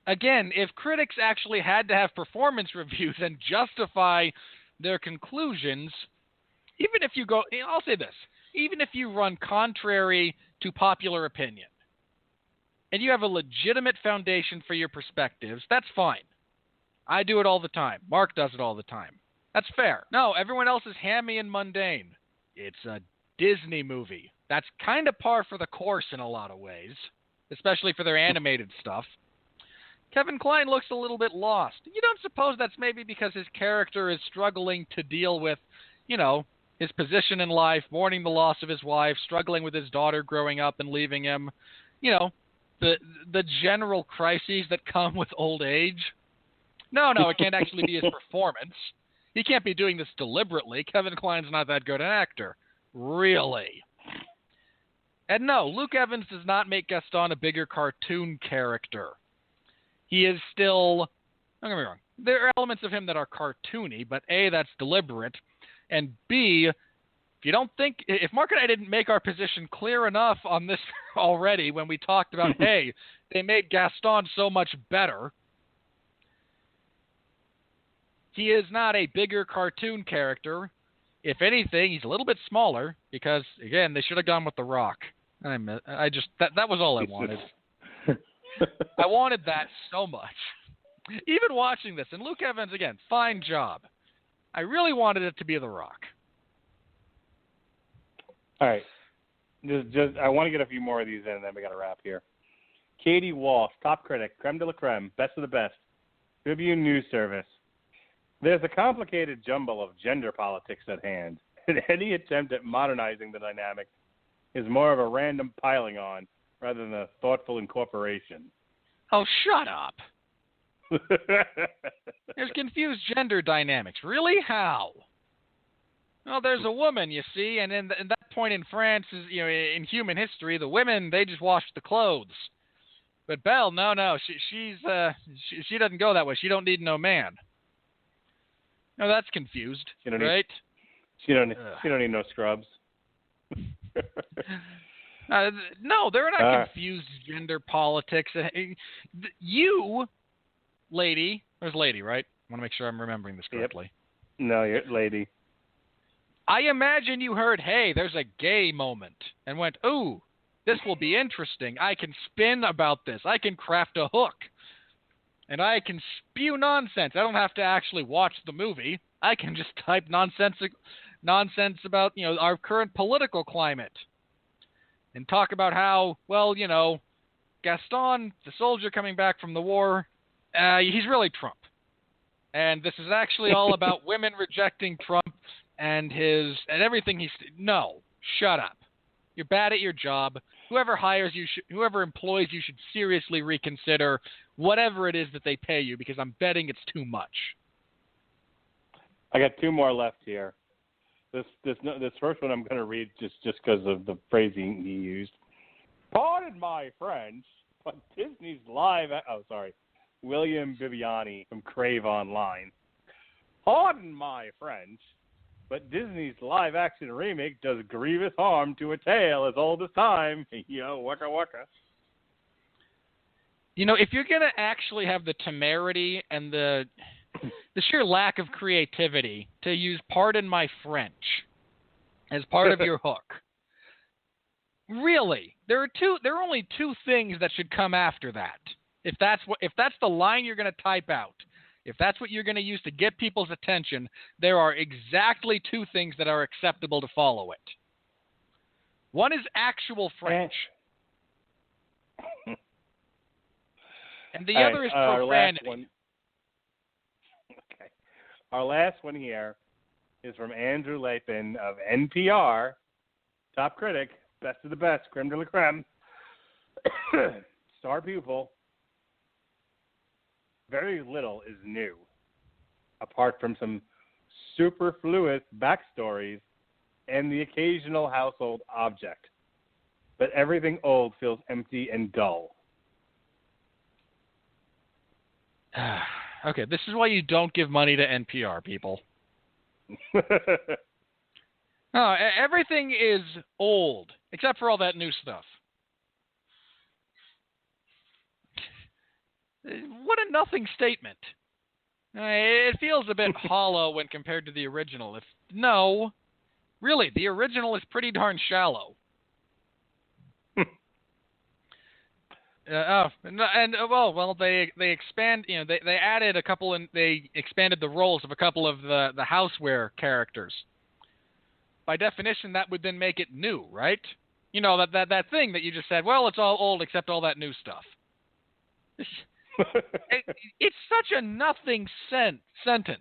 Again, if critics actually had to have performance reviews and justify their conclusions, even if you go, I'll say this, even if you run contrary to popular opinion, and you have a legitimate foundation for your perspectives, that's fine. I do it all the time. Mark does it all the time. That's fair. No, everyone else is hammy and mundane. It's a Disney movie. That's kind of par for the course in a lot of ways, especially for their animated stuff. Kevin Kline looks a little bit lost. You don't suppose that's maybe because his character is struggling to deal with, his position in life, mourning the loss of his wife, struggling with his daughter growing up and leaving him, the general crises that come with old age? No, it can't actually be his performance. He can't be doing this deliberately. Kevin Kline's not that good an actor. Really. And no, Luke Evans does not make Gaston a bigger cartoon character. He is still, don't get me wrong, there are elements of him that are cartoony, but A, that's deliberate, and B, if Mark and I didn't make our position clear enough on this already when we talked about, hey, they made Gaston so much better, he is not a bigger cartoon character. If anything, he's a little bit smaller because, again, they should have gone with The Rock. That was all I wanted. I wanted that so much. Even watching this, and Luke Evans, again, fine job. I really wanted it to be The Rock. All right. Just I want to get a few more of these in, and then we got to wrap here. Katie Walsh, top critic, creme de la creme, best of the best. Tribune News Service. There's a complicated jumble of gender politics at hand, and any attempt at modernizing the dynamic is more of a random piling on rather than a thoughtful incorporation. Oh, shut up. There's confused gender dynamics. Really? How? Well, there's a woman, you see, and in that point in France, is in human history, the women, they just washed the clothes. But Belle, no, she doesn't go that way. She don't need no man. No, that's confused, right? She don't need no scrubs. No, they're not confused gender politics. You, lady, there's lady, right? I want to make sure I'm remembering this correctly. Yep. No, you're lady. I imagine you heard, hey, there's a gay moment, and went, ooh, this will be interesting. I can spin about this. I can craft a hook. And I can spew nonsense. I don't have to actually watch the movie. I can just type nonsense about, our current political climate. And talk about how, well, Gaston, the soldier coming back from the war, he's really Trump. And this is actually all about women rejecting Trump and everything no, shut up. You're bad at your job. Whoever hires you, whoever employs you should seriously reconsider whatever it is that they pay you, because I'm betting it's too much. I got two more left here. This first one I'm going to read just because of the phrasing he used. Pardon my French, but Disney's William Bibiani from Crave Online. Pardon my French, but Disney's live-action remake does grievous harm to a tale as old as time. Yo, waka waka. If you're going to actually have the temerity and the sheer lack of creativity to use "pardon my French" as part of your hook, really, there are only two things that should come after that. If that's the line you're going to type out, if that's what you're going to use to get people's attention, there are exactly two things that are acceptable to follow it. One is actual French. And the other is profanity. Our last one here is from Andrew Lathan of NPR, top critic, best of the best, creme de la creme, star pupil. Very little is new, apart from some superfluous backstories and the occasional household object. But everything old feels empty and dull. Okay, this is why you don't give money to NPR, people. Everything is old, except for all that new stuff. What a nothing statement. It feels a bit hollow when compared to the original. Really, the original is pretty darn shallow. They expand. They added a couple, and they expanded the roles of a couple of the houseware characters. By definition, that would then make it new, right? That thing that you just said. Well, it's all old except all that new stuff. It's such a nothing sentence.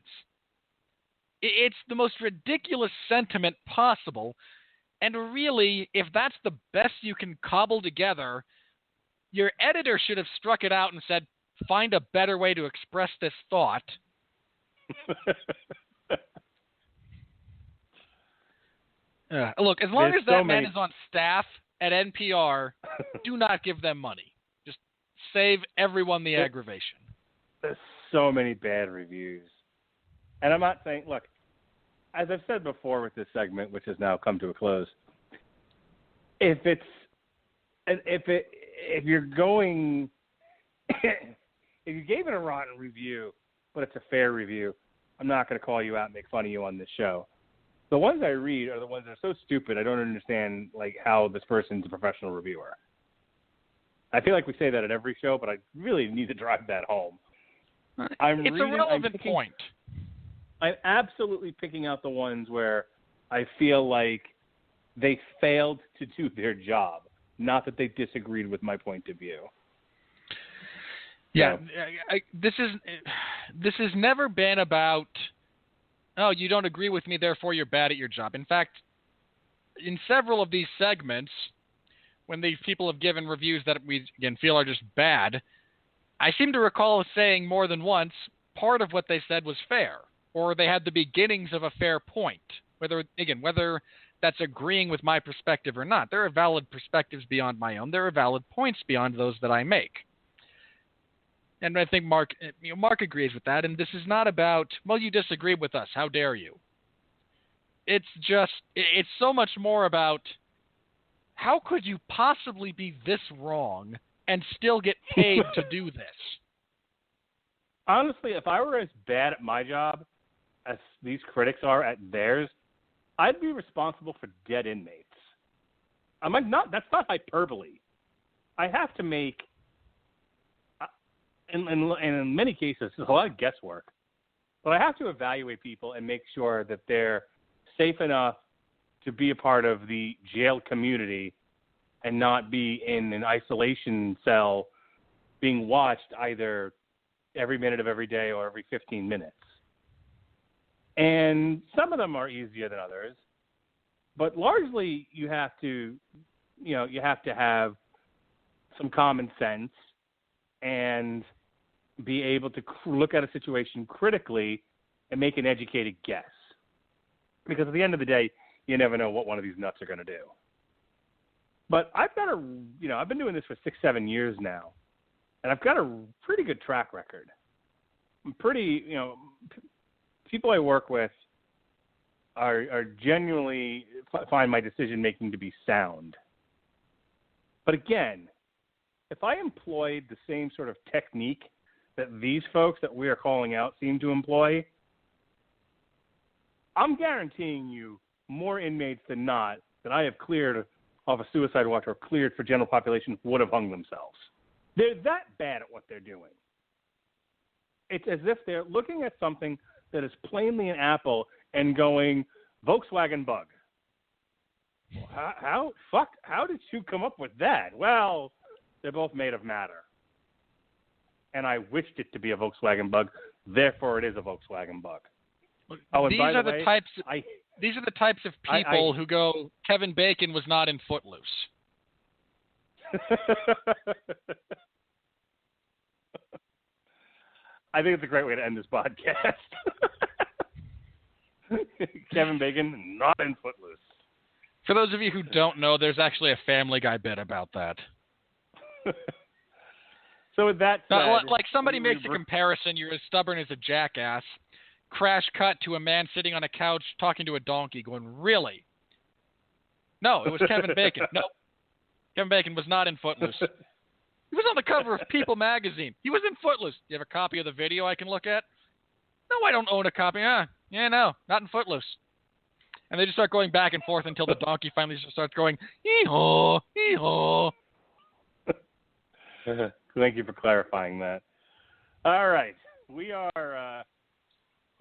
It's the most ridiculous sentiment possible, and really, if that's the best you can cobble together, your editor should have struck it out and said, find a better way to express this thought. Look, as long as that man is on staff at NPR, do not give them money. Just save everyone the aggravation. There's so many bad reviews. And I'm not saying, look, as I've said before with this segment, which has now come to a close, if you gave it a rotten review, but it's a fair review, I'm not going to call you out and make fun of you on this show. The ones I read are the ones that are so stupid I don't understand how this person's a professional reviewer. I feel like we say that at every show, but I really need to drive that home. It's a relevant point. I'm absolutely picking out the ones where I feel like they failed to do their job, not that they disagreed with my point of view. Yeah, this has never been about, oh, you don't agree with me, therefore you're bad at your job. In fact, in several of these segments, when these people have given reviews that we, again, feel are just bad, I seem to recall saying more than once, part of what they said was fair, or they had the beginnings of a fair point. Whether that's agreeing with my perspective or not. There are valid perspectives beyond my own. There are valid points beyond those that I make. And I think Mark agrees with that. And this is not about, well, you disagree with us. How dare you? It's so much more about how could you possibly be this wrong and still get paid to do this? Honestly, if I were as bad at my job as these critics are at theirs, I'd be responsible for dead inmates. That's not hyperbole. I have to make, in many cases, there's a lot of guesswork, but I have to evaluate people and make sure that they're safe enough to be a part of the jail community and not be in an isolation cell being watched either every minute of every day or every 15 minutes. And some of them are easier than others, but largely you have to have some common sense and be able to look at a situation critically and make an educated guess. Because at the end of the day, you never know what one of these nuts are going to do. But I've been doing this for 6-7 years now, and I've got a pretty good track record. People I work with are genuinely find my decision making to be sound. But again, if I employed the same sort of technique that these folks that we are calling out seem to employ, I'm guaranteeing you more inmates than not that I have cleared off a suicide watch or cleared for general population would have hung themselves. They're that bad at what they're doing. It's as if they're looking at something that is plainly an apple and going, Volkswagen bug. How did you come up with that? Well, they're both made of matter. And I wished it to be a Volkswagen bug, therefore it is a Volkswagen bug. Oh, and these by are the way, these are the types of people who go, Kevin Bacon was not in Footloose. I think it's a great way to end this podcast. Kevin Bacon, not in Footloose. For those of you who don't know, there's actually a Family Guy bit about that. So with that said, like somebody makes a comparison, you're as stubborn as a jackass. Crash cut to a man sitting on a couch talking to a donkey going, really? No, it was Kevin Bacon. No, Kevin Bacon was not in Footloose. He was on the cover of People magazine. He was in Footloose. Do you have a copy of the video I can look at? No, I don't own a copy. Yeah, no, not in Footloose. And they just start going back and forth until the donkey finally just starts going, hee-haw, hee-haw. Thank you for clarifying that. All right. We are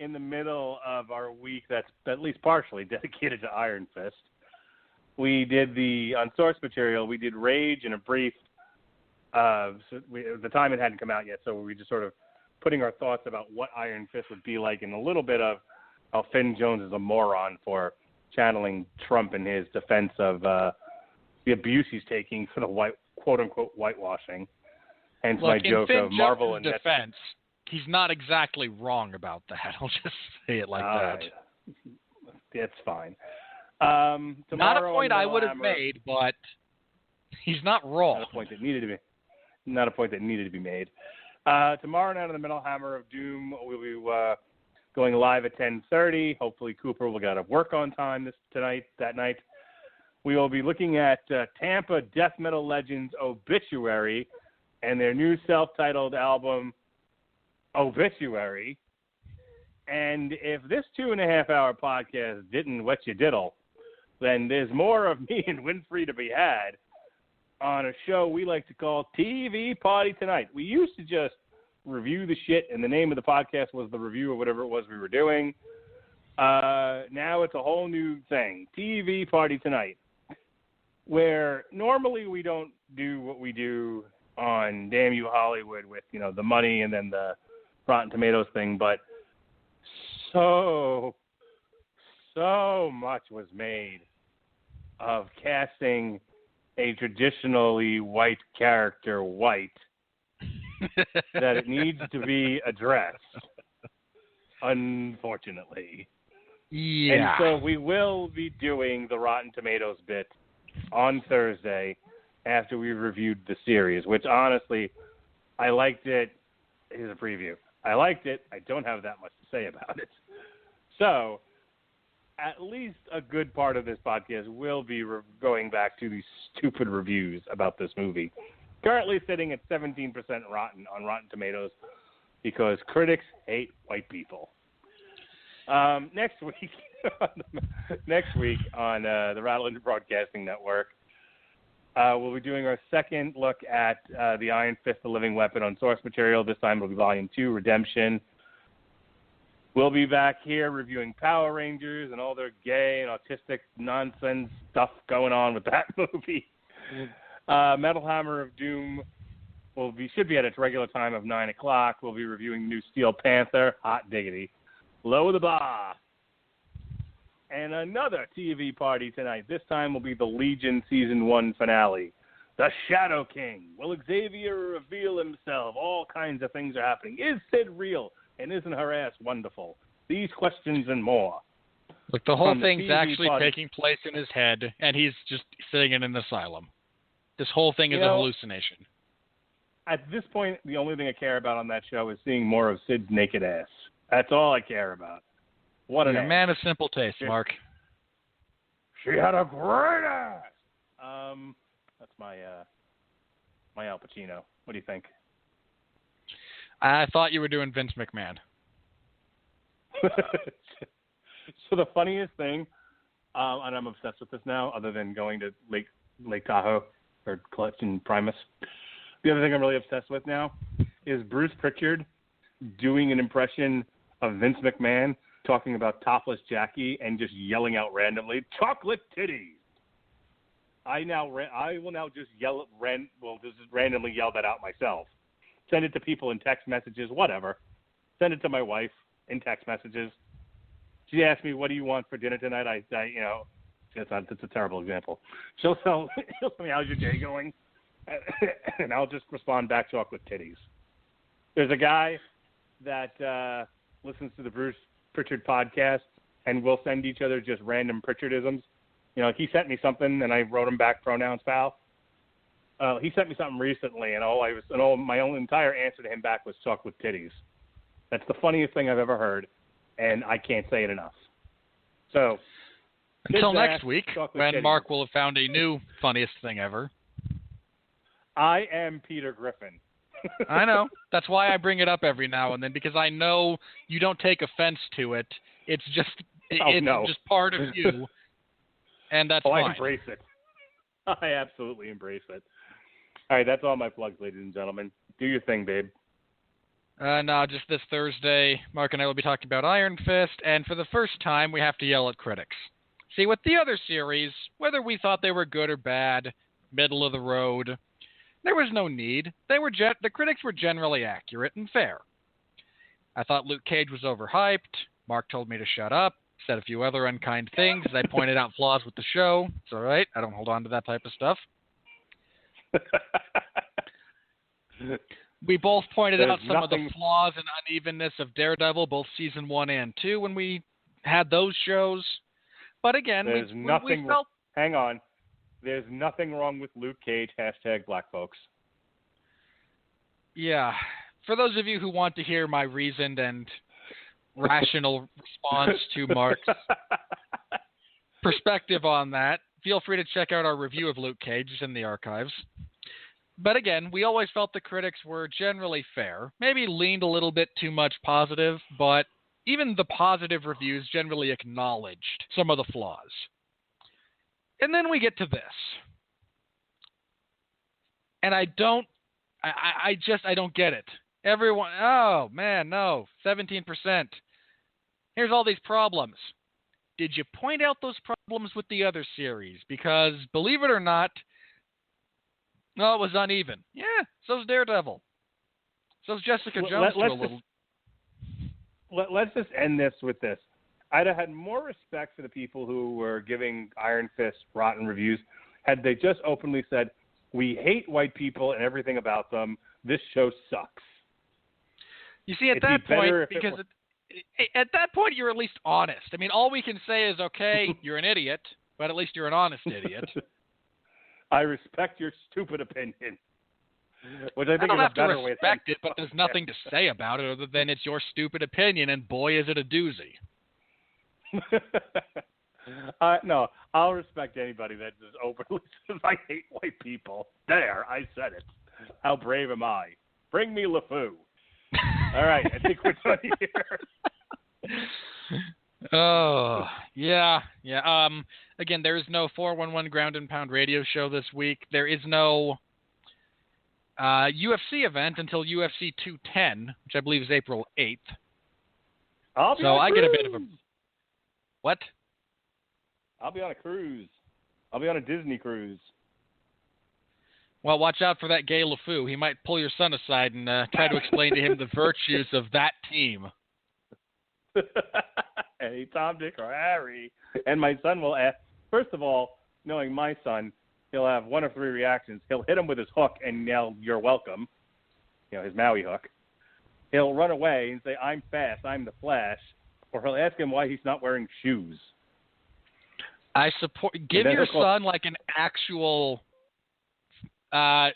in the middle of our week that's at least partially dedicated to Iron Fist. We did on source material, we did Rage and a brief. The time it hadn't come out yet, so we were just sort of putting our thoughts about what Iron Fist would be like, and a little bit of how Finn Jones is a moron for channeling Trump in his defense of the abuse he's taking for the quote-unquote whitewashing. Hence my joke of Marvel and defense. He's not exactly wrong about that. I'll just say it like that. It's fine. Not a point I would have made, but he's not wrong. Not a point that needed to be made. Tomorrow night on the Metal Hammer of Doom, we'll be going live at 10:30. Hopefully Cooper will get to work on time that night. We will be looking at Tampa death metal legends Obituary and their new self-titled album, Obituary. And if this 2.5-hour podcast didn't wet your diddle, then there's more of me and Winfree to be had on a show we like to call TV Party Tonight. We used to just review the shit, and the name of the podcast was the review of whatever it was we were doing. Now it's a whole new thing, TV Party Tonight, where normally we don't do what we do on Damn You Hollywood with, the money and then the Rotten Tomatoes thing, but so much was made of casting a traditionally white character white that it needs to be addressed, unfortunately. Yeah. And so we will be doing the Rotten Tomatoes bit on Thursday after we reviewed the series, which honestly, I liked it. Here's a preview. I liked it. I don't have that much to say about it. So at least a good part of this podcast will be going back to these stupid reviews about this movie. Currently sitting at 17% rotten on Rotten Tomatoes because critics hate white people. Next week on the Radulich Broadcasting Network, we'll be doing our second look at the Iron Fist, the Living Weapon on source material. This time it'll be Volume 2, Redemption. We'll be back here reviewing Power Rangers and all their gay and autistic nonsense stuff going on with that movie. Metal Hammer of Doom should be at its regular time of 9 o'clock. We'll be reviewing new Steel Panther, hot diggity. Lower the bar. And another TV party tonight. This time will be the Legion Season 1 finale. The Shadow King. Will Xavier reveal himself? All kinds of things are happening. Is Sid real? And isn't her ass wonderful? These questions and more. Look, the whole thing's TV actually party. taking place in his head, and he's just sitting in an asylum. This whole thing is a hallucination. At this point, the only thing I care about on that show is seeing more of Sid's naked ass. That's all I care about. What an You're a ass. man of simple taste, Mark. She had a great ass. That's my Al Pacino. What do you think? I thought you were doing Vince McMahon. So the funniest thing, and I'm obsessed with this now, other than going to Lake Tahoe or Collection Primus. The other thing I'm really obsessed with now is Bruce Pritchard doing an impression of Vince McMahon talking about topless Jackie and just yelling out randomly, "Chocolate titties." I will now just randomly yell that out myself. Send it to people in text messages, whatever. Send it to my wife in text messages. She asked me, "What do you want for dinner tonight?" That's a terrible example. She'll tell me, "How's your day going?" And I'll just respond back, "Chocolate titties." There's a guy that listens to the Bruce Pritchard podcast, and we'll send each other just random Pritchardisms. He sent me something, and I wrote him back pronouns, pal. He sent me something recently, and my only entire answer to him back was "chocolate titties." That's the funniest thing I've ever heard, and I can't say it enough. So until next week, when titties. Mark will have found a new funniest thing ever. I am Peter Griffin. I know. That's why I bring it up every now and then, because I know you don't take offense to it. It's just just part of you, and that's fine. I embrace it. I absolutely embrace it. All right, that's all my plugs, ladies and gentlemen. Do your thing, babe. No, just this Thursday, Mark and I will be talking about Iron Fist, and for the first time, we have to yell at critics. See, with the other series, whether we thought they were good or bad, middle of the road, there was no need. The critics were generally accurate and fair. I thought Luke Cage was overhyped. Mark told me to shut up, said a few other unkind things as I pointed out flaws with the show. It's all right. I don't hold on to that type of stuff. We both pointed out some of the flaws and unevenness of Daredevil, both Season 1 and 2, when we had those shows. But again, we felt... Hang on. There's nothing wrong with Luke Cage, #Black folks. Yeah. For those of you who want to hear my reasoned and rational response to Mark's perspective on that, feel free to check out our review of Luke Cage. It's in the archives. But again, we always felt the critics were generally fair, maybe leaned a little bit too much positive, but even the positive reviews generally acknowledged some of the flaws. And then we get to this. And I don't get it. Everyone, oh man, no, 17%. Here's all these problems. Did you point out those problems with the other series? Because, believe it or not, no, it was uneven. Yeah, so's Daredevil. So's Jessica Jones to a little. Let's just end this with this. I'd have had more respect for the people who were giving Iron Fist rotten reviews had they just openly said, "We hate white people and everything about them. This show sucks." You see, at that point, because At that point, you're at least honest. I mean, all we can say is, okay, you're an idiot, but at least you're an honest idiot. I respect your stupid opinion. Which I think don't is have a better to way of respect saying it, but there's nothing to say about it other than it's your stupid opinion, and boy, is it a doozy. No, I'll respect anybody that just openly says, I hate white people. There, I said it. How brave am I? Bring me LeFou. All right, I think we're done here. Oh, yeah. Again, there is no 411 Ground and Pound radio show this week. There is no UFC event until UFC 210, which I believe is April 8th. I get a bit of a... What? I'll be on a cruise. I'll be on a Disney cruise. Well, watch out for that gay LeFou. He might pull your son aside and try to explain to him the virtues of that team. Hey, Tom, Dick, or Harry. And my son will ask, first of all, knowing my son, he'll have one of three reactions. He'll hit him with his hook and yell, "You're welcome," his Maui hook. He'll run away and say, "I'm fast, I'm the Flash," or he'll ask him why he's not wearing shoes. I support. Give your son like an actual, a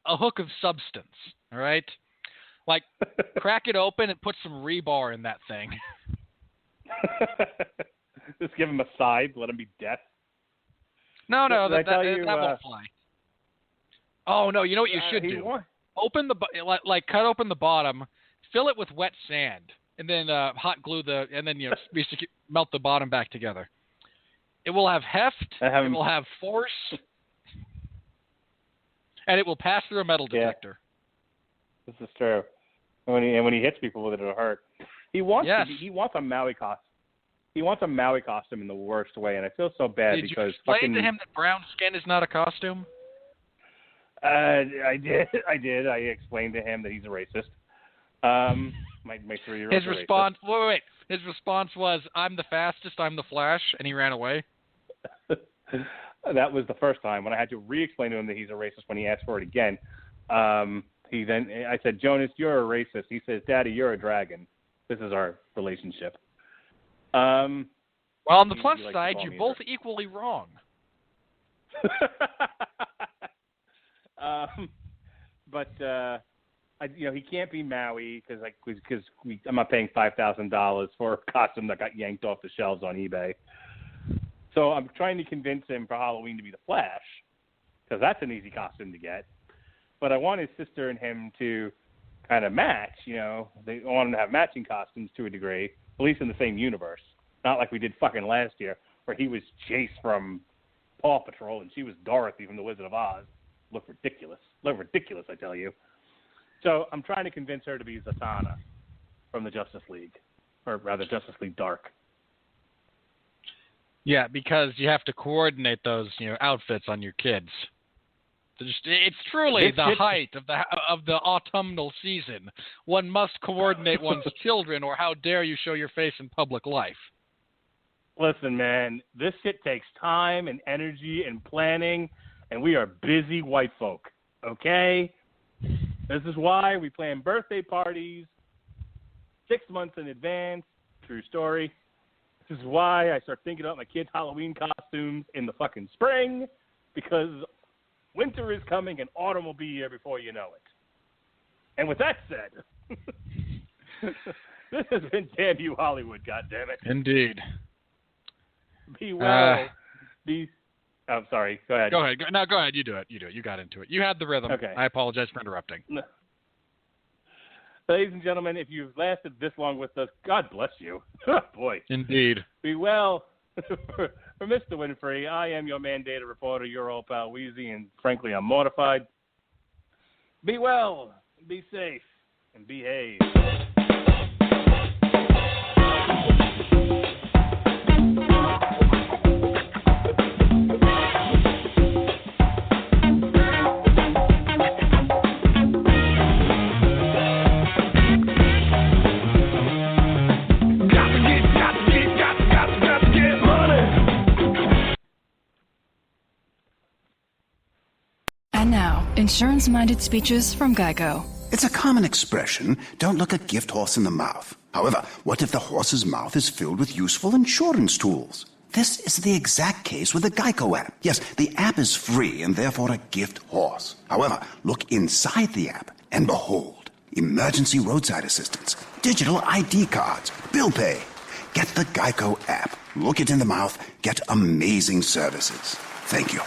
hook of substance. All right, like crack it open and put some rebar in that thing. Just give him a side, let him be deaf. No, that won't fly. Oh no, you know what you should do? Open the cut open the bottom, fill it with wet sand, and then hot glue and then melt the bottom back together. It will have heft. It will have force, and it will pass through a metal detector. This is true. And when he hits people with it, it'll hurt. He wants a Maui costume. He wants a Maui costume in the worst way, and I feel so bad because Did you explain to him that brown skin is not a costume? I did. I explained to him that he's a racist. My 3-year-old. His response. Wait. His response was, "I'm the fastest. I'm the Flash," and he ran away. That was the first time. When I had to re-explain to him that he's a racist when he asked for it again, I said, "Jonas, you're a racist." He says, "Daddy, you're a dragon." This is our relationship. Well, on the plus side, you're both equally wrong. But he can't be Maui because I'm not paying $5,000 for a costume that got yanked off the shelves on eBay. So I'm trying to convince him for Halloween to be the Flash, because that's an easy costume to get. But I want his sister and him to kind of match. They want them to have matching costumes to a degree, at least in the same universe. Not like we did fucking last year, where he was Chase from Paw Patrol and she was Dorothy from The Wizard of Oz. Look ridiculous, I tell you. So I'm trying to convince her to be Zatanna from the Justice League, or rather Justice League Dark. Yeah, because you have to coordinate those outfits on your kids. It's truly the height of the autumnal season. One must coordinate one's children, or how dare you show your face in public life. Listen, man, this shit takes time and energy and planning, and we are busy white folk, okay? This is why we plan birthday parties 6 months in advance. True story. This is why I start thinking about my kids' Halloween costumes in the fucking spring, because winter is coming and autumn will be here before you know it. And with that said, this has been Damn You Hollywood, goddammit. Indeed. Be well. I'm sorry. Go ahead. Go ahead. No, go ahead. You do it. You got into it. You had the rhythm. Okay. I apologize for interrupting. No. Ladies and gentlemen, if you've lasted this long with us, God bless you. Boy. Indeed. Be well. For Mr. Winfree, I am your mandated reporter, your old pal Wheezy, and frankly, I'm mortified. Be well, be safe, and behave. And now, insurance-minded speeches from Geico. It's a common expression, don't look a gift horse in the mouth. However, what if the horse's mouth is filled with useful insurance tools? This is the exact case with the Geico app. Yes, the app is free and therefore a gift horse. However, look inside the app and behold, emergency roadside assistance, digital ID cards, bill pay. Get the Geico app. Look it in the mouth. Get amazing services. Thank you.